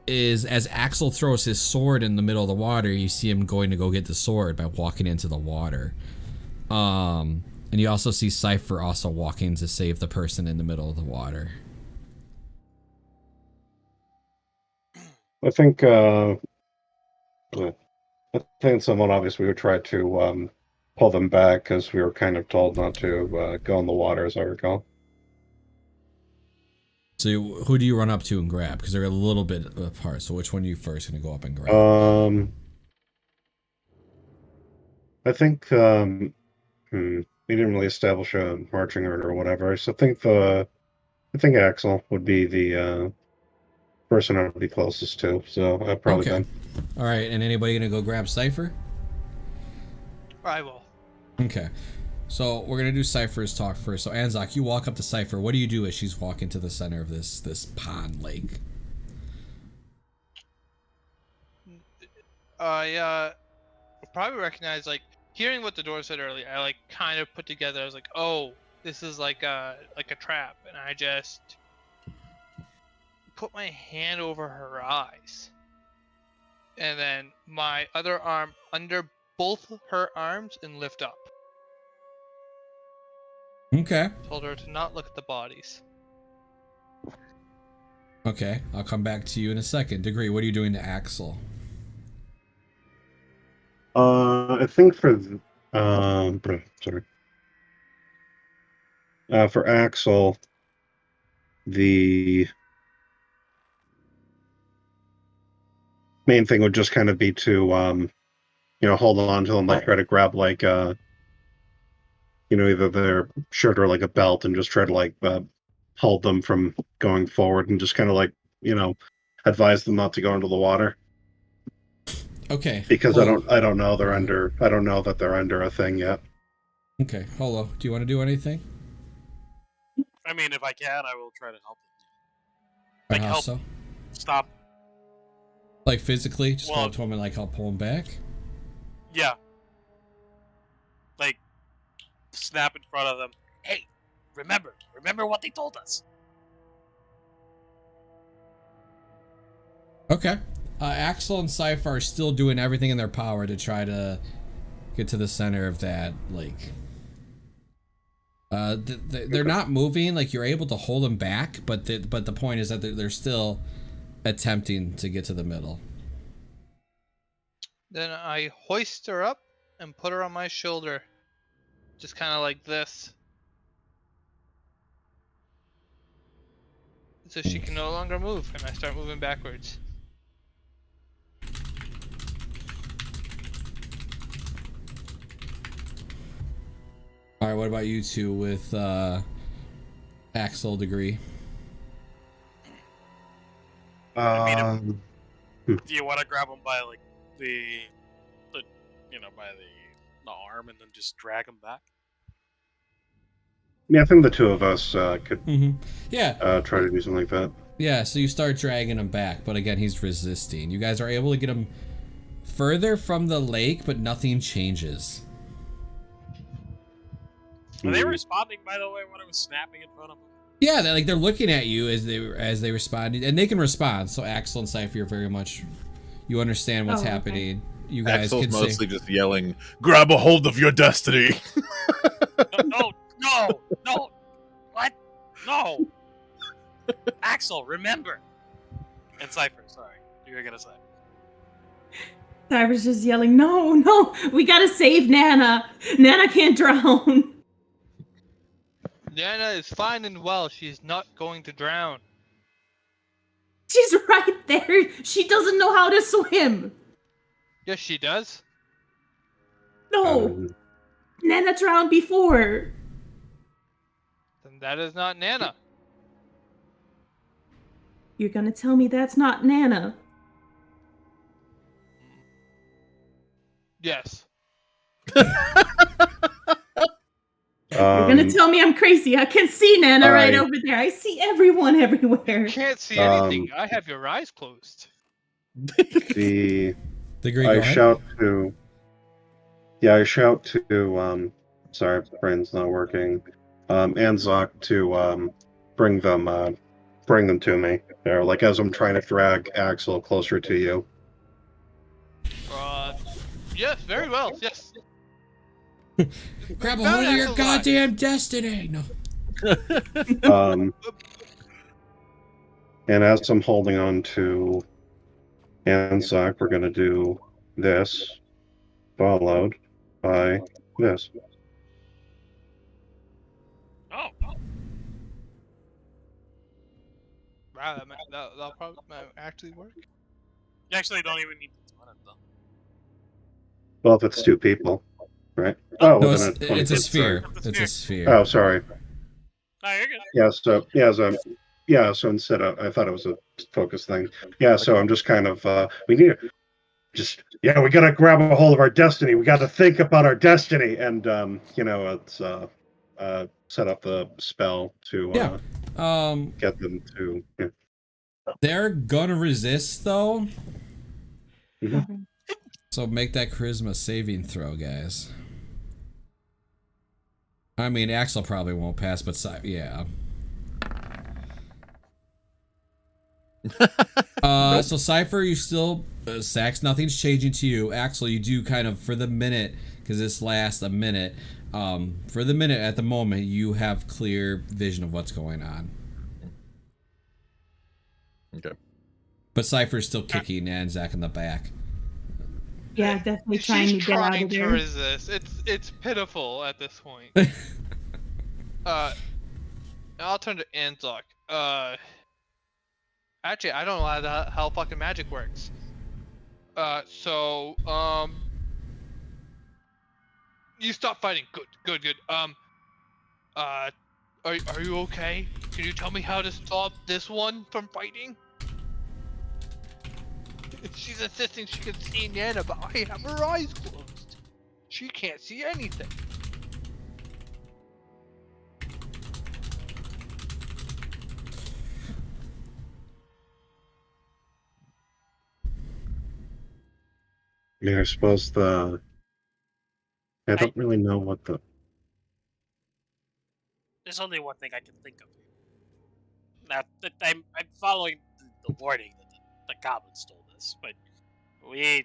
is as Axel throws his sword in the middle of the water, you see him going to go get the sword by walking into the water. And you also see Cypher also walking to save the person in the middle of the water. I think someone obviously would try to pull them back because we were kind of told not to go in the water, as I recall. So who do you run up to and grab? Because they're a little bit apart. So which one are you first going to go up and grab? I think we didn't really establish a marching order or whatever. So I think Axel would be the person I would be closest to. So probably Okay. Ben. All right. And anybody going to go grab Cypher? I will. Okay. So we're gonna do Cypher's talk first. So Anzak, you walk up to Cypher. What do you do as she's walking to the center of this pond lake? I probably recognize, like, hearing what the door said earlier. I like kind of put together. I was like, oh, this is like a trap, and I just put my hand over her eyes, and then my other arm under both her arms and lift up. Okay. Told her to not look at the bodies. Okay. I'll come back to you in a second. Degree, what are you doing to Axel? I think for for Axel, the main thing would just kind of be to hold on to them, like try to grab like either their shirt or like a belt and just try to like hold them from going forward and just kind of like advise them not to go into the water. Okay. Because Holo. I don't know I don't know that they're under a thing yet. Okay. Holo, do you want to do anything? I mean, if I can, I will try to help him. Like Like, help so? stop. Like physically? Just go Well- up to him and like help pull him back? Yeah. Like, snap in front of them. Hey, remember what they told us. Okay. Axel and Cypher are still doing everything in their power to try to get to the center of that lake. They're not moving. Like, you're able to hold them back, but the point is that they're still attempting to get to the middle. Then I hoist her up and put her on my shoulder, just kind of like this, so she can no longer move, and I start moving backwards. All right, what about you two with Axel, Degree? Do you want to grab him by like the by the arm and then just drag him back? Yeah, I think the two of us could Yeah. try to do something like that. Yeah, so you start dragging him back, but again, he's resisting. You guys are able to get him further from the lake, but nothing changes. Are they responding, by the way, when I was snapping in front of them? Yeah, they're looking at you as they respond, and they can respond. So Axel and Cypher, very much, you understand what's happening. You guys Axel's can mostly just yelling, "Grab a hold of your destiny!" No! What? No! Axel, remember! And Cypher, sorry, you were gonna say. Cypher's just yelling, no, we gotta save Nana. Nana can't drown. Nana is fine and well. She's not going to drown. She's right there. She doesn't know how to swim. Yes, she does. No. Nana drowned before. Then that is not Nana. You're gonna tell me that's not Nana? Yes. You're gonna tell me I'm crazy. I can see Nana right over there. I see everyone everywhere. You can't see anything. I have your eyes closed. I shout to sorry, brain's not working. Anzok to bring them to me. There, like as I'm trying to drag Axel closer to you. Yes, very well. Yes. Grab a hold of your goddamn destiny. No. And as I'm holding on to Anzok, we're gonna do this, followed by this. Oh. Wow, that'll probably actually work. You actually don't even need to run it though. Well, if it's two people, right? Oh, no, well, it's a sphere. It's a sphere. Oh, sorry. Oh, you're good. Yeah, so instead of, I thought it was a focus thing. Yeah, so I'm just kind of, we gotta grab a hold of our destiny. We gotta think about our destiny. And, it's, set up the spell to, get them to, They're gonna resist, though. Mm-hmm. So make that charisma saving throw, guys. I mean, Axel probably won't pass, but yeah. So Cypher, you still Sax, nothing's changing to you. Axel, you do kind of for the minute, because this lasts a minute. For the minute at the moment, you have clear vision of what's going on. Okay. But Cypher's still kicking Anzac in the back. Yeah, definitely trying to get out of there. Resist. It's pitiful at this point. I'll turn to Anzok. Actually, I don't know how fucking magic works. You stop fighting. Good. Are you okay? Can you tell me how to stop this one from fighting? She's insisting she can see Nana, but I have her eyes closed. She can't see anything. I mean, I suppose I don't really know what the... There's only one thing I can think of. Now, I'm following the warning that the goblin stole this, but we're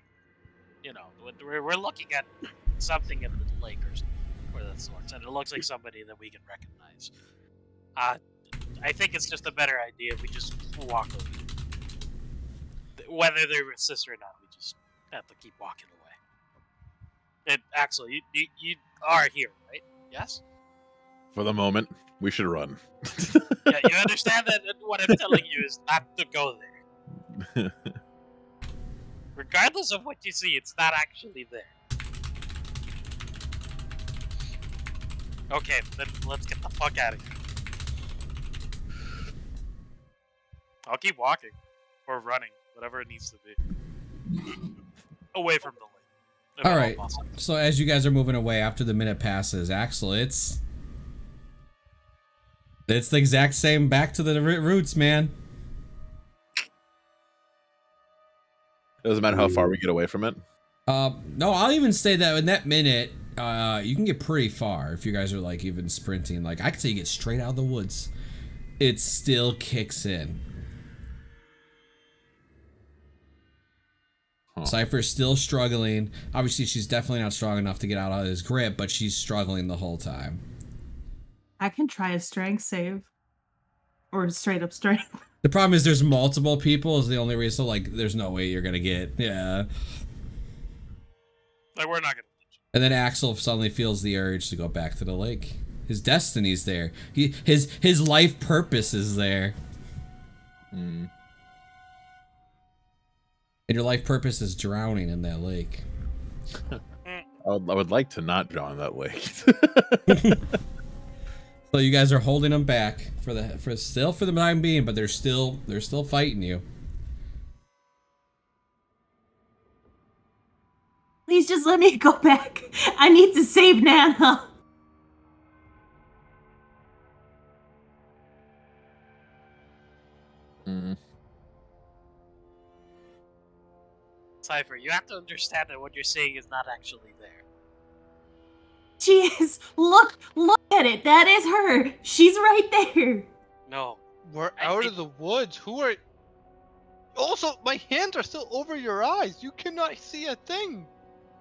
looking at something in the lake or something, where that sorts, and it looks like somebody that we can recognize. I think it's just a better idea if we just walk over. Whether they resist or not, we just have to keep walking away. And Axel, you are here, right? Yes? For the moment, we should run. Yeah, you understand that what I'm telling you is not to go there. Regardless of what you see, it's not actually there. Okay, then let's get the fuck out of here. I'll keep walking. or running, whatever it needs to be, away from the lake. All right. So as you guys are moving away after the minute passes, Axel, it's the exact same back to the roots, man. Doesn't matter how far we get away from it. No, I'll even say that in that minute, you can get pretty far if you guys are like even sprinting. Like I could say you get straight out of the woods. It still kicks in. Huh. Cypher's still struggling. Obviously, she's definitely not strong enough to get out of his grip, but she's struggling the whole time. I can try a strength save. Or straight up strength. The problem is there's multiple people is the only reason, like, there's no way you're gonna get, yeah. Like, we're not gonna. And then Axel suddenly feels the urge to go back to the lake. His destiny's there. His life purpose is there. And your life purpose is drowning in that lake. I would like to not drown in that lake. So you guys are holding them back for the time being, but they're still fighting you. Please just let me go back. I need to save Nana. Cypher, you have to understand that what you're saying is not actually there. She is. Look at it. That is her. She's right there. No. We're out of the woods. Who are... Also, my hands are still over your eyes. You cannot see a thing.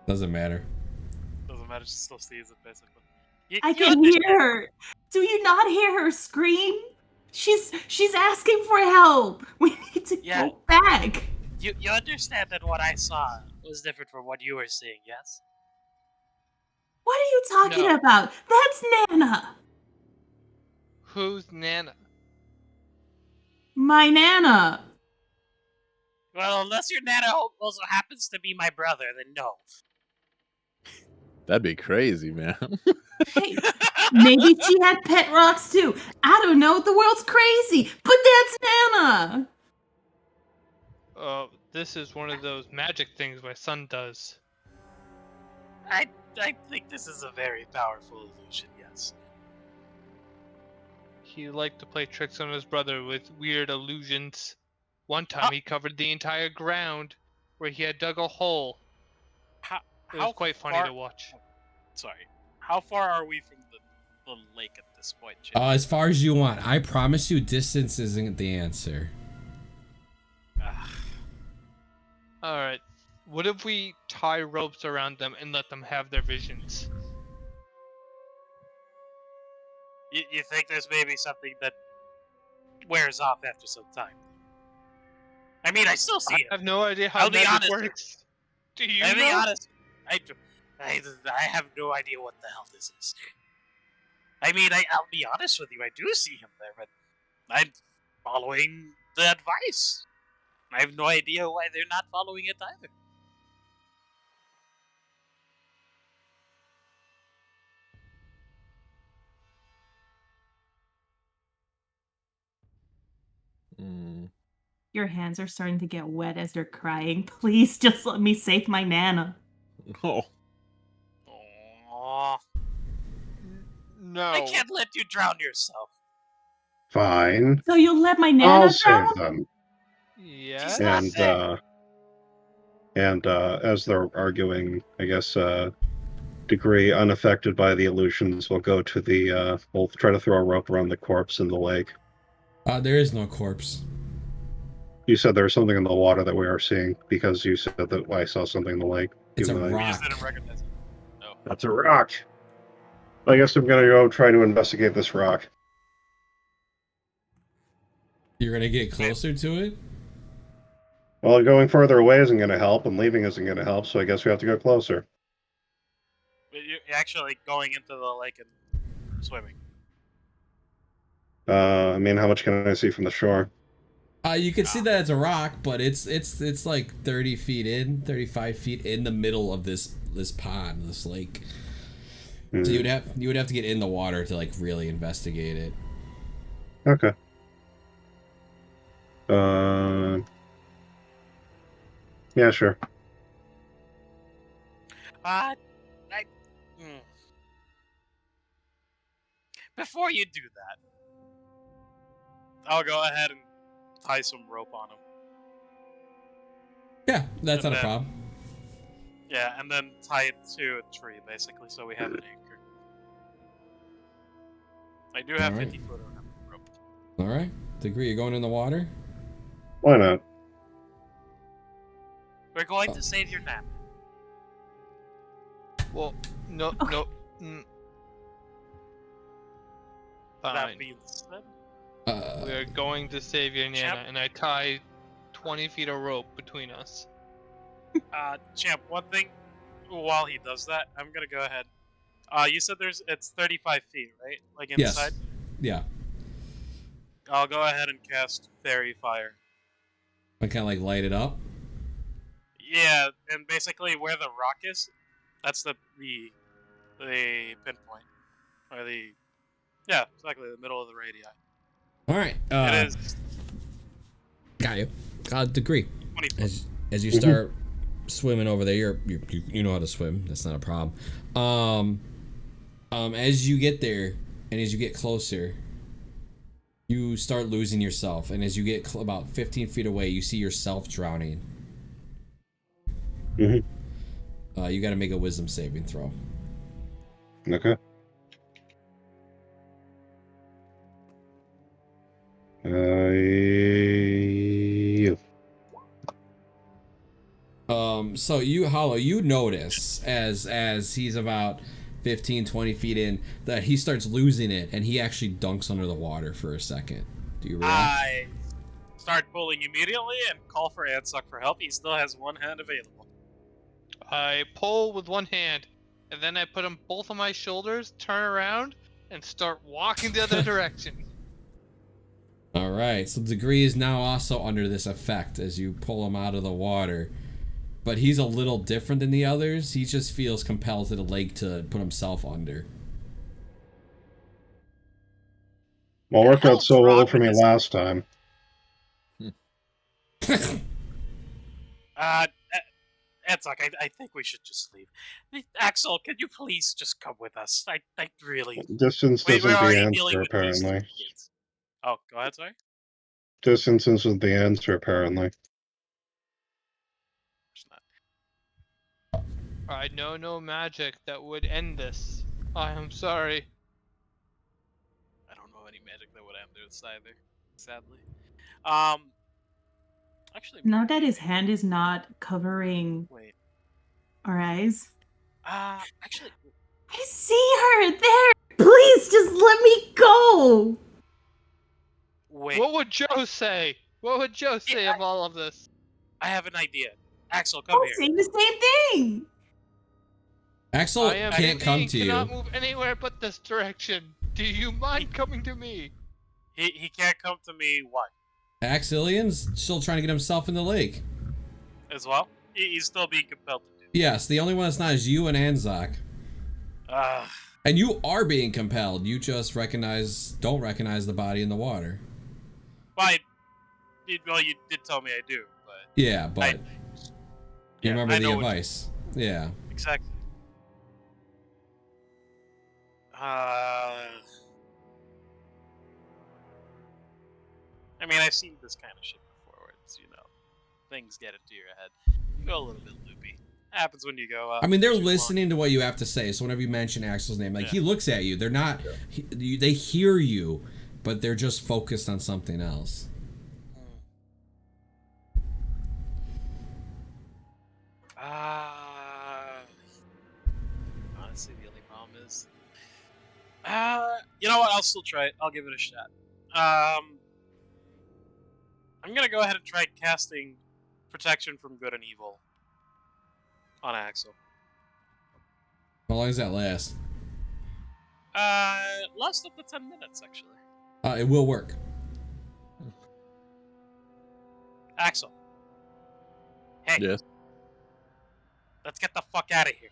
Doesn't matter. Doesn't matter. She still sees it, basically. I can hear her. Do you not hear her scream? She's asking for help. We need to go back. You understand that what I saw was different from what you were seeing, yes? What are you talking about? That's Nana. Who's Nana? My Nana. Well, unless your Nana also happens to be my brother, then no. That'd be crazy, man. Hey, maybe she had pet rocks too. I don't know. The world's crazy, but that's Nana. This is one of those magic things my son does. I think this is a very powerful illusion, yes. He liked to play tricks on his brother with weird illusions. One time he covered the entire ground where he had dug a hole. It was quite funny to watch. Sorry. How far are we from the lake at this point, Jim? As far as you want. I promise you distance isn't the answer. Alright. What if we tie ropes around them and let them have their visions? You think there's maybe something that wears off after some time? I mean, I still see it. I have no idea how magic works. Do you know? I'll be honest. I have no idea what the hell this is. I mean, I'll be honest with you. I do see him there, but I'm following the advice. I have no idea why they're not following it either. Your hands are starting to get wet as they're crying. Please just let me save my Nana. Oh. Aww. No. I can't let you drown yourself. Fine. So you'll let my Nana I'll drown? save them. Yes. And as they're arguing, I guess Degree, unaffected by the illusions, will go to the. We'll try to throw a rope around the corpse in the lake. There is no corpse. You said there was something in the water that we are seeing because you said that I saw something in the lake. It's a rock. We just didn't recognize it. No. That's a rock. I guess I'm gonna go try to investigate this rock. You're gonna get closer to it? Well, going further away isn't gonna help, and leaving isn't gonna help, so I guess we have to go closer. But you're actually going into the lake and swimming. I mean, how much can I see from the shore? You can see that it's a rock, but it's like 30 feet in, 35 feet in the middle of this pond, this lake. So you would have to get in the water to like really investigate it. Okay. Yeah, sure. Before you do that, I'll go ahead and tie some rope on him. Yeah, that's And not a then- problem. Yeah, and then tie it to a tree, basically, so we have an anchor. I do have Alright. 50 foot of rope. All right. Degree, you're going in the water? Why not? We're going to save your nap. Well, no, Okay. no. That Fine. being said, We're going to save your Champ? Nana, and I tie 20 feet of rope between us. Champ, one thing, while he does that, I'm gonna go ahead. You said it's 35 feet, right? Like inside? Yes. Yeah. I'll go ahead and cast Fairy Fire. I kind of like light it up. Yeah, and basically where the rock is, that's the pinpoint. Or yeah, exactly, the middle of the radii. All right. It is Got you. Degree. 20 foot. As you start swimming over there, you know how to swim. That's not a problem. As you get there and as you get closer, you start losing yourself. And as you get about 15 feet away, you see yourself drowning. Mm-hmm. You got to make a wisdom saving throw. Okay. So you, Hollow, you notice as he's about 15, 20 feet in that he starts losing it and he actually dunks under the water for a second. Do you react? I start pulling immediately and call for Ansuk for help. He still has one hand available. I pull with one hand, and then I put them both on my shoulders, turn around, and start walking the other direction. All right, so Degree is now also under this effect as you pull him out of the water. But he's a little different than the others. He just feels compelled to the lake to put himself under. Well, it worked out so well for me this? last time. Ansuk, I think we should just leave. Axel, can you please just come with us? I really... Distance We're isn't the already dealing answer, with these apparently. kids. Oh, go ahead, sorry? Distance isn't the answer, apparently. It's not. I know no magic that would end this. I am sorry. I don't know any magic that would end this either, sadly. Actually... Now that his hand is not covering Wait. our eyes. Actually... I see her there! Please just let me go! Wait. What would Joe say? What would Joe say of all of this? I have an idea. Axel, come I'm here. saying the same thing! Axel I am can't come to you. cannot move anywhere but this direction. Do you mind coming to me? He can't come to me, why? Axilian's still trying to get himself in the lake. As well? He's still being compelled to do. Yes, the only one that's not is you and Anzak. And you are being compelled. You just don't recognize the body in the water. Well, you did tell me I do, but... Yeah, but you remember the know advice. Yeah. Exactly. I mean, I've seen this kind of shit before, where it's, things get into your head. You go a little bit loopy. Happens when you go up. I mean, they're listening to what you have to say, so whenever you mention Axel's name, like, he looks at you. They're not... they hear you, but they're just focused on something else. Honestly, the only problem is... you know what? I'll still try it. I'll give it a shot. I'm gonna go ahead and try casting Protection from Good and Evil on Axel. How long does that last? Last up to 10 minutes, actually. It will work. Axel. Hey. Yes. Let's get the fuck out of here.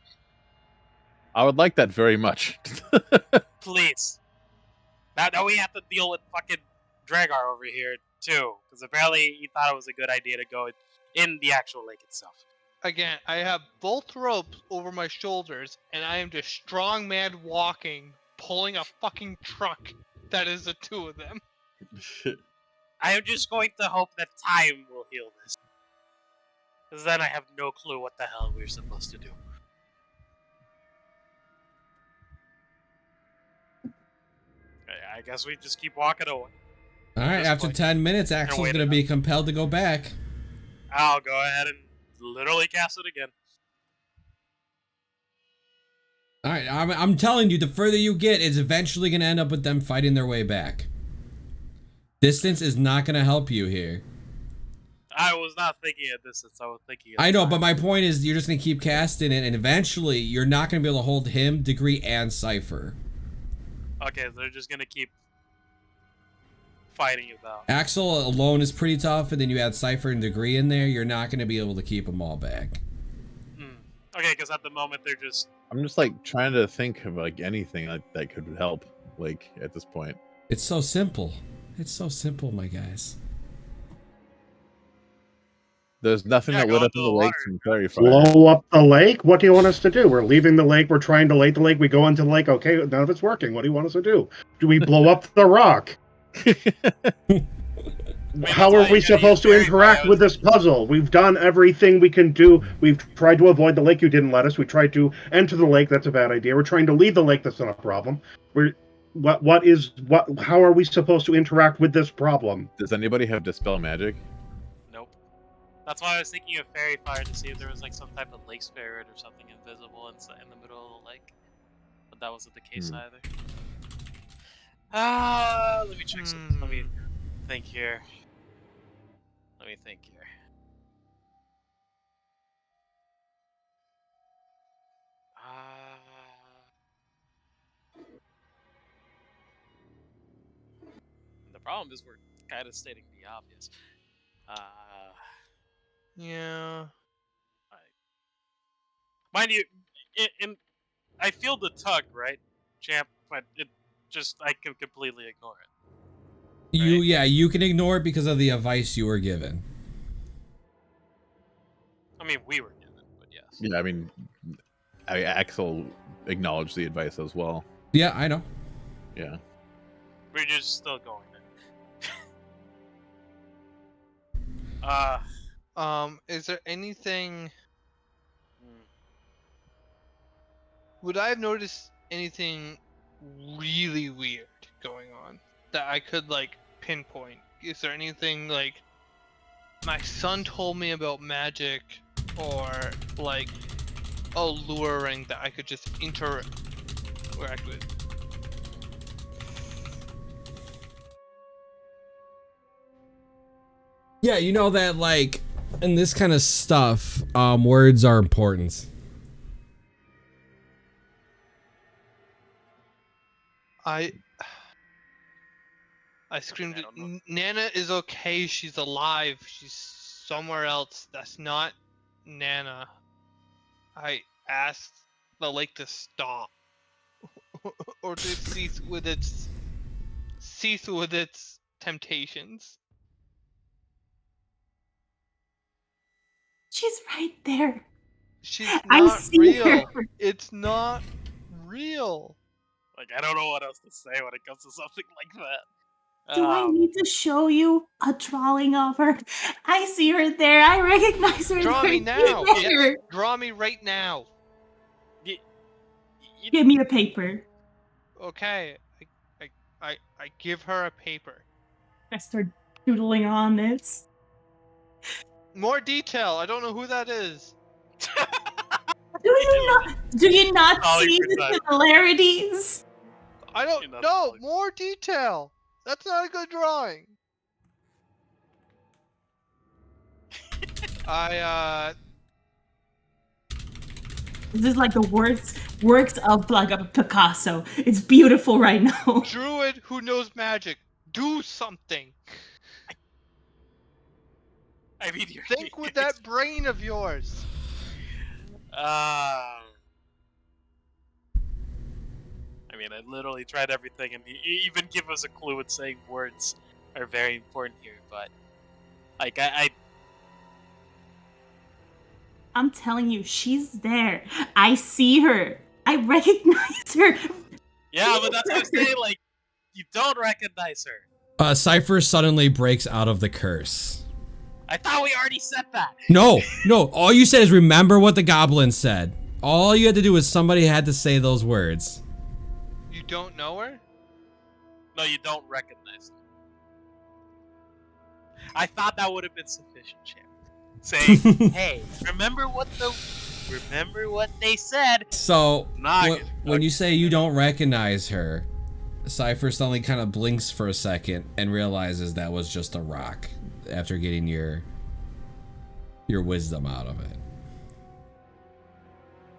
I would like that very much. Please. Now we have to deal with fucking Dragar over here, too. Because apparently he thought it was a good idea to go in the actual lake itself. Again, I have both ropes over my shoulders, and I am just strongman walking, pulling a fucking truck that is the two of them. I am just going to hope that time will heal this. Because then I have no clue what the hell we're supposed to do. I guess we just keep walking away. All right, after 10 minutes, Axel's going to be compelled to go back. I'll go ahead and literally cast it again. All right, I'm telling you, the further you get, it's eventually going to end up with them fighting their way back. Distance is not going to help you here. I was not thinking of distance, I was thinking of I know, time. but my point is you're just going to keep casting it, and eventually you're not going to be able to hold him, Degree, and Cypher. Okay, so they're just going to keep fighting about. Axel alone is pretty tough, and then you add Cypher and Degree in there, you're not going to be able to keep them all back. Okay, because at the moment they're just... I'm just like trying to think of like anything that could help, like at this point. It's so simple. It's so simple, my guys. There's nothing that lit up in the lake from Fairy Fire. Blow up the lake? What do you want us to do? We're leaving the lake. We're trying to light the lake. We go into the lake. Okay, none of it's working. What do you want us to do? Do we blow up the rock? How are we supposed to interact with this puzzle? We've done everything we can do. We've tried to avoid the lake. You didn't let us. We tried to enter the lake. That's a bad idea. We're trying to leave the lake. That's not a problem. How are we supposed to interact with this problem? Does anybody have Dispel Magic? Nope. That's why I was thinking of Fairy Fire to see if there was like some type of lake spirit or something invisible in the middle of the lake. But that wasn't the case either. Let me check something. Let me think here. The problem is we're kind of stating the obvious. Yeah. Mind you, I feel the tug, right, champ? But I can completely ignore it. Right? You can ignore it because of the advice you were given. I mean, we were given, but yes. Yeah, I mean, Axel acknowledged the advice as well. Yeah, I know. Yeah. We're just still going there. Is there anything... Would I have noticed anything really weird going on that I could, like, pinpoint? Is there anything, like, my son told me about magic, or, like, alluring that I could just interact with? Yeah, you know that, like, in this kind of stuff, words are important. I screamed, Nana is okay, she's alive, she's somewhere else, that's not Nana. I asked the lake to stop. Or to cease with its temptations. She's right there. She's not real. Her. It's not real. Like, I don't know what else to say when it comes to something like that. Do I need to show you a drawing of her? I see her there. I recognize her. Draw me now. Yes, draw me right now. Give me a paper. Okay. I give her a paper. I start doodling on this. More detail. I don't know who that is. Do you not see the similarities? I don't know. More detail. That's not a good drawing. This is like the works of like a Picasso. It's beautiful right now. Druid who knows magic, do something. I mean, think with that brain of yours. I mean, I literally tried everything, and even give us a clue in saying words are very important here. But like, I'm telling you, she's there. I see her. I recognize her. Yeah, but that's what I'm saying. Like, you don't recognize her. Cypher suddenly breaks out of the curse. I thought we already said that. No. All you said is remember what the goblin said. All you had to do was somebody had to say those words. You don't know her? No, you don't recognize her. I thought that would have been sufficient, champ. Saying, "Hey, remember what they said." So when you say you don't recognize her, Cypher suddenly kind of blinks for a second and realizes that was just a rock after getting your wisdom out of it.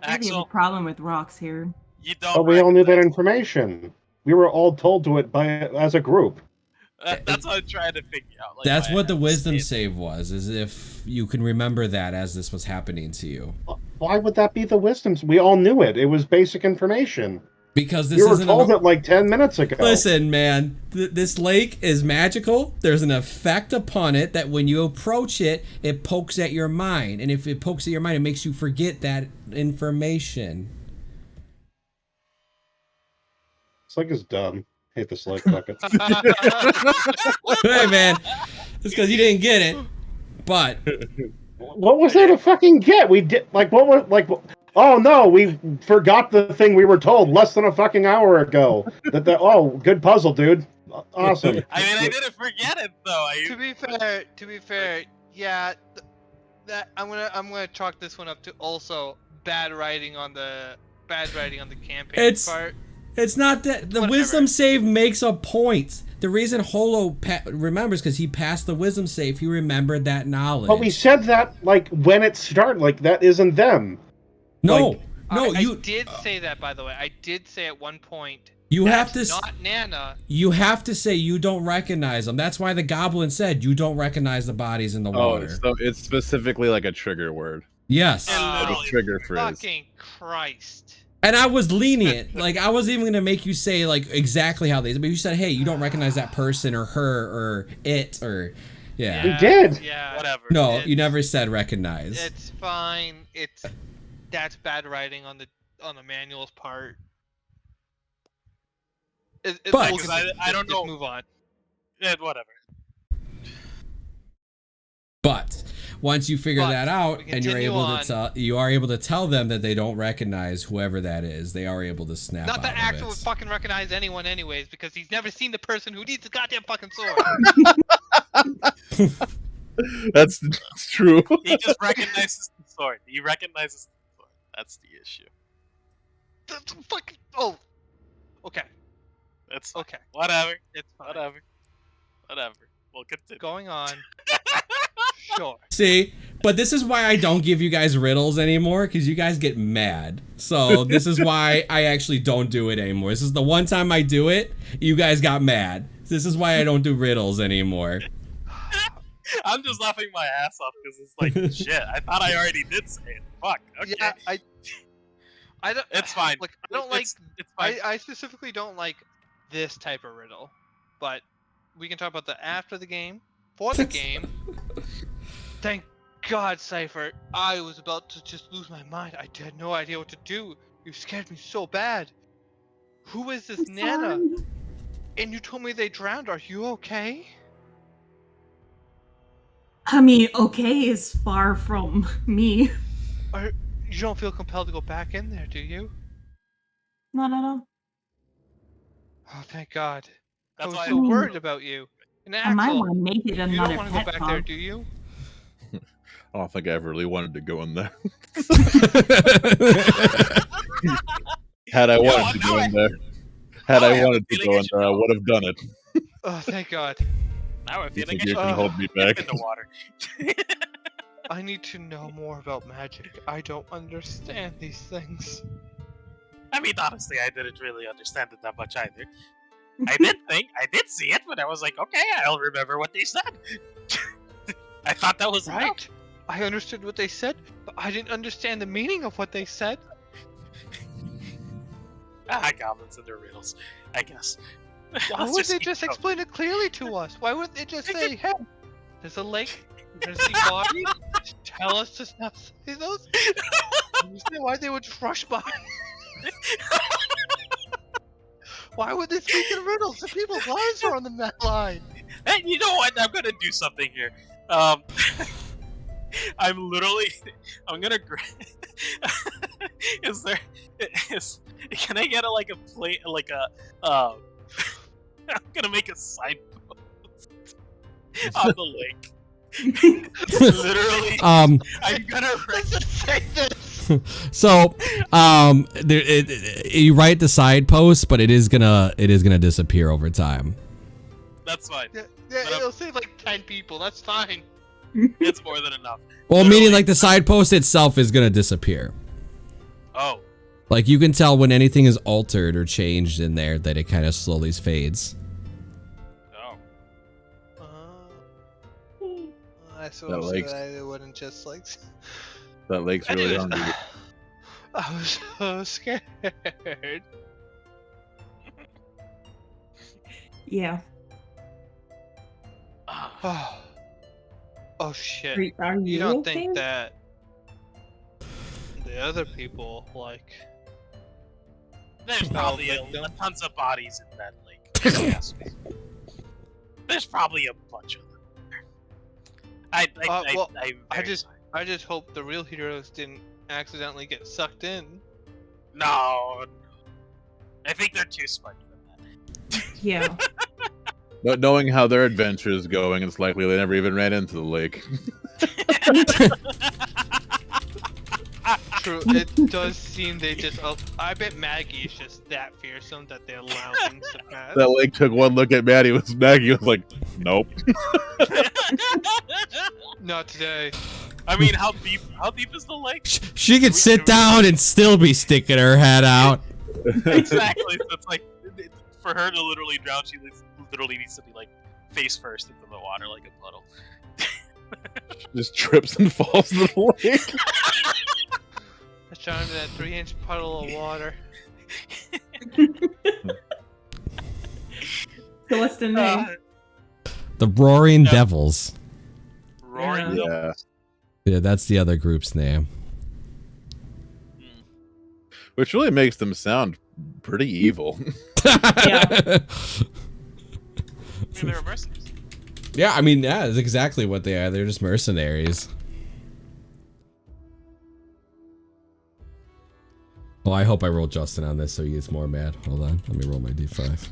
Maybe Axel, have a problem with rocks here. you don't. But we all knew that information. We were all told to it as a group. That's what I'm trying to figure out. Like, That's what the wisdom save was, is if you can remember that as this was happening to you. Why would that be the wisdom? We all knew it. It was basic information. Because this You were isn't told it like 10 minutes ago. Listen, man, this lake is magical. There's an effect upon it that when you approach it, it pokes at your mind. And if it pokes at your mind, it makes you forget that information. It's like it's dumb. Hate this lake bucket. Hey, man, it's because you didn't get it. But what was there to fucking get? We did what was oh no, we forgot the thing we were told less than a fucking hour ago. Oh, good puzzle, dude. Awesome. I mean, I didn't forget it though. To be fair, yeah, that I'm gonna chalk this one up to also bad writing on the campaign part. It's not that the wisdom save makes a point. The reason Holo remembers because he passed the wisdom save. He remembered that knowledge. But we said that when it started. Like that isn't them. No, I did say that, by the way. I did say at one point. You have to not Nana. You have to say you don't recognize them. That's why the goblin said you don't recognize the bodies in the water. So it's specifically like a trigger word. Yes. Like a trigger phrase. Fucking Christ. And I was lenient. Like, I wasn't even gonna make you say like exactly how they. But you said, "Hey, you don't recognize that person or her or it or." Yeah. We did. Yeah. Whatever. No, you never said recognize. It's fine. That's bad writing on the manual's part. But I don't know. Move on. Yeah, whatever. But once you figure that out and you are able to tell them that they don't recognize whoever that is, they are able to snap. Not that out of Axel it. would fucking recognize anyone anyways, because he's never seen the person who needs the goddamn fucking sword. That's true. He just recognizes the sword. He recognizes the sword. That's the issue. That's fucking. Oh. Okay. It's okay. Whatever. It's fine. Whatever. We'll continue. Going on. Sure. See, but this is why I don't give you guys riddles anymore, because you guys get mad. So this is why I actually don't do it anymore. This is the one time I do it, you guys got mad. This is why I don't do riddles anymore. I'm just laughing my ass off because it's like, shit, I thought I already did say it. Fuck. Okay. Yeah, I don't. It's fine. Like, I don't like. It's fine. I specifically don't like this type of riddle, but we can talk about the after the game, for the game. Thank God, Cypher. I was about to just lose my mind. I had no idea what to do. You scared me so bad. Who is this Nana? And you told me they drowned. Are you okay? I mean, okay is far from me. You don't feel compelled to go back in there, do you? Not at all. Oh, thank God. I was why so worried about you. And I might Axel, want to make it you another don't want to go pet back dog. there, do you? I don't think I ever really wanted to go in there. Had I wanted to go in there, I would have done it. Oh, thank God. Now I You feel think like I you should can hold me back? in the water. I need to know more about magic. I don't understand these things. I mean, honestly, I didn't really understand it that much either. I did see it, but I was like, okay, I'll remember what they said. I thought that was Right. enough. I understood what they said, but I didn't understand the meaning of what they said. Goblins and their riddles, I guess. Why would they just explain it clearly to us? Why wouldn't they just say, hey, there's a lake, you're gonna see bodies, just tell us to stop saying those? You understand why they would just rush by? Why would they speak in riddles? The people's lives are on the line. Hey, you know what? I'm gonna do something here. I'm gonna. Can I get a plate, I'm gonna make a signpost on the lake. Literally, I'm gonna say this. So, you write the signpost, but it is gonna disappear over time. That's fine. Yeah, it'll save like 10 people. That's fine. It's more than enough. Well, Literally. meaning like the signpost itself is gonna disappear. Oh. Like you can tell when anything is altered or changed in there that it kind of slowly fades. I suppose that it wouldn't just like. That lake's really hungry. I was so scared. Yeah. Oh shit. Are You don't okay? think that the other people like? There's probably tons of bodies in that lake. Yes. There's probably a bunch of them. I just hope the real heroes didn't accidentally get sucked in. No. I think they're too smart for that. Yeah. But knowing how their adventure is going, it's likely they never even ran into the lake. True, it does seem they just. I bet Maggie is just that fearsome that they allow things to pass. That lake took one look at Maggie was like, nope. Not today. I mean, how deep is the lake? She could sit down and still be sticking her head out. Exactly. So it's like, for her to literally drown, she literally needs to be like face first into the water like a puddle. Just trips and falls into the lake. Let's try into that 3-inch puddle of water. So what's the name? The Roaring Devils. Roaring Yeah. Devils. Yeah, that's the other group's name. Which really makes them sound pretty evil. Yeah. I mean, they're mercenaries. Yeah, I mean, yeah, that's exactly what they are. They're just mercenaries. Oh, I hope I roll Justin on this so he gets more mad. Hold on, let me roll my d5.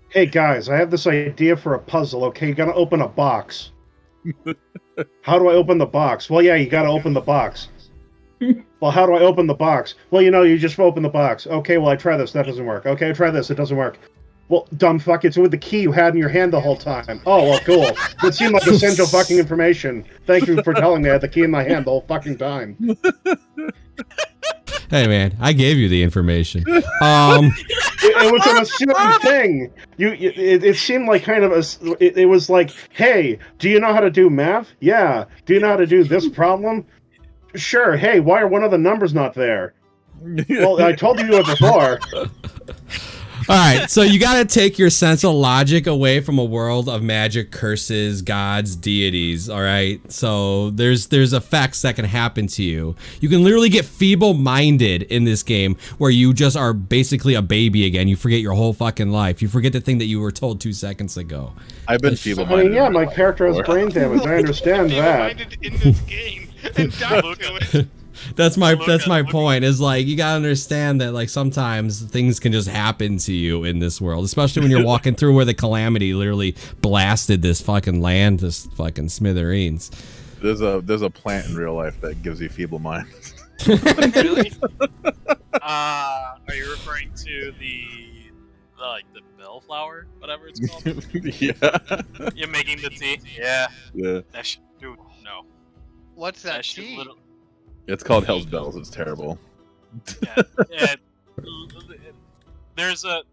Hey guys, I have this idea for a puzzle. Okay, you gotta open a box. How do I open the box? Well, yeah, you gotta open the box. Well, how do I open the box? Well, you just open the box. Okay, well, I try this. That doesn't work. Okay, I try this. It doesn't work. Well, dumb fuck, it's with the key you had in your hand the whole time. Oh, well, cool. That seemed like essential fucking information. Thank you for telling me I had the key in my hand the whole fucking time. Hey, man, I gave you the information. It was an assumed thing. It seemed like kind of it was like, hey, do you know how to do math? Yeah. Do you know how to do this problem? Sure. Hey, why are one of the numbers not there? Well, I told you it before. All right, so you got to take your sense of logic away from a world of magic, curses, gods, deities. All right, so there's effects that can happen to you. You can literally get feeble-minded in this game, where you just are basically a baby again. You forget your whole fucking life. You forget the thing that you were told 2 seconds ago. I've been feeble-minded. I mean, yeah, my character has brain damage. I understand that. Feeble-minded in this game and died to it. That's my point, is like, you gotta understand that like sometimes things can just happen to you in this world, especially when you're walking through where the calamity literally blasted this fucking land, this fucking smithereens. There's a plant in real life that gives you feeble minds. Really? Are you referring to the bellflower, whatever it's called? Yeah. You're making the tea? Yeah. Yeah. Dude, no. What's that tea? It's called Hell's Bells. It's terrible. Yeah. There's a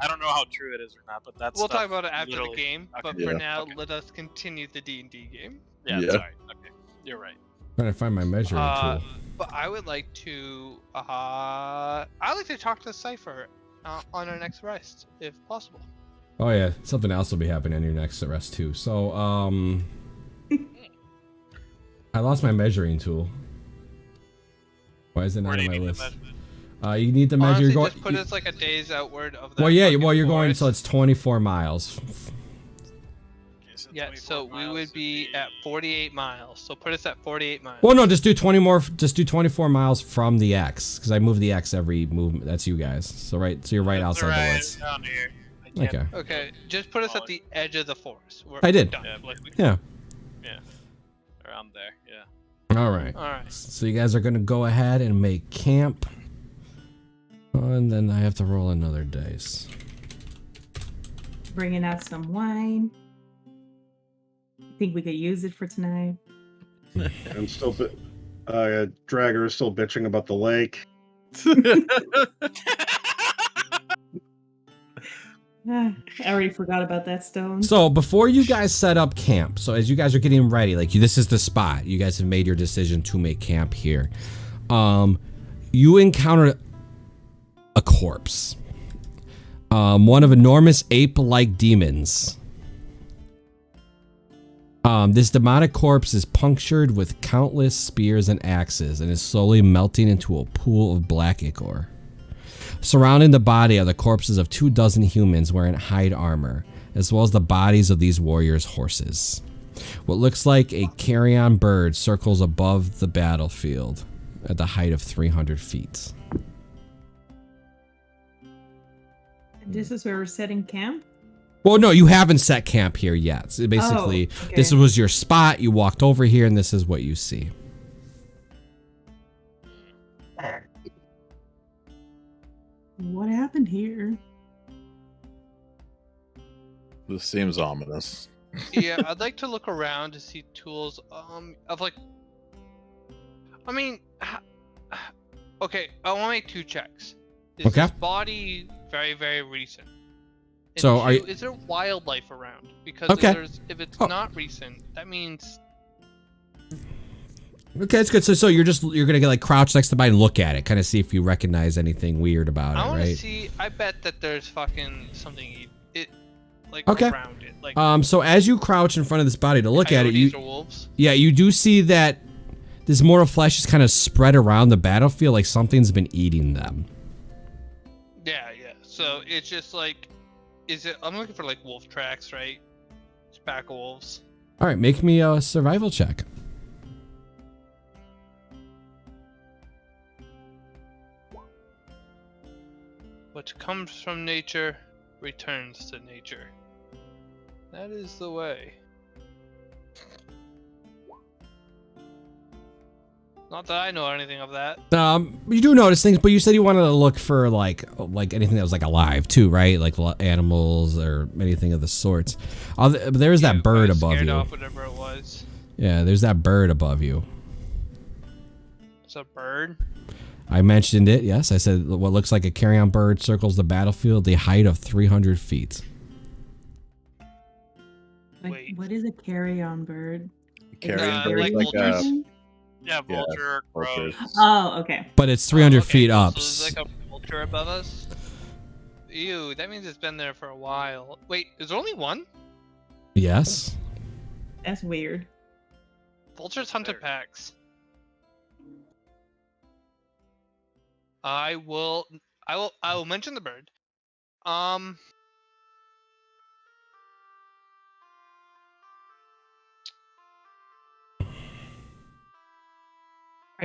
I don't know how true it is or not, but that's We'll talk about it after the game, okay. but for now, let us continue the D&D game. Yeah, Yeah. sorry. Okay. You're right. Trying to find my measuring tool. But I would like to talk to Cypher on our next rest, if possible. Oh yeah, something else will be happening on your next arrest too. So, I lost my measuring tool. Why is it not on my list? You need to measure. Honestly, You're going. just put us like a days outward of that. Well, yeah. fucking Well, you're going. forest. So it's 24 miles. Yeah, so we would be at 48 miles. So put us at 48 miles. Well, no, just do 20 more. Just do 24 miles from the X, because I move the X every movement. That's you guys. So so you're right outside the woods. Down here. Okay. Okay, just put us at the edge of the forest. I did. Yeah. Yeah. Around there. Yeah. All right. All right. So you guys are gonna go ahead and make camp, and then I have to roll another dice. Bringing out some wine. Think we could use it for tonight? I'm still, Dragger is still bitching about the lake. I already forgot about that stone. So before you guys set up camp, so as you guys are getting ready, like this is the spot. You guys have made your decision to make camp here. You encounter a corpse. One of enormous ape-like demons. This demonic corpse is punctured with countless spears and axes and is slowly melting into a pool of black ichor. Surrounding the body are the corpses of 24 humans wearing hide armor, as well as the bodies of these warriors' horses. What looks like a carrion bird circles above the battlefield at the height of 300 feet. This is where we're setting camp? Well, no, you haven't set camp here yet. So basically, okay. This was your spot. You walked over here, and this is what you see. What happened here? This seems ominous. Yeah, I'd like to look around to see tools of like. I mean, okay, I want to make 2 checks. Is this body very, very recent? And So is there wildlife around? Because if it's not recent, that means. Okay, that's good. So you're gonna get like crouch next to the body and look at it, kind of see if you recognize anything weird about I it, want to right? see. I bet that there's fucking something like Okay. around it. Like So as you crouch in front of this body to look at it, or wolves. you do see that this mortal flesh is kind of spread around the battlefield, like something's been eating them. Yeah. So it's just like, I'm looking for like wolf tracks, right? It's a pack of wolves. All right, make me a survival check. What comes from nature returns to nature. That is the way. Not that I know anything of that. You do notice things, but you said you wanted to look for like anything that was like alive too, right? Like animals or anything of the sorts. There is that bird above you. Off whatever it was. Yeah, there's that bird above you. It's a bird. I mentioned it. Yes, I said what looks like a carrion bird circles the battlefield, the height of 300 feet. Wait. What is a carry-on bird? Carrion bird like like vultures. Yeah, vulture, vultures. crows. Oh, okay. But it's 300 okay, feet up. So there's like a vulture above us. Ew, that means it's been there for a while. Wait, is there only one? Yes. That's weird. Vultures hunt in packs. I will mention the bird. Are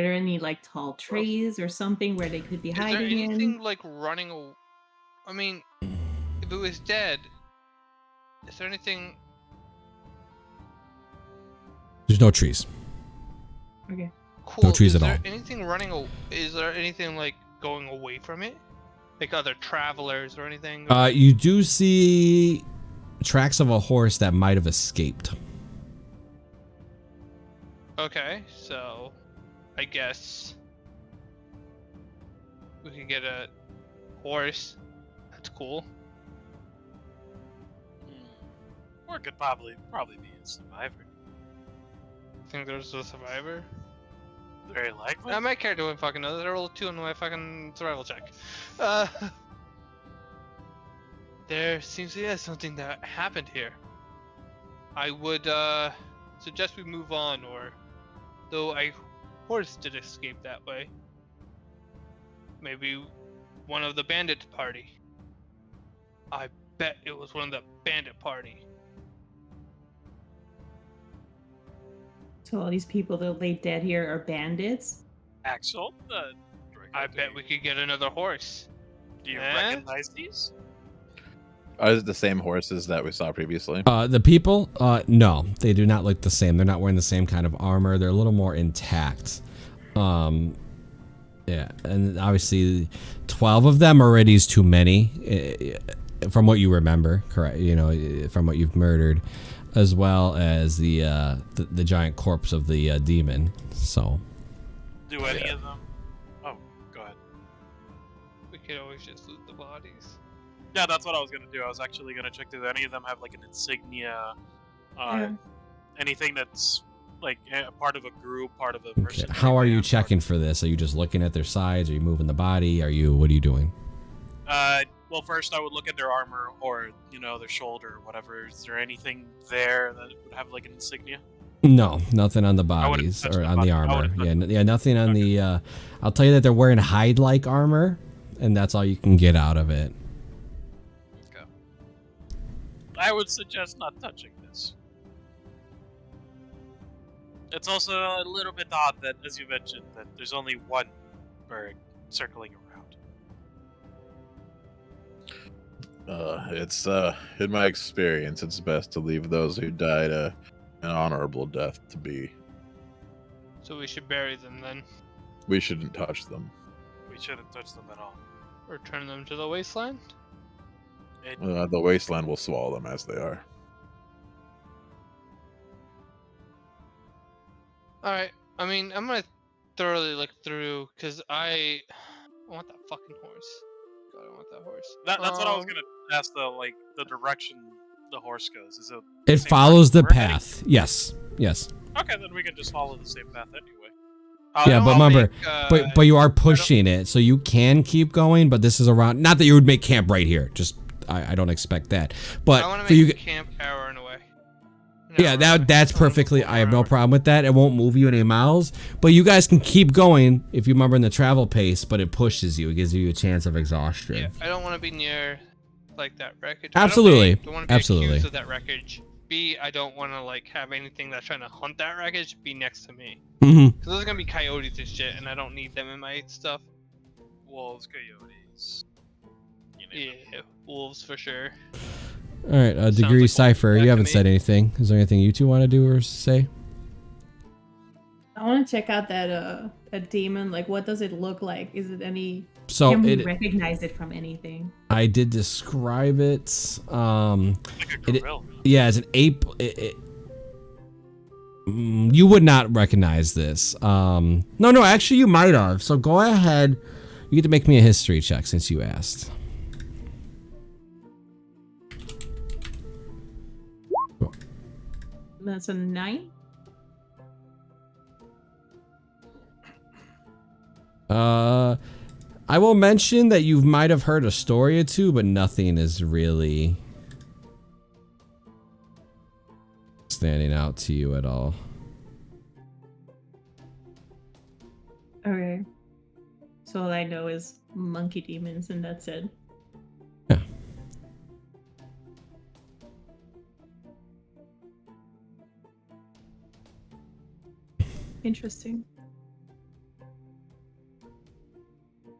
there any like tall trees or something where they could be hiding Is there anything in? like running? I mean, if it was dead, is there anything? There's no trees. Okay. Cool. No trees is at there all. Anything running? Is there anything like going away from it? Like other travelers or anything? You do see tracks of a horse that might have escaped. Okay, so I guess we can get a horse. That's cool. Or could probably be a survivor. Think there's a survivor? Very likely. My character wouldn't fucking know. I rolled 2 on my fucking survival check. there seems to be something that happened here. I would suggest we move on, or though a horse did escape that way. Maybe one of the bandit party. I bet it was one of the bandit party. So all these people that lay dead here are bandits? Axel, I bet we could get another horse. do you recognize these? Is it the same horses that we saw previously? The people, no, they do not look the same. They're not wearing the same kind of armor. They're a little more intact. Yeah, and obviously 12 of them already is too many, from what you remember, correct? You know, from what you've murdered, as well as the giant corpse of the demon. So, Do any of them? Oh, go ahead. We could always just loot the bodies. Yeah, that's what I was gonna do. I was actually gonna check do any of them have like an insignia, anything that's like part of a group, part of a okay. How are you checking for this? Are you just looking at their sides? Are you moving the body? What are you doing? Well, first I would look at their armor or their shoulder or whatever. Is there anything there that would have like an insignia? No, nothing on the bodies or on the armor. Yeah, nothing on the. I'll tell you that they're wearing hide-like armor, and that's all you can get out of it. Okay. I would suggest not touching this. It's also a little bit odd that, as you mentioned, that there's only one bird circling around. It's in my experience, it's best to leave those who died an honorable death to be. So we should bury them then, We shouldn't touch them. We shouldn't touch them at all. or turn them to the wasteland. The wasteland will swallow them as they are. Alright, I mean, I'm gonna thoroughly look through, because I want that fucking horse. God, I want that horse. That's what I was gonna ask, though, like, the direction the horse goes. Is it It same follows the direction we're heading? path. Yes. Okay, then we can just follow the same path anyway. Yeah, but I'll remember, make, but you are pushing it, so you can keep going. But this is around. Not that you would make camp right here. Just I don't expect that. But I want for to you, make camp hour and away. yeah, that's perfectly. I have no problem with that. It won't move you any miles. But you guys can keep going if you remember in the travel pace. But it pushes you. It gives you a chance of exhaustion. Yeah, I don't want to be near like that wreckage. Absolutely. I don't want to be Absolutely. accused of that wreckage. B, I don't want to like have anything that's trying to hunt that wreckage be next to me. Mm-hmm. Cause there's gonna be coyotes and shit, and I don't need them in my stuff. Wolves, coyotes. Yeah, wolves for sure. All right, Degree like Cipher. back You to haven't me. said anything. Is there anything you two want to do or say? I want to check out that demon. Like, what does it look like? Is it any? So Can we recognize it from anything? I did describe it. Like a gorilla. Yeah, as an ape. You would not recognize this. No, actually you might have. So go ahead. You get to make me a history check since you asked. That's a 9. I will mention that you might have heard a story or two, but nothing is really standing out to you at all. Okay. So all I know is monkey demons, and that's it. Yeah. Interesting.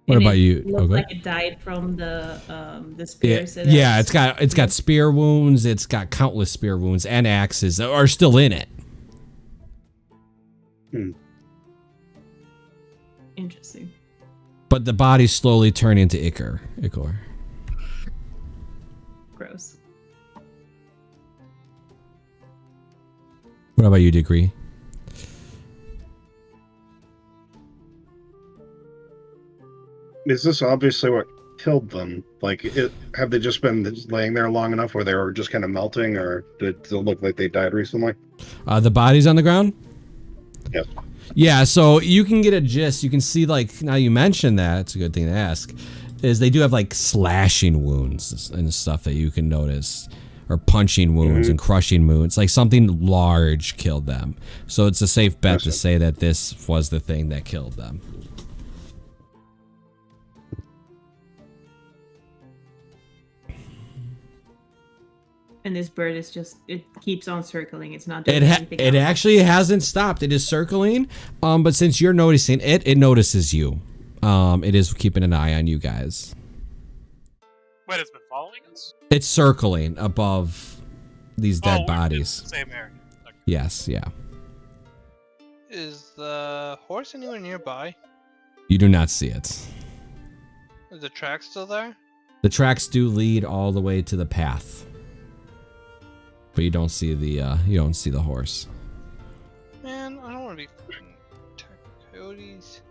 What And about it you? Looks Okay. like it died from the spears. Yeah, it's got spear wounds. It's got countless spear wounds and axes that are still in it. Interesting. But the body's slowly turning into ichor. Gross. What about you, Degree? Is this obviously what killed them? Like, have they just been laying there long enough where they were just kind of melting, or does it look like they died recently? The body's on the ground? Yes. Yeah, so you can get a gist. You can see, like, now you mentioned that, it's a good thing to ask. is they do have like slashing wounds and stuff that you can notice, or punching wounds and crushing wounds. Like something large killed them. So it's a safe bet to say that this was the thing that killed them. And this bird is just, it keeps on circling. It's not doing anything It else. actually hasn't stopped. It is circling. But since you're noticing it, it notices you. It is keeping an eye on you guys. Wait, it's been following us? It's circling above these dead we're in bodies. the same area. Okay. Yes, yeah. Is the horse anywhere nearby? You do not see it. Is the track still there? The tracks do lead all the way to the path. But you don't see the horse. Man, I don't want to be fucking attacked by coyotes.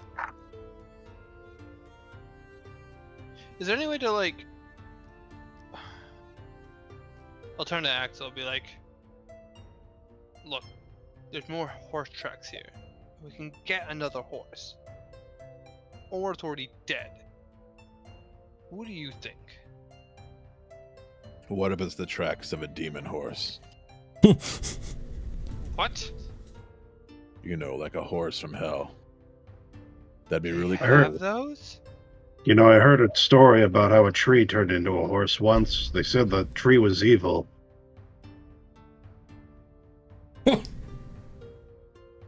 Is there any way to like? I'll turn to Axel. Be like, look, there's more horse tracks here. We can get another horse, or it's already dead. What do you think? What if it's the tracks of a demon horse? What? You know, like a horse from hell. That'd be really cool. Have those? You know, I heard a story about how a tree turned into a horse once. They said the tree was evil.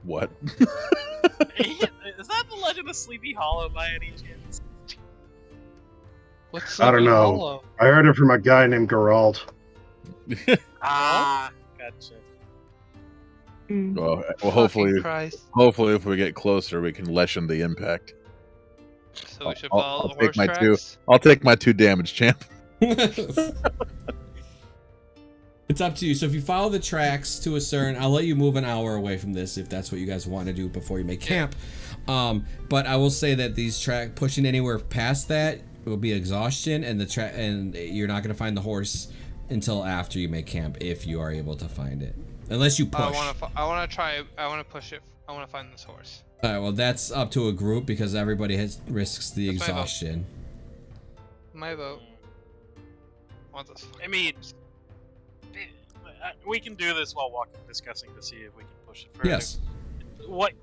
What? Is that the Legend of Sleepy Hollow by any chance? What's I don't Sleepy know. Hollow? I heard it from a guy named Geralt. Ah, gotcha. Well, Fucking hopefully, Christ. if we get closer, we can lessen the impact. So we should I'll follow the take horse my tracks. I'll take my 2 damage, champ. It's up to you. So if you follow the tracks to a certain, I'll let you move an hour away from this if that's what you guys want to do before you make camp. But I will say that these pushing anywhere past that will be exhaustion, and and you're not going to find the horse until after you make camp if you are able to find it, unless you push. I want to try. I want to push it. I want to find this horse. All right. Well, that's up to a group because everybody risks the That's my vote. exhaustion. My vote. I want this. I mean, we can do this while discussing to see if we can push it further. Yes. What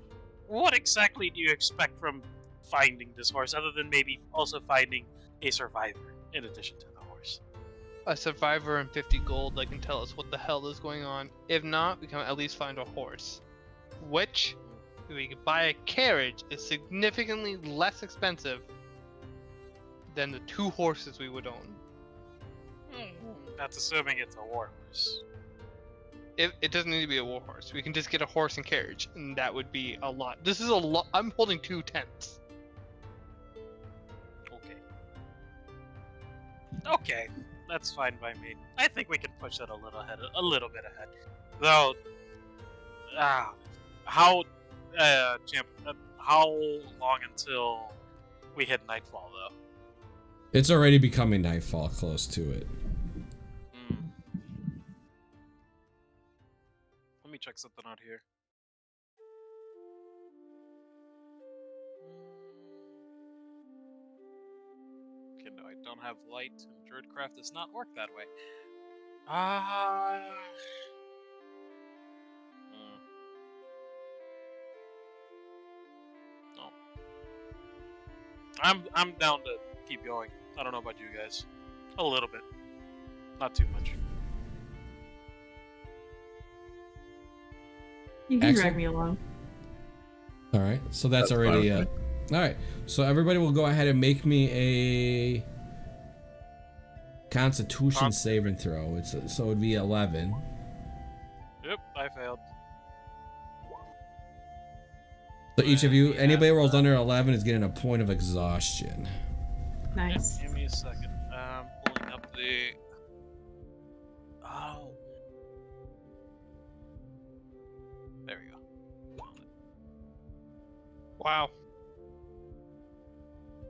exactly do you expect from finding this horse, other than maybe also finding a survivor in addition to the horse? A survivor and 50 gold that can tell us what the hell is going on. If not, we can at least find a horse. Which, if we could buy a carriage, is significantly less expensive than the 2 horses we would own. That's assuming it's a war horse. It doesn't need to be a war horse. We can just get a horse and carriage, and that would be a lot. This is a lot. I'm holding 2 tents. Okay, that's fine by me. I think we can push that a little bit ahead. Though, how long until we hit nightfall, though? It's already becoming nightfall, close to it. Let me check something out here. Okay, no, I don't have light, and Druidcraft does not work that way. No. I'm down to keep going. I don't know about you guys. A little bit. Not too much. You can Axel? drag me along. All right. So that's That's already. fine with All right. So everybody will go ahead and make me a Constitution saving throw. So it'd be 11. Yep, I failed. So each of you, anybody rolls under 11 is getting a point of exhaustion. Nice. Give me a second. Pulling up the. Oh. There we go. Found it. Wow.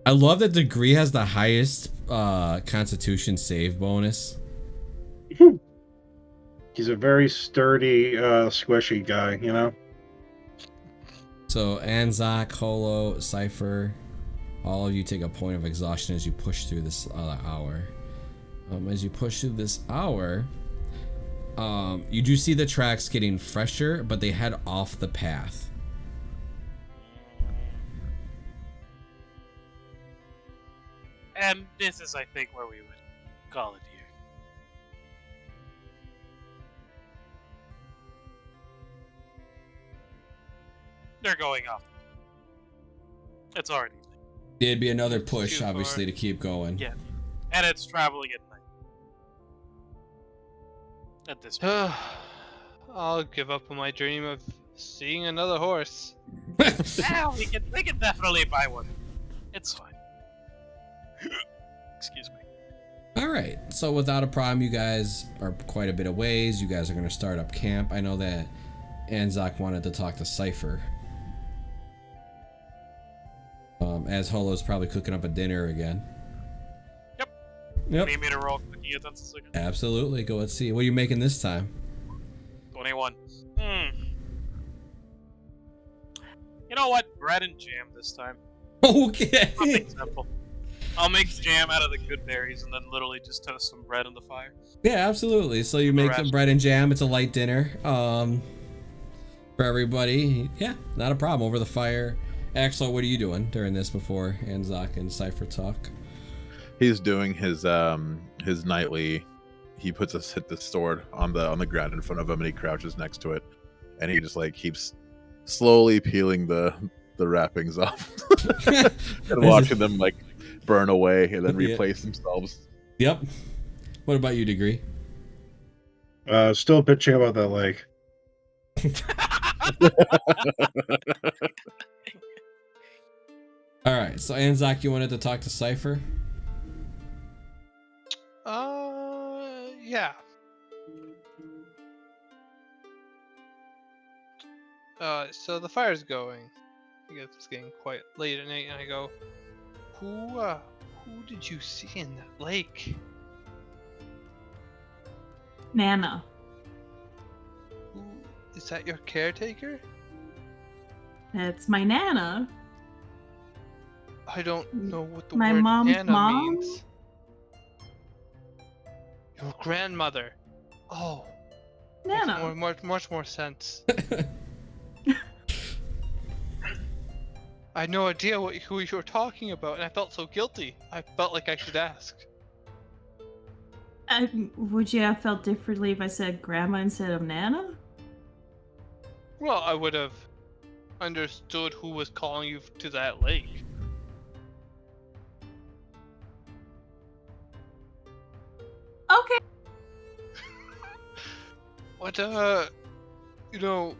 I love that Degree has the highest Constitution save bonus. He's a very sturdy, squishy guy, you know? So Anzac, Holo, Cypher, All of you take a point of exhaustion as you push through this hour. As you push through this hour, you do see the tracks getting fresher, but they head off the path. And this is, I think, where we would call it here. They're going off. It's already late. It'd be another push, obviously, to keep going. Yeah. And it's traveling at night. At this point. I'll give up on my dream of seeing another horse. Yeah, we can definitely buy one. It's fine. Excuse me. All right, so without a problem, you guys are quite a bit of ways. You guys are going to start up camp. I know that Anzac wanted to talk to Cypher. As Holo's probably cooking up a dinner again. Yep. Yep. Need me to roll cooking utensils again? Absolutely. Go, let's see. What are you making this time? 21. You know what? Bread and jam this time. Okay. Something simple. I'll make jam out of the good berries and then literally just toast some bread on the fire. Yeah, absolutely. So you make some bread and jam. It's a light dinner for everybody. Yeah, not a problem. Over the fire. Axel, what are you doing during this before Anzac and Cypher talk? He's doing his nightly. He puts hit the sword on the ground in front of him, and he crouches next to it, and he just like keeps slowly peeling the wrappings off and watching them like burn away and then replace themselves. Yep. What about you, Degree? Still bitching about that lake. All right, so Anzac, you wanted to talk to Cypher? Yeah. So the fire's going. I guess it's getting quite late at night, and I go, who did you see in that lake? Nana. Who is that? Your caretaker? That's my Nana. I don't know what the My word mom's Nana mom? means. Your grandmother. Oh. Nana. Makes much more sense. I had no idea who you were talking about, and I felt so guilty. I felt like I should ask. Would you have felt differently if I said grandma instead of Nana? Well, I would have understood who was calling you to that lake. Okay. What, you know...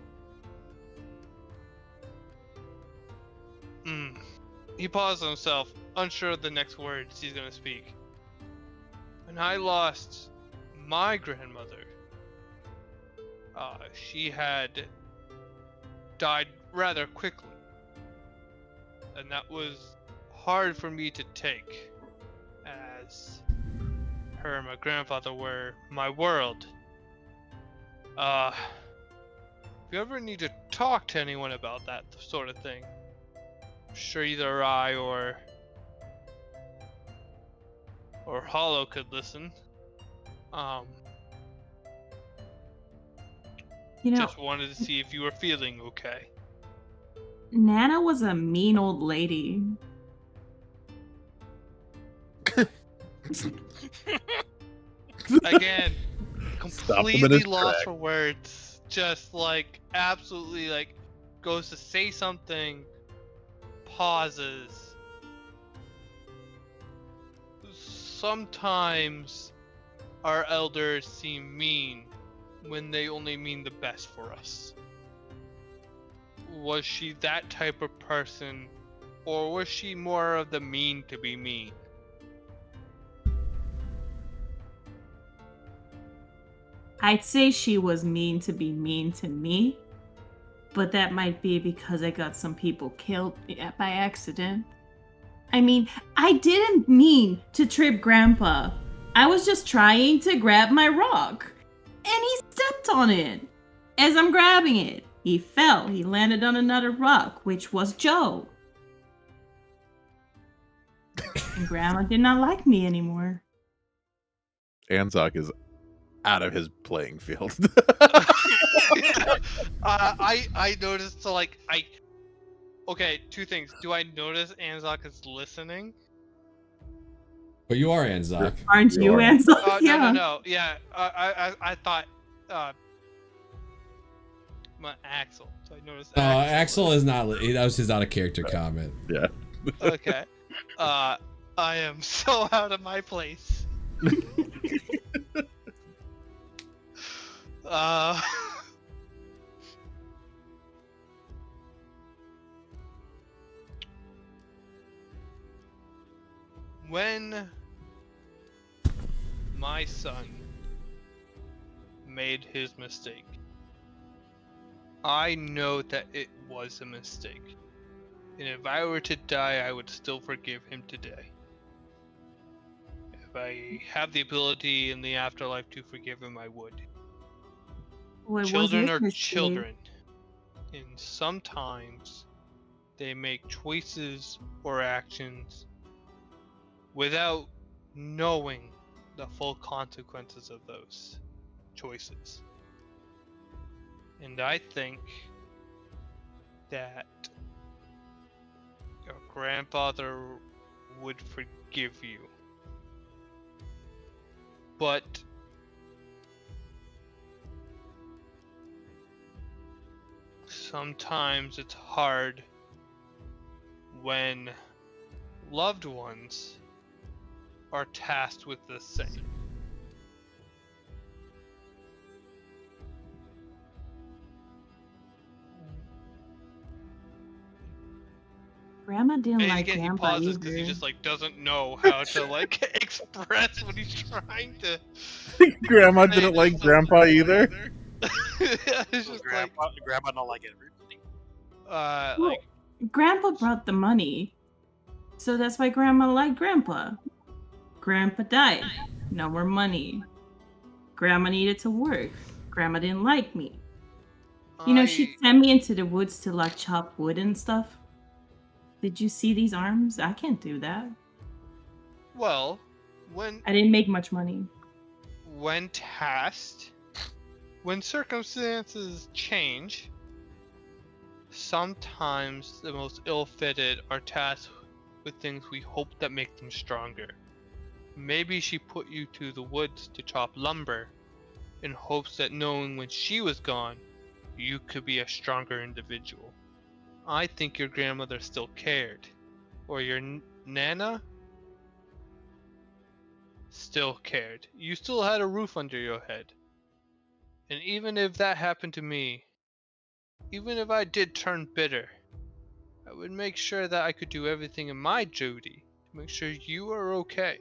He paused on himself, unsure of the next words he's gonna speak. When I lost my grandmother, she had died rather quickly. And that was hard for me to take, as her and my grandfather were my world. If you ever need to talk to anyone about that sort of thing, I'm sure either I or Hollow could listen. You know, Just wanted to see if you were feeling okay. Nana was a mean old lady. Again, completely lost for words. Just like absolutely like goes to say something, pauses. Sometimes our elders seem mean when they only mean the best for us. Was she that type of person, or was she more of the mean to be mean? I'd say she was mean to be mean to me, but that might be because I got some people killed by accident. I mean, I didn't mean to trip Grandpa. I was just trying to grab my rock, and he stepped on it. As I'm grabbing it, he fell. He landed on another rock, which was Joe. And Grandma did not like me anymore. Anzok is out of his playing field. I noticed, so like okay, two things. Do I notice Anzok is listening? But you are Anzok. Aren't you, are. Ansel? Yeah. No. Yeah, I thought my Axel. So I noticed. Axel is not. That was his out of character comment. Yeah. Okay. I am so out of my place. When my son made his mistake, I know that it was a mistake. And if I were to die, I would still forgive him today. If I have the ability in the afterlife to forgive him, I would. Children are children. And sometimes they make choices or actions without knowing the full consequences of those choices. And I think that your grandfather would forgive you. But sometimes it's hard when loved ones are tasked with the same. Grandma didn't And like again, he Grandpa pauses because he either. just like doesn't know how to like express what he's trying to. Grandma didn't like Grandpa either. It's just Grandpa don't like everybody. Well, Grandpa brought the money, so that's why Grandma liked Grandpa. Grandpa died. No more money. Grandma needed to work. Grandma didn't like me. You know, she'd send me into the woods to like chop wood and stuff. Did you see these arms? I can't do that. Well, when I didn't make much money. When tasked, when circumstances change, sometimes the most ill-fitted are tasked with things we hope that make them stronger. Maybe she put you to the woods to chop lumber in hopes that knowing when she was gone, you could be a stronger individual. I think your grandmother still cared, or your Nana still cared. You still had a roof under your head. And even if that happened to me, even if I did turn bitter, I would make sure that I could do everything in my duty to make sure you are okay.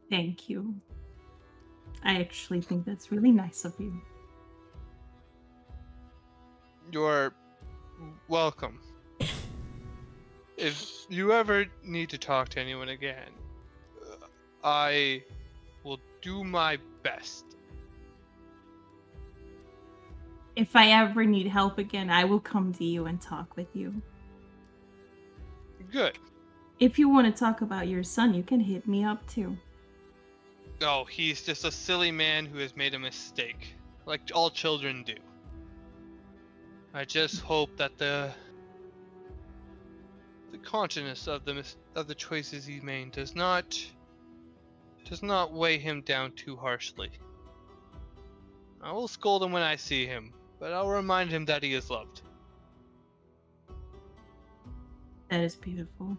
Thank you. I actually think that's really nice of you. You're welcome. If you ever need to talk to anyone again, I will do my best. If I ever need help again, I will come to you and talk with you. Good. If you want to talk about your son, you can hit me up too. Oh, he's just a silly man who has made a mistake, like all children do. I just hope that the consciousness of the choices he made does not weigh him down too harshly. I will scold him when I see him, but I'll remind him that he is loved. That is beautiful.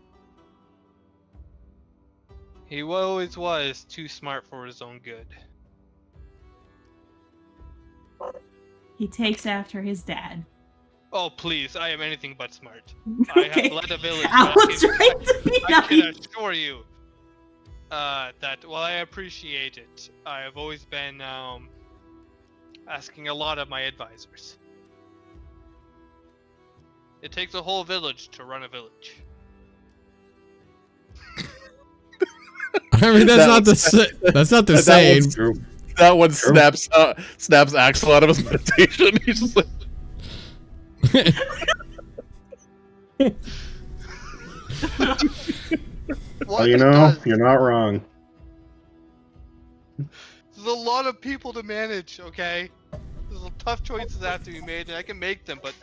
He always was too smart for his own good. He takes after his dad. Oh please, I am anything but smart. I have led a village. I was trying to be I can nice. assure you that while I appreciate it, I have always been asking a lot of my advisors. It takes a whole village to run a village. I mean, that's not the same. That one snaps Axel out of his meditation. He's just like, Well, you know, you're not wrong. There's a lot of people to manage, okay? There's some tough choices that have to be made, and I can make them, but...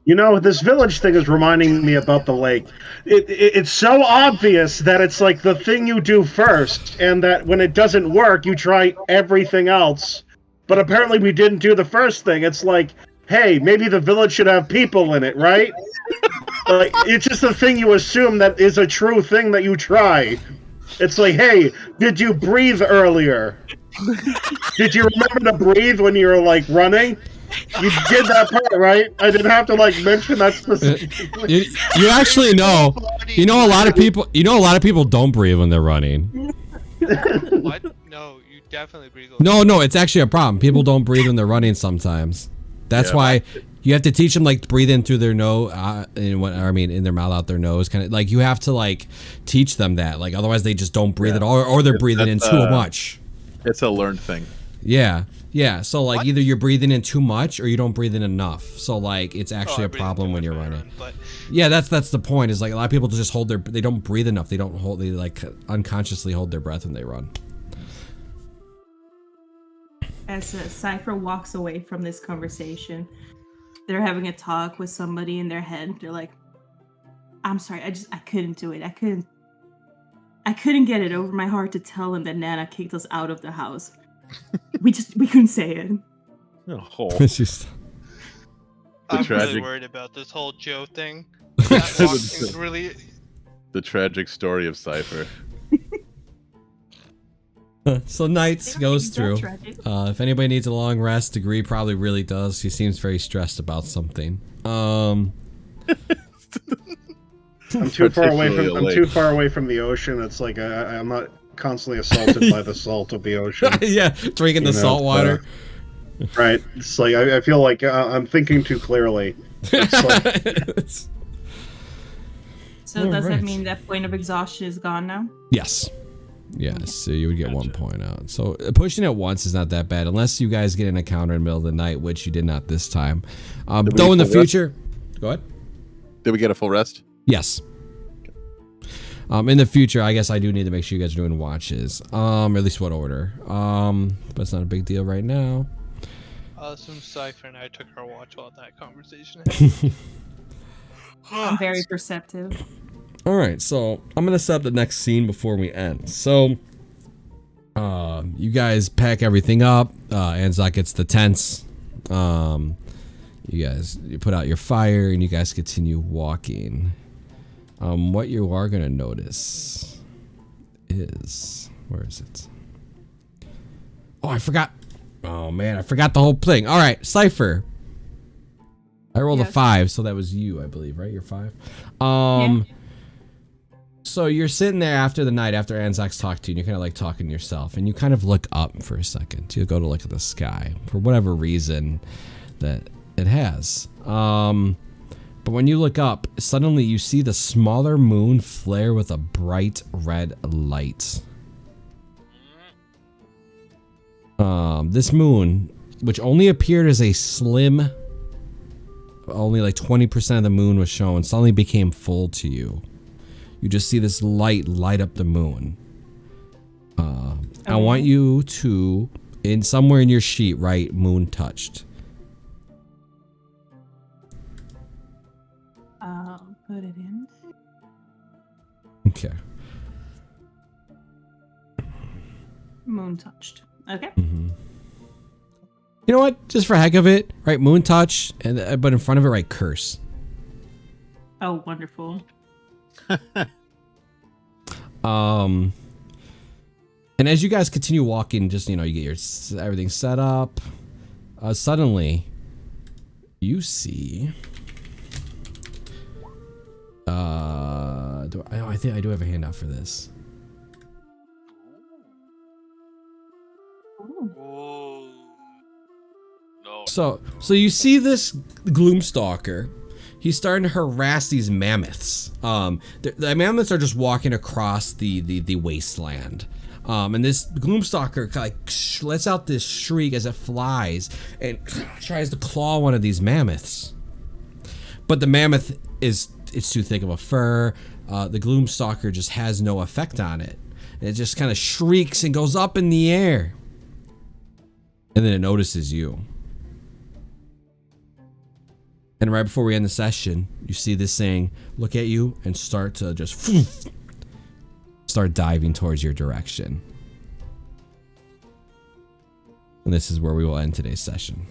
You know, this village thing is reminding me about the lake. It's so obvious that it's like the thing you do first, and that when it doesn't work, you try everything else. But apparently we didn't do the first thing. It's like, hey, maybe the village should have people in it, right? Like, it's just a thing you assume that is a true thing that you try. It's like, hey, did you breathe earlier? Did you remember to breathe when you were, like, running? You did that part, right? I didn't have to, like, mention that specifically. You actually know. You know a lot of people. You know a lot of people don't breathe when they're running. What? No, you definitely breathe. No, it's actually a problem. People don't breathe when they're running sometimes. That's why you have to teach them like to breathe in through their nose, in their mouth out their nose, kind of like you have to like teach them that. Like otherwise they just don't breathe at all, or they're breathing in too much. It's a learned thing. Yeah. So like either you're breathing in too much or you don't breathe in enough. So like it's actually a problem when you're running. Yeah, that's the point. Is like a lot of people just they don't breathe enough. They like unconsciously hold their breath when they run. As Cypher walks away from this conversation, they're having a talk with somebody in their head. They're like, "I'm sorry, I couldn't do it. I couldn't get it over my heart to tell him that Nana kicked us out of the house. we couldn't say it." Oh. It's just... I'm really worried about this whole Joe thing. Really... The tragic story of Cypher. So nights goes through. If anybody needs a long rest, Degree probably really does. He seems very stressed about something. I'm too far away from the ocean. It's like I'm not constantly assaulted by the salt of the ocean. Yeah, drinking the salt water. Right. It's like I feel like I'm thinking too clearly. It's like... So does that mean that point of exhaustion is gone now? Yes. Yes, so you would get 1 point out. So pushing it once is not that bad, unless you guys get an encounter in the middle of the night, which you did not this time. Though in the future... Go ahead. Did we get a full rest? Yes. In the future, I guess I do need to make sure you guys are doing watches. Or at least what order. But it's not a big deal right now. I'll assume Cypher and I took our watch while that conversation I'm very perceptive. Alright, so I'm going to set up the next scene before we end. So, you guys pack everything up. Anzac gets the tents. You put out your fire and you guys continue walking. What you are going to notice is... Where is it? Oh, I forgot. Oh, man, I forgot the whole thing. Alright, Cypher. I rolled a 5, so that was you, I believe, right? You're 5? Yeah. So you're sitting there after the night, after Anzac's talked to you, and you're kind of like talking to yourself, and you kind of look up for a second. You go to look at the sky for whatever reason that it has. But when you look up, suddenly you see the smaller moon flare with a bright red light. This moon, which only appeared as a slim, only like 20% of the moon was shown, suddenly became full to you. You just see this light up the moon. I want you to, somewhere in your sheet, write moon touched. I'll put it in. Okay. Moon touched. Okay. Mm-hmm. You know what? Just for heck of it, write moon touch, but in front of it, write curse. Oh, wonderful. And as you guys continue walking, just, you get your everything set up. Suddenly, you see. I think I do have a handout for this. Ooh. No. So you see this Gloomstalker. He's starting to harass these mammoths. The mammoths are just walking across the wasteland. And this Gloomstalker like lets out this shriek as it flies and tries to claw one of these mammoths. But the mammoth it's too thick of a fur. The Gloomstalker just has no effect on it. It just kind of shrieks and goes up in the air. And then it notices you. And right before we end the session, you see this thing look at you and start to just start diving towards your direction. And this is where we will end today's session.